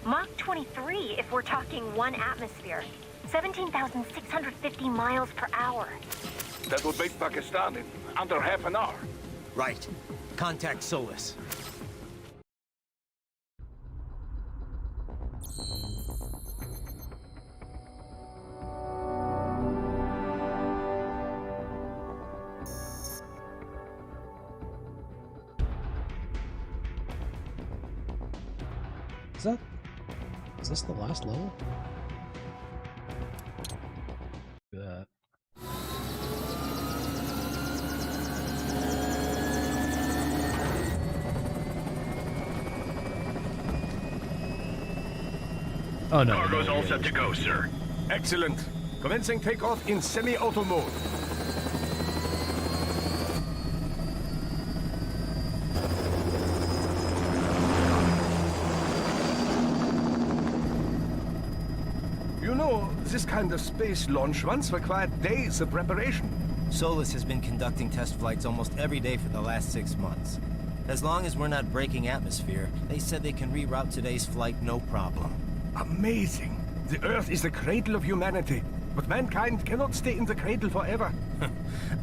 Speaker 13: Mach 23 if we're talking 1 atmosphere. 17,650 miles per hour.
Speaker 15: That would make Pakistan in under half an hour.
Speaker 16: Right. Contact Solus.
Speaker 3: Is this the last level? Look at that. Oh no.
Speaker 14: Cargo's all set to go, sir. Excellent. Commencing takeoff in semi-auto mode. You know, this kind of space launch once required days of preparation.
Speaker 16: Solus has been conducting test flights almost every day for the last 6 months. As long as we're not breaking atmosphere, they said they can reroute today's flight no problem.
Speaker 14: Amazing. The Earth is the cradle of humanity, but mankind cannot stay in the cradle forever.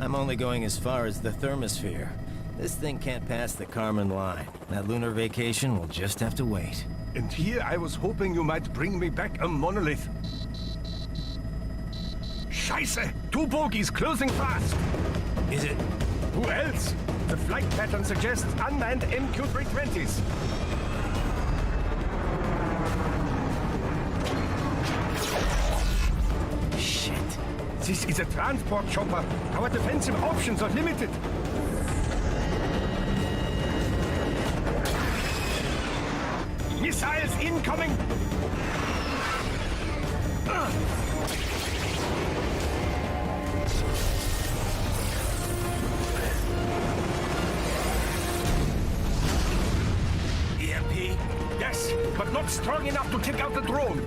Speaker 16: I'm only going as far as the thermosphere. This thing can't pass the Kármán line. That lunar vacation will just have to wait.
Speaker 14: And here I was hoping you might bring me back a monolith. Scheiße! 2 bogies closing fast!
Speaker 16: Is it?
Speaker 14: Who else? The flight pattern suggests unmanned MQ-320s.
Speaker 16: Shit.
Speaker 14: This is a transport chopper. Our defensive options are limited. Missiles incoming!
Speaker 17: EMP?
Speaker 14: Yes, but not strong enough to take out the drone.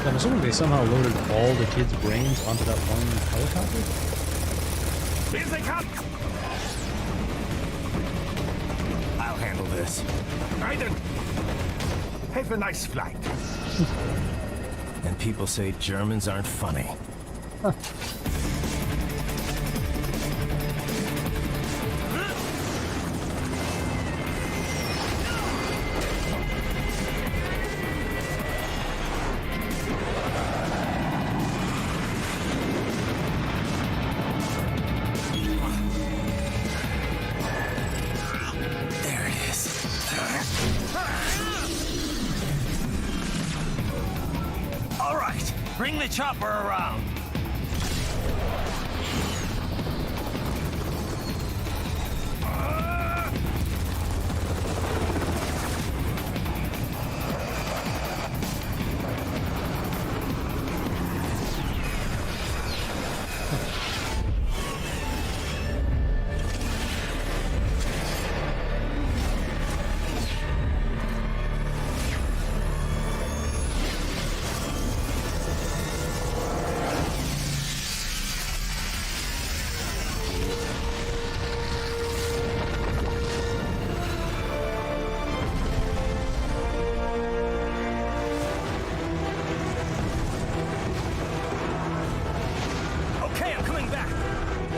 Speaker 3: I'm assuming they somehow loaded all the kids' brains onto that one helicopter?
Speaker 14: Here they come!
Speaker 16: I'll handle this.
Speaker 14: Raiden! Have a nice flight.
Speaker 16: And people say Germans aren't funny.
Speaker 3: Huh.
Speaker 16: right, bring the chopper around.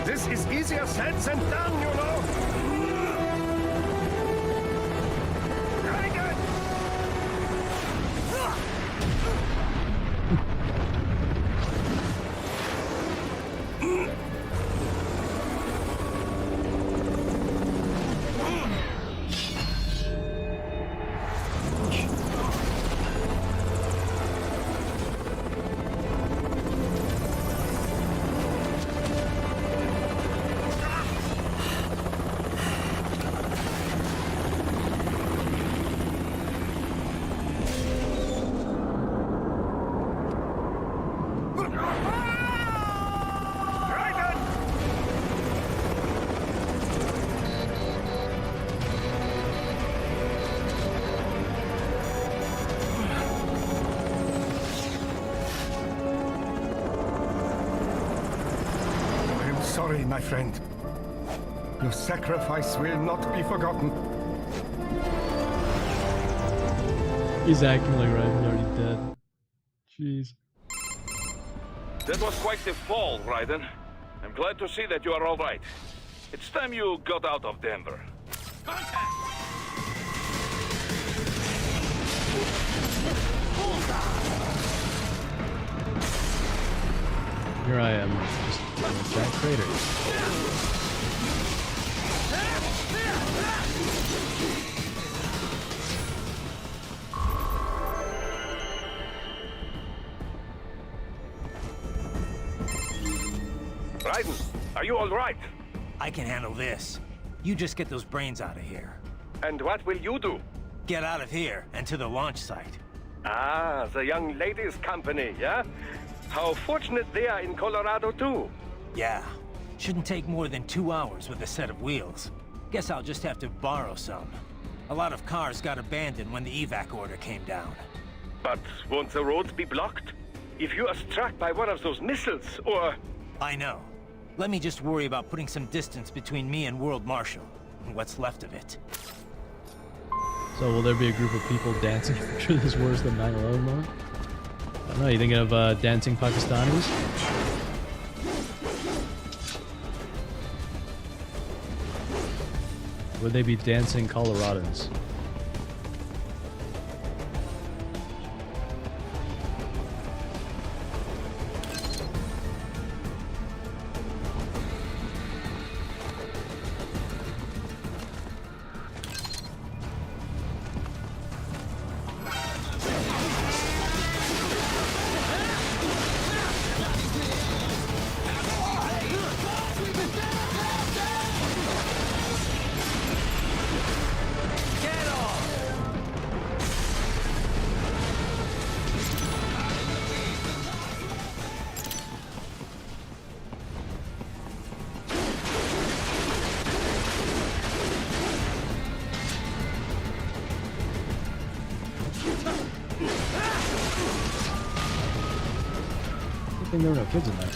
Speaker 14: This is easier said than done, you know. Very good. Sorry, my friend. Your sacrifice will not be forgotten.
Speaker 3: He's acting like Raven's already dead. Jeez.
Speaker 15: That was quite the fall, Raiden. I'm glad to see that you are all right. It's time you got out of Denver. Contact!
Speaker 3: Here I am, just in a giant crater.
Speaker 14: Raiden, are you all right?
Speaker 16: I can handle this. You just get those brains out of here.
Speaker 14: And what will you do?
Speaker 16: Get out of here and to the launch site.
Speaker 14: Ah, the young ladies' company, yeah? How fortunate they are in Colorado, too.
Speaker 16: Yeah. Shouldn't take more than 2 hours with a set of wheels. Guess I'll just have to borrow some. A lot of cars got abandoned when the evac order came down.
Speaker 14: But won't the roads be blocked? If you are struck by one of those missiles, or...
Speaker 16: I know. Let me just worry about putting some distance between me and World Marshal, and what's left of it.
Speaker 3: So will there be a group of people dancing after this worse than 9/11 moment? I don't know, you thinking of dancing Pakistanis? Would they be dancing Coloradans? I think there were no kids in there.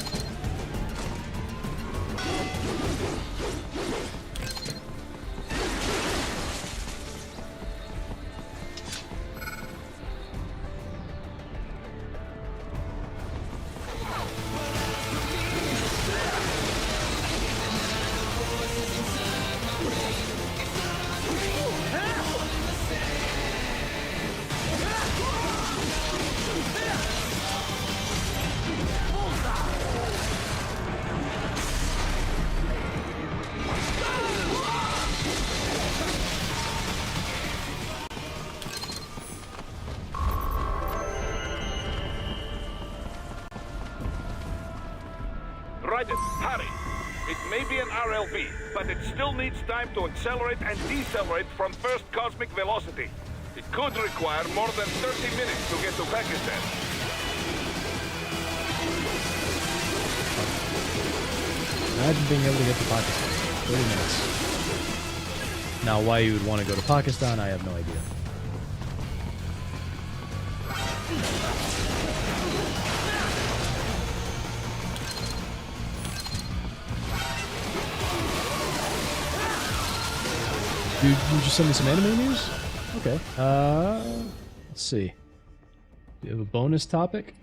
Speaker 15: override it. Hurry. It may be an RLV, but it still needs time to accelerate and decelerate from first cosmic velocity. It could require more than 30 minutes to get to Pakistan.
Speaker 3: Imagine being able to get to Pakistan. 30 minutes. Now, why you would want to go to Pakistan, I have no idea. Dude, you just send me some anime news? Okay. Let's see. Do you have a bonus topic?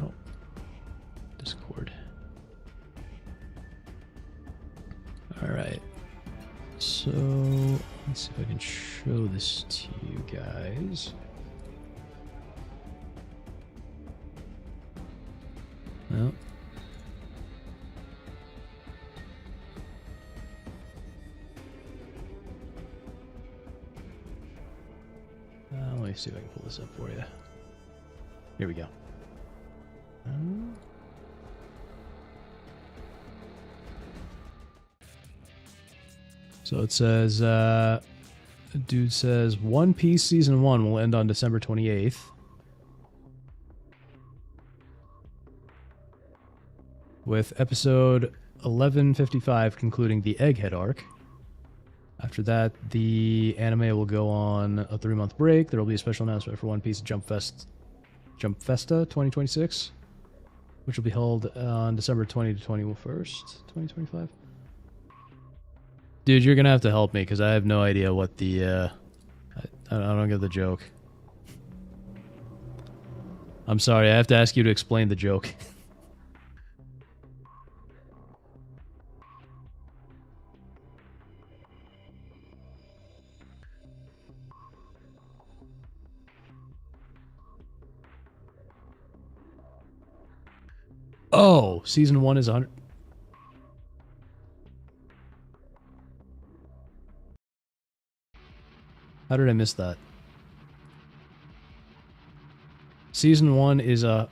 Speaker 3: Oh. Discord. Alright. So, let's see if I can show this to you guys. No. Let me see if I can pull this up for you. Here we go. So it says, dude says, One Piece Season 1 will end on December 28th. With episode 1155 concluding the Egghead arc. After that, the anime will go on a 3-month break. There will be a special announcement for One Piece Jump Festa 2026, which will be held on December 20 to 21st, 2025. Dude, you're gonna have to help me because I have no idea what the. I don't get the joke. I'm sorry, I have to ask you to explain the joke. Oh, season 1 is 100. How did I miss that? Season 1 is over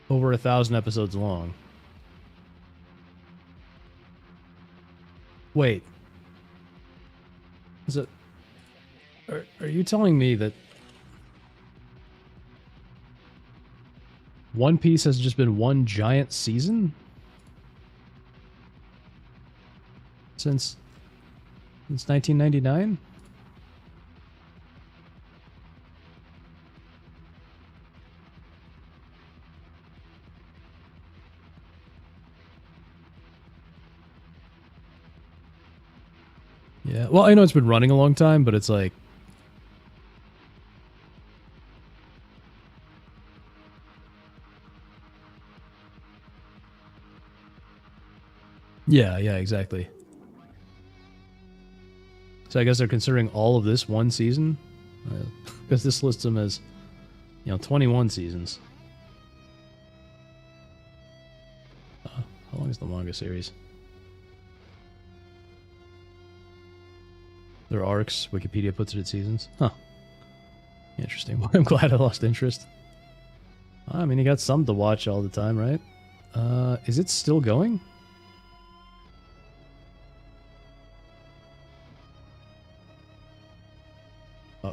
Speaker 3: 1,000 episodes long. Wait. Is it? Are you telling me that One Piece has just been one giant season? Since 1999? Yeah, well, I know it's been running a long time, but it's like... Yeah, exactly. So I guess they're considering all of this one season? Because this lists them as, 21 seasons. How long is the manga series? Their arcs, Wikipedia puts it at seasons. Huh. Interesting. Well, I'm glad I lost interest. I mean, you got some to watch all the time, right? Is it still going?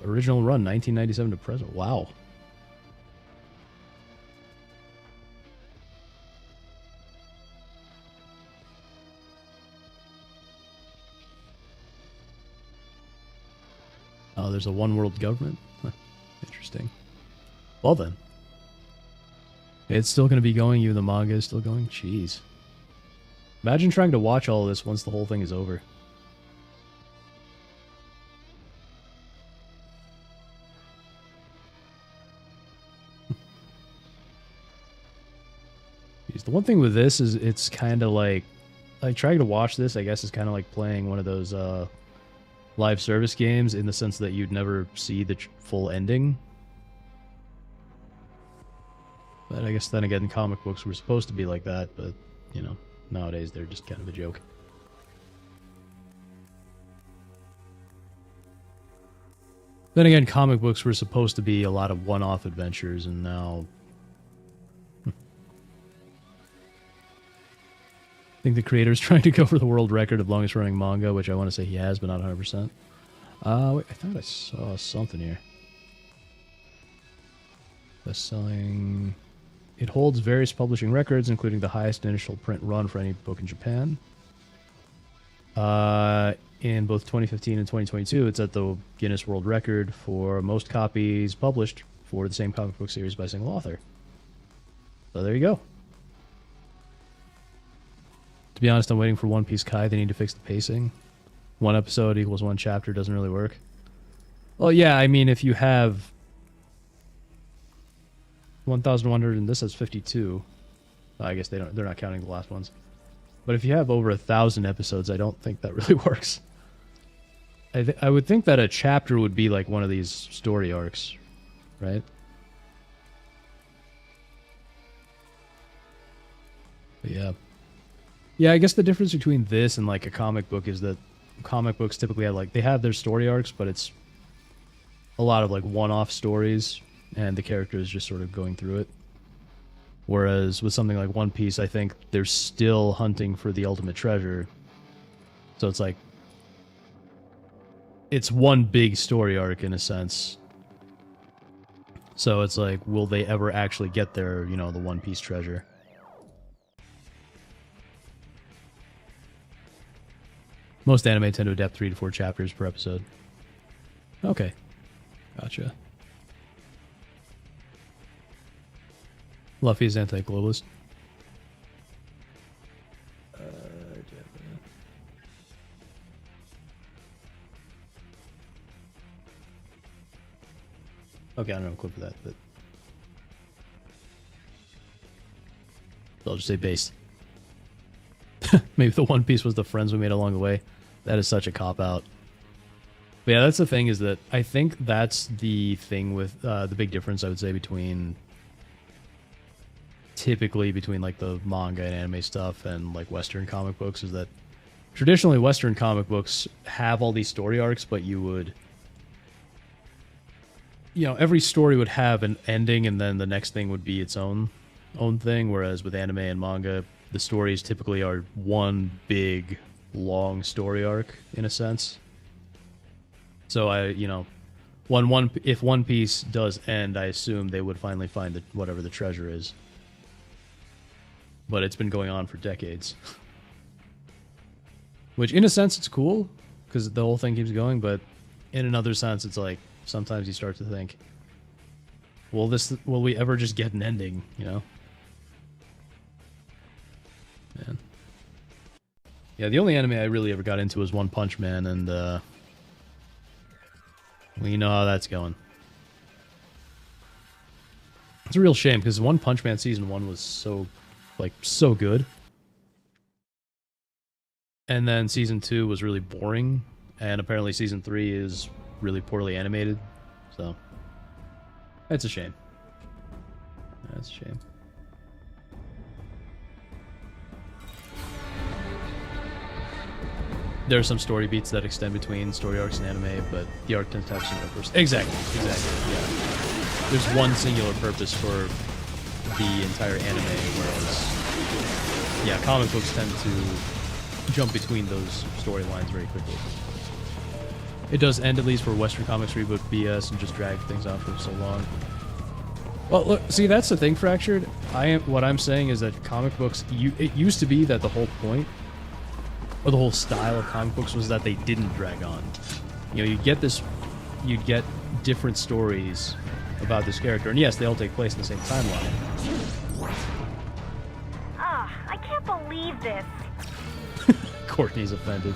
Speaker 3: Original run, 1997 to present. Wow. Oh, there's a one world government? Huh. Interesting. Well then. It's still going to be going, even the manga is still going? Jeez. Imagine trying to watch all of this once the whole thing is over. The one thing with this is it's kind of like trying to watch this, I guess, is kind of like playing one of those live service games in the sense that you'd never see the full ending. But I guess then again, comic books were supposed to be like that, but, nowadays they're just kind of a joke. Then again, comic books were supposed to be a lot of one-off adventures, and now I think the creator's trying to go for the world record of longest running manga, which I want to say he has, but not 100%. Wait, I thought I saw something here. Best-selling... It holds various publishing records, including the highest initial print run for any book in Japan. In both 2015 and 2022, it's at the Guinness World Record for most copies published for the same comic book series by a single author. So there you go. To be honest, I'm waiting for One Piece Kai. They need to fix the pacing. One episode equals one chapter doesn't really work. Well, yeah, I mean, if you have 1,100 and this has 52, I guess they're not counting the last ones. But if you have over 1,000 episodes, I don't think that really works. I would think that a chapter would be like one of these story arcs, right? But yeah. Yeah, I guess the difference between this and like a comic book is that comic books typically have like, they have their story arcs, but it's a lot of like one-off stories and the character is just sort of going through it. Whereas with something like One Piece, I think they're still hunting for the ultimate treasure. So it's like, it's one big story arc in a sense. So it's like, will they ever actually get their, you know, the One Piece treasure? Most anime tend to adapt 3 to 4 chapters per episode. Okay. Gotcha. Luffy is anti-globalist. Okay, I don't have a clip for that, but I'll just say based. Maybe the One Piece was the friends we made along the way. That is such a cop-out. But yeah, that's the thing, is that I think that's the thing with the big difference, I would say, typically between like the manga and anime stuff and like Western comic books, is that traditionally Western comic books have all these story arcs, but you would, you know, every story would have an ending and then the next thing would be its own thing, whereas with anime and manga, the stories typically are one big, long story arc, in a sense. So if One Piece does end, I assume they would finally find whatever the treasure is. But it's been going on for decades. Which, in a sense, it's cool, because the whole thing keeps going, but in another sense, it's like, sometimes you start to think, will we ever just get an ending, you know? Man. Yeah, the only anime I really ever got into was One Punch Man, and well, you know how that's going. It's a real shame, because One Punch Man Season 1 was so good. And then Season 2 was really boring, and apparently Season 3 is really poorly animated, so that's a shame. That's a shame. There are some story beats that extend between story arcs and anime, but the arc tends to have singular purpose. Exactly, yeah. There's one singular purpose for the entire anime, whereas, yeah, comic books tend to jump between those storylines very quickly. It does end, at least for Western comics, reboot BS and just drag things out for so long. Well, look, see, that's the thing, Fractured. What I'm saying is that comic books, it used to be that the whole point, or the whole style of comic books, was that they didn't drag on. You know, you'd get different stories about this character, and yes, they all take place in the same timeline.
Speaker 13: I can't believe this.
Speaker 3: Courtney's offended.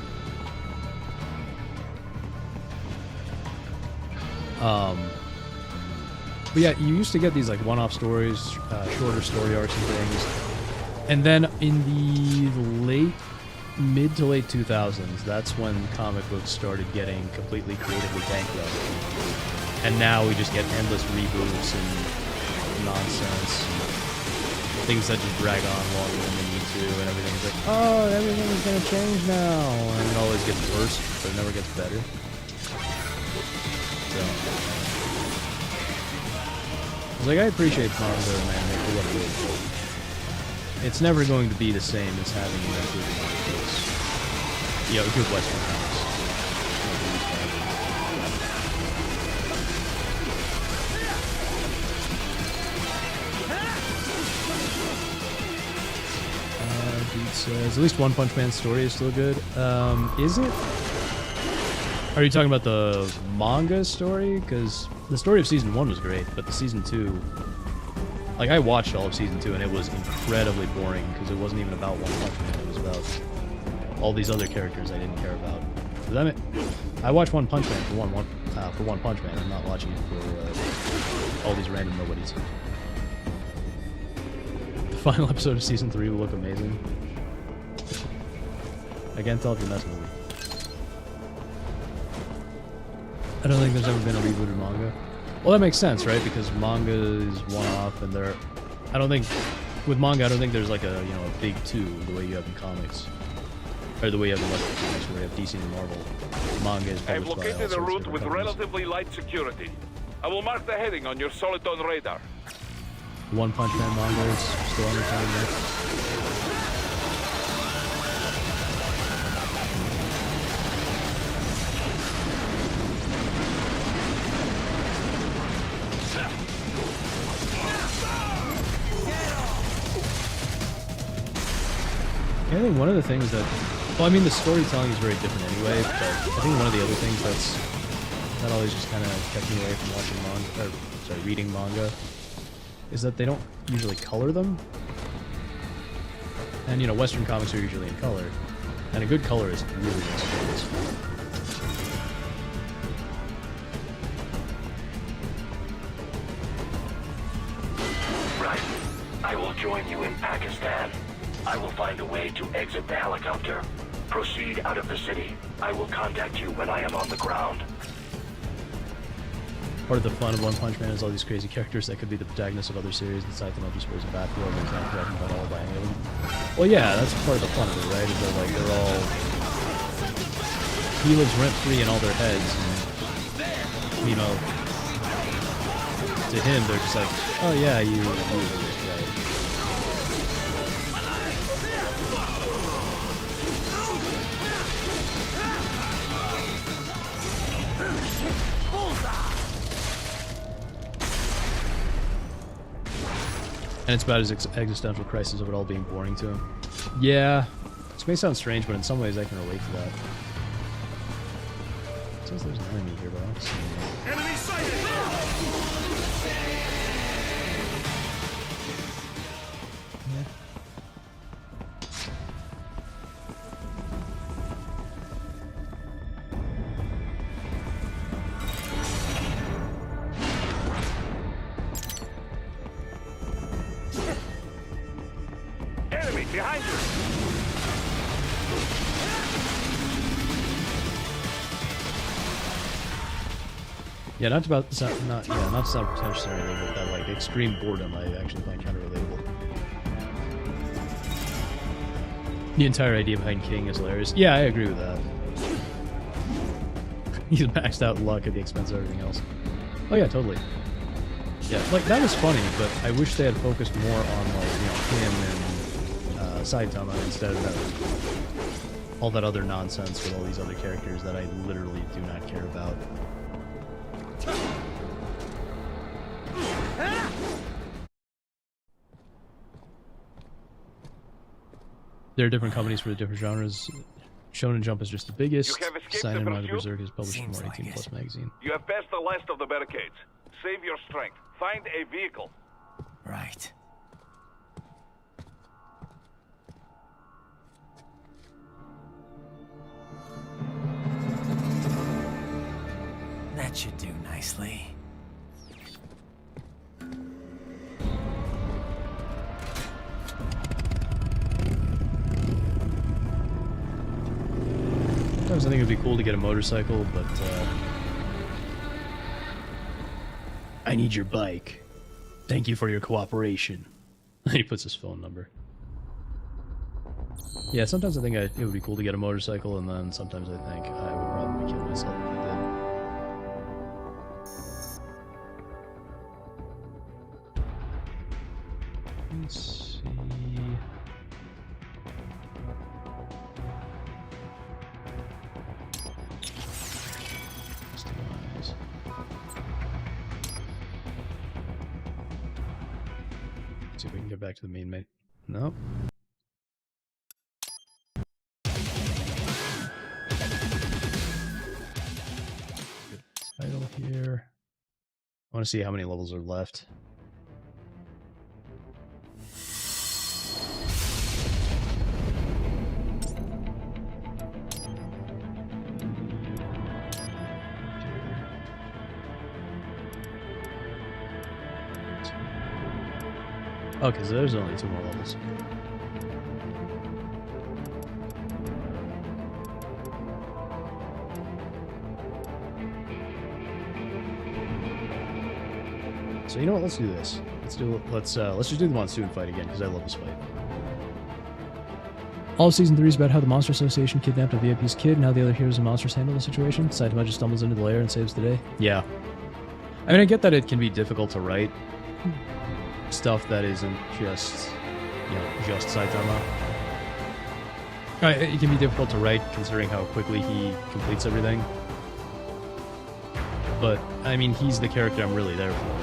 Speaker 3: But yeah, you used to get these like one-off stories, shorter story arcs and things, and then in the mid to late 2000s, that's when comic books started getting completely creatively bankrupt. And now we just get endless reboots and nonsense, things that just drag on longer than they need to, and everything's like, oh, everything is going to change now, and it always gets worse, but it never gets better. So, like, I appreciate manga and anime for what it is. it's never going to be the same as having good comic books. You know, good Western comics. Dude says, at least One Punch Man's story is still good. Is it? Are you talking about the manga story? Because the story of Season 1 was great, but the Season 2... Like, I watched all of Season 2, and it was incredibly boring, because it wasn't even about One Punch Man. It was about all these other characters I didn't care about. Does that mean... I watched One Punch Man for One Punch Man. I'm not watching it for all these random nobodies. The final episode of Season 3 will look amazing. I can't tell if you're messing with me. I don't think there's ever been a rebooted manga. Well, that makes sense, right? Because manga is one-off, and there... I don't think... With manga, I don't think there's like a, you know, a big two, the way you have in comics. Or the way you have in Western comics, where you have DC and Marvel. Manga is
Speaker 15: I've
Speaker 3: published by
Speaker 15: located
Speaker 3: all
Speaker 15: a
Speaker 3: sorts of
Speaker 15: route
Speaker 3: different
Speaker 15: with
Speaker 3: companies.
Speaker 15: relatively light security. I will mark the heading on your Soliton radar.
Speaker 3: One Punch Man manga is still on the time, right? I think one of the things that, well, I mean, the storytelling is very different anyway, but I think one of the other things that always just kind of kept me away from watching manga, or sorry, reading manga, is that they don't usually color them. And, you know, Western comics are usually in color, and a good colorist really makes a difference.
Speaker 12: Right. I will join you in Pakistan. I will find a way to exit the helicopter. Proceed out of the city. I will contact you when I am on the ground.
Speaker 3: Part of the fun of One Punch Man is all these crazy characters that could be the protagonists of other series that Saitama just wears a bathrobe and can't correct them at all by any of them. Well, yeah, that's part of the fun of it, right? Is that, like, they're all... He lives rent-free in all their heads, and, you know, to him, they're just like, oh yeah, you right. And it's about his existential crisis of it all being boring to him. Yeah, this may sound strange, but in some ways I can relate to that. It says there's an enemy here, but I don't see him.
Speaker 17: Enemy sighted!
Speaker 15: Enemy behind you!
Speaker 3: Yeah, not to sound pretentious or anything, but that like extreme boredom I actually find kind of relatable. The entire idea behind King is hilarious. Yeah, I agree with that. He's maxed out luck at the expense of everything else. Oh yeah, totally. Yeah, like that was funny, but I wish they had focused more on like, you know, him and Saitama instead of that, all that other nonsense with all these other characters that I literally do not care about. There are different companies for the different genres. Shonen Jump is just the biggest.
Speaker 15: You have escaped
Speaker 3: Seinen
Speaker 15: the
Speaker 3: Manga
Speaker 15: pursuit?
Speaker 3: Berserk is published in more 18+ magazine.
Speaker 15: You have passed the last of the barricades. Save your strength. Find a vehicle.
Speaker 16: Right. That should do nicely.
Speaker 3: Sometimes I think it'd be cool to get a motorcycle, but I need your bike. Thank you for your cooperation. He puts his phone number. Yeah, sometimes I think it would be cool to get a motorcycle, and then sometimes I think I would probably kill myself if I did. Let's see... see if we can get back to the main menu. Nope. Title here. I want to see how many levels are left. Oh, because there's only 2 more levels. So you know what? Let's do this. Let's just do the monsoon fight again because I love this fight. All of Season 3 is about how the Monster Association kidnapped a VIP's kid and how the other heroes and monsters handle the situation. Saitama just stumbles into the lair and saves the day. Yeah. I mean, I get that it can be difficult to write stuff that isn't just, just Saitama. It can be difficult to write considering how quickly he completes everything. But, I mean, he's the character I'm really there for.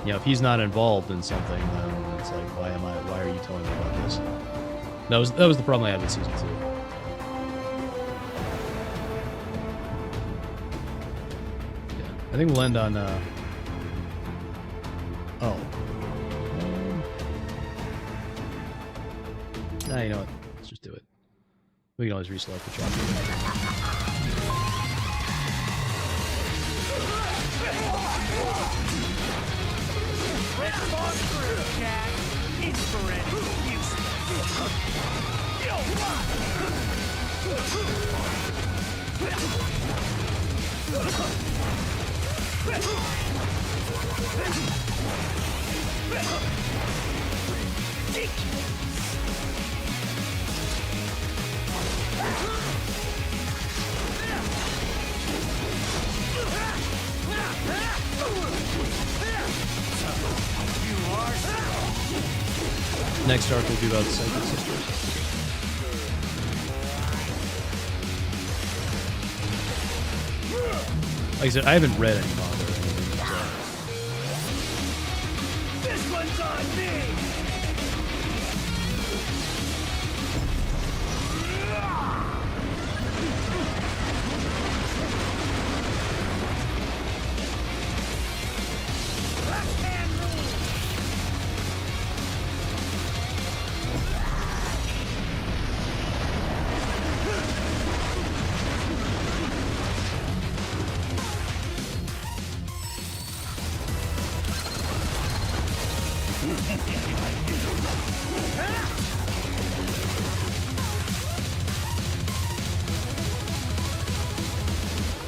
Speaker 3: If he's not involved in something, then it's like, why are you telling me about this? That was the problem I had with Season 2. Yeah, I think we'll end on, you know what? Let's just do it. We can always reselect the chapter. Next arc will be about the Psychic Sisters. Like I said, I haven't read any manga or anything, so.
Speaker 17: This one's on me!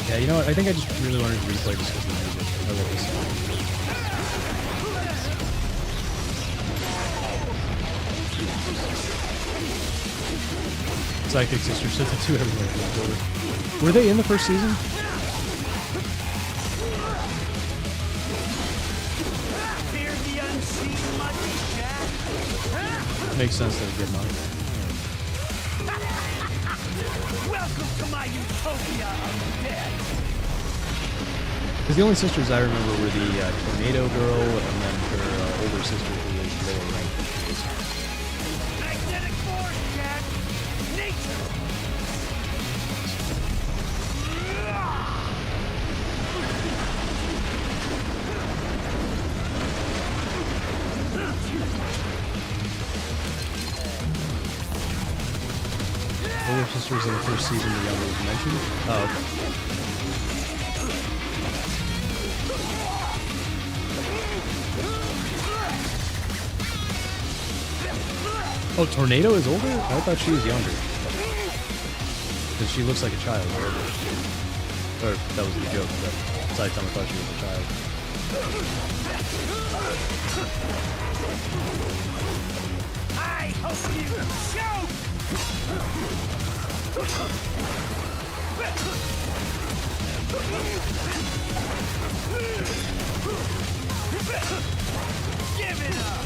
Speaker 3: Yeah, you know what? I think I just really wanted to replay this because of the music. I love this song. Psychic Sisters set the 2 everywhere. Were they in the first season? Makes sense that they get money.
Speaker 17: Welcome to my utopia of death.
Speaker 3: Because the only sisters I remember were the Tornado Girl and then her older sister who was lower ranked.
Speaker 17: Magnetic force, Jack! Nature!
Speaker 3: Older sisters in the first season, the younger was mentioned. Oh, okay. Oh, Tornado is older? I thought she was younger. Because she looks like a child. Or that was the joke, but Saitama thought she was a child.
Speaker 17: I hope you choke! Give it up!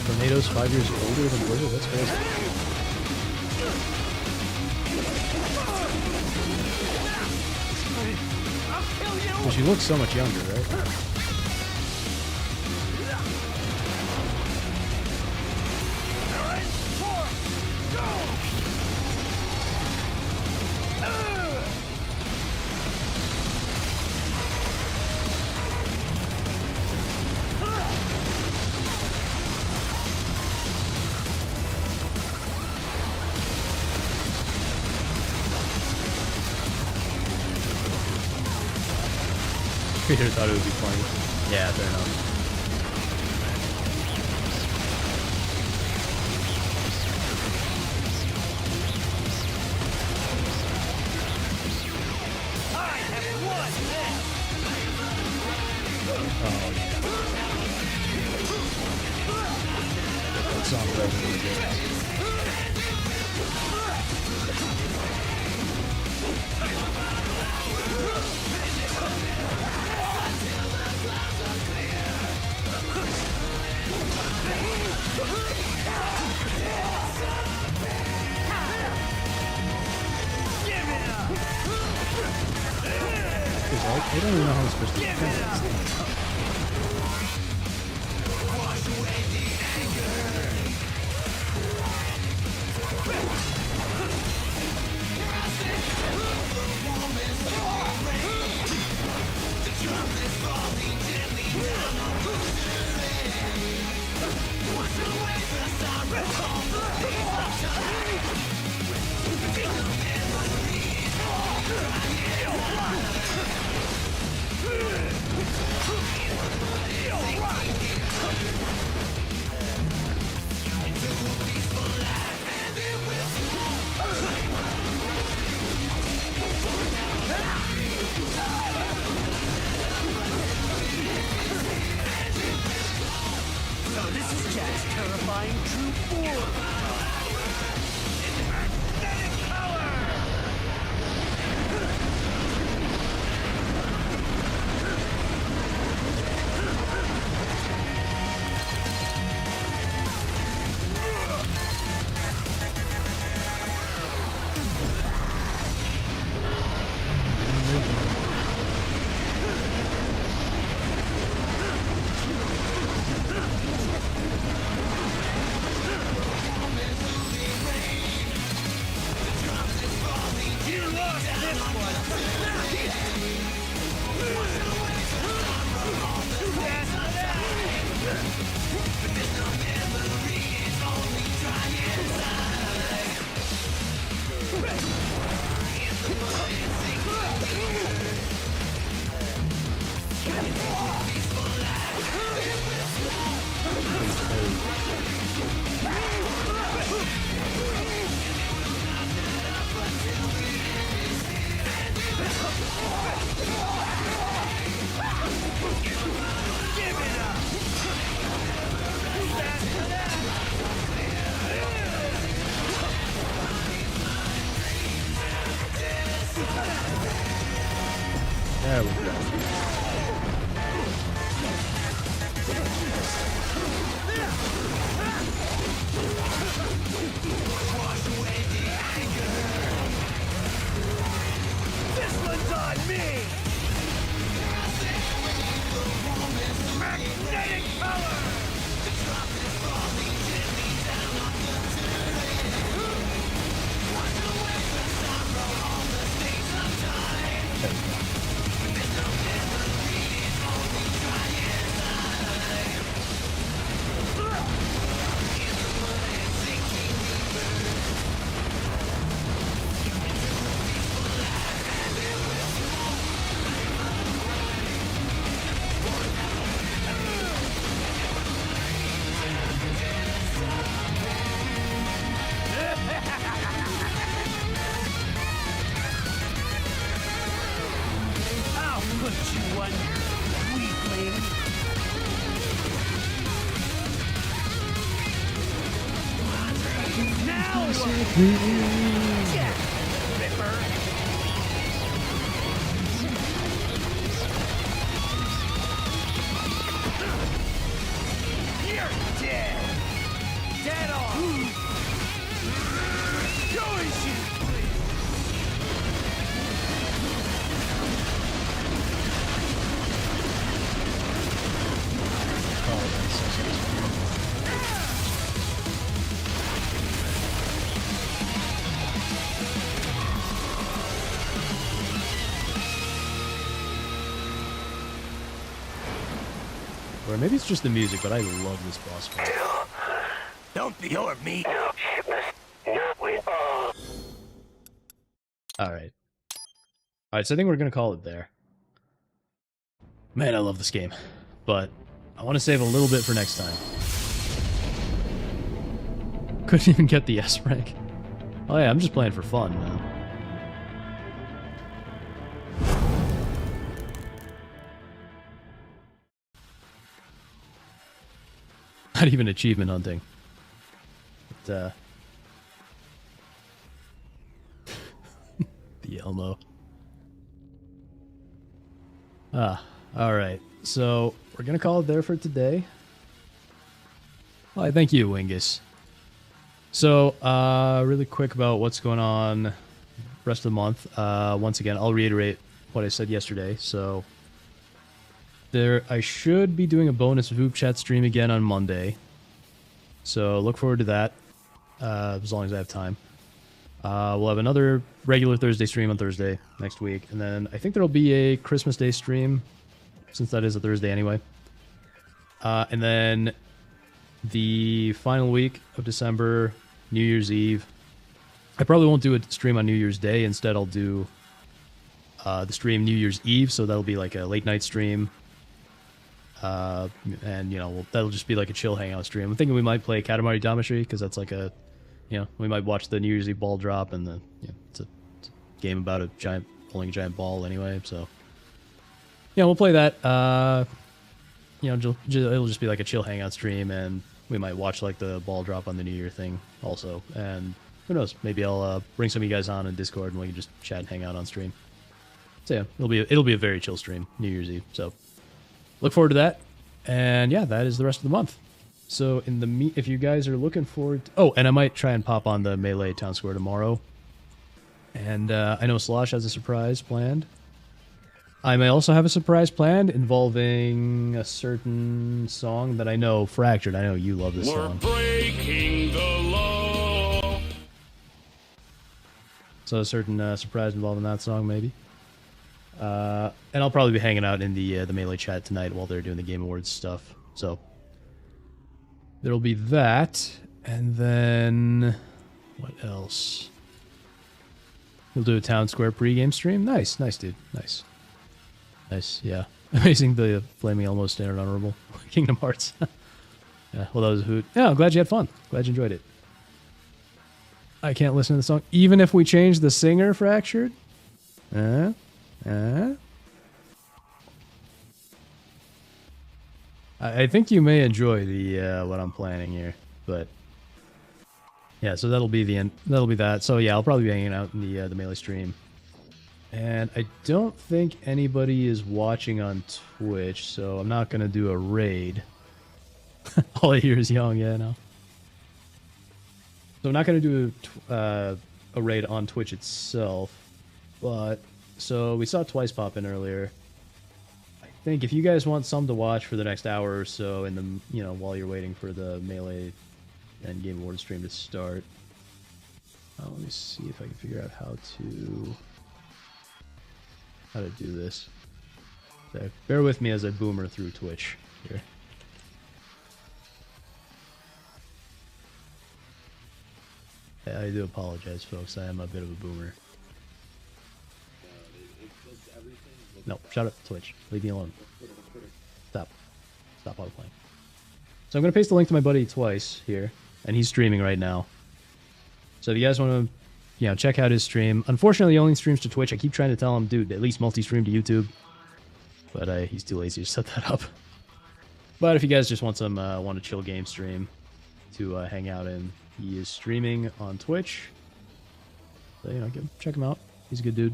Speaker 3: Tornado's 5 years older than Blizzard? That's crazy. Well, she looks so much younger, right? Peter thought it would be funny. Yeah, fair enough. Oh, yeah. That song forever really good. I don't even know how I'm supposed to defend this thing.
Speaker 17: You're dead. Dead on.
Speaker 3: Or maybe it's just the music, but I love this boss fight.
Speaker 16: Don't be your me.
Speaker 3: Alright. Alright, so I think we're gonna call it there. Man, I love this game. But I want to save a little bit for next time. Couldn't even get the S rank. Oh yeah, I'm just playing for fun, man. Not even achievement hunting. But, the Elmo. Alright. So, we're gonna call it there for today. Well, thank you, Wingus. So, really quick about what's going on rest of the month. Once again, I'll reiterate what I said yesterday. So, I should be doing a bonus Voop Chat stream again on Monday. So, look forward to that, as long as I have time. We'll have another regular Thursday stream on Thursday next week. And then I think there'll be a Christmas Day stream, since that is a Thursday anyway. And then the final week of December, New Year's Eve. I probably won't do a stream on New Year's Day. Instead, I'll do the stream New Year's Eve. So that'll be like a late night stream. And, you know, that'll just be like a chill hangout stream. I'm thinking we might play Katamari Damacy, because that's like a, you know, we might watch the New Year's Eve ball drop, and it's a game about a giant, pulling a giant ball anyway, so. Yeah, we'll play that. You know, it'll just be like a chill hangout stream, and we might watch like the ball drop on the New Year thing also. And who knows? Maybe I'll bring some of you guys on in Discord, and we can just chat and hang out on stream. So yeah, it'll be a very chill stream, New Year's Eve. So look forward to that. And yeah, that is the rest of the month. So in the if you guys are looking forward to, oh, and I might try and pop on the Melee Town Square tomorrow. And I know Slosh has a surprise planned. I may also have a surprise planned involving a certain song that I know, Fractured. I know you love this song.
Speaker 17: Breaking the law.
Speaker 3: So a certain surprise involving that song, maybe. And I'll probably be hanging out in the Melee chat tonight while they're doing the Game Awards stuff. So there'll be that, and then what else? We'll do a Town Square pregame stream. Nice, dude. Nice, yeah. Amazing, the Flaming Elmo Standard Honorable. Kingdom Hearts. Yeah, well, that was a hoot. Yeah, I'm glad you had fun. Glad you enjoyed it. I can't listen to the song. Even if we change the singer, Fractured? I think you may enjoy the what I'm planning here, but yeah, so that'll be the end. That'll be that. So yeah, I'll probably be hanging out in the Melee stream. And I don't think anybody is watching on Twitch, so I'm not gonna do a raid. All I hear is Young, yeah, no. So I'm not gonna do a raid on Twitch itself, but so we saw Twice pop in earlier. I think if you guys want some to watch for the next hour or so, in the while you're waiting for the Melee and Game Awards stream to start, let me see if I can figure out how to do this. So bear with me as I boomer through Twitch here. I do apologize, folks. I am a bit of a boomer. No, shut up, Twitch. Leave me alone. Stop auto-playing. So I'm going to paste the link to my buddy Twice here, and he's streaming right now. So if you guys want to, check out his stream. Unfortunately, he only streams to Twitch. I keep trying to tell him, dude, at least multi-stream to YouTube. But he's too lazy to set that up. But if you guys just want some, want a chill game stream to hang out in, He is streaming on Twitch. So, you know, check him out. He's a good dude.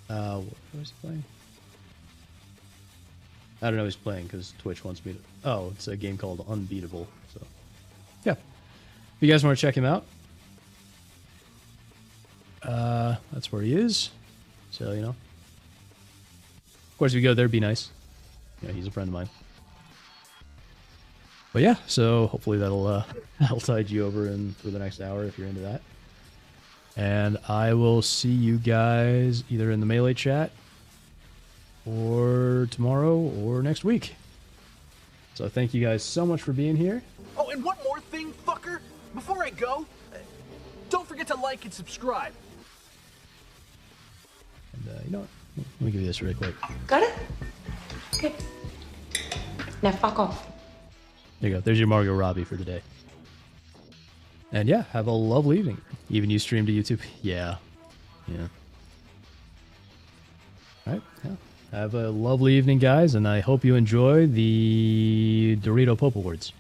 Speaker 3: What was he playing? I don't know he's playing because Twitch wants me to... Oh, it's a game called Unbeatable. So, yeah. If you guys want to check him out, that's where he is. So, you know. Of course, if you go there, be nice. You know, he's a friend of mine. But yeah, so hopefully that'll tide you over for the next hour if you're into that. And I will see you guys either in the Melee chat or tomorrow or next week. So thank you guys so much for being here.
Speaker 18: Oh, and one more thing, fucker. Before I go, don't forget to like and subscribe.
Speaker 3: And you know what? Let me give you this really quick.
Speaker 19: Got it? Okay. Now fuck off.
Speaker 3: There you go. There's your Margot Robbie for today. And yeah, have a lovely evening. Even you stream to YouTube? Yeah. Yeah. All right. Yeah. Have a lovely evening, guys, and I hope you enjoy the Dorito Pope Awards.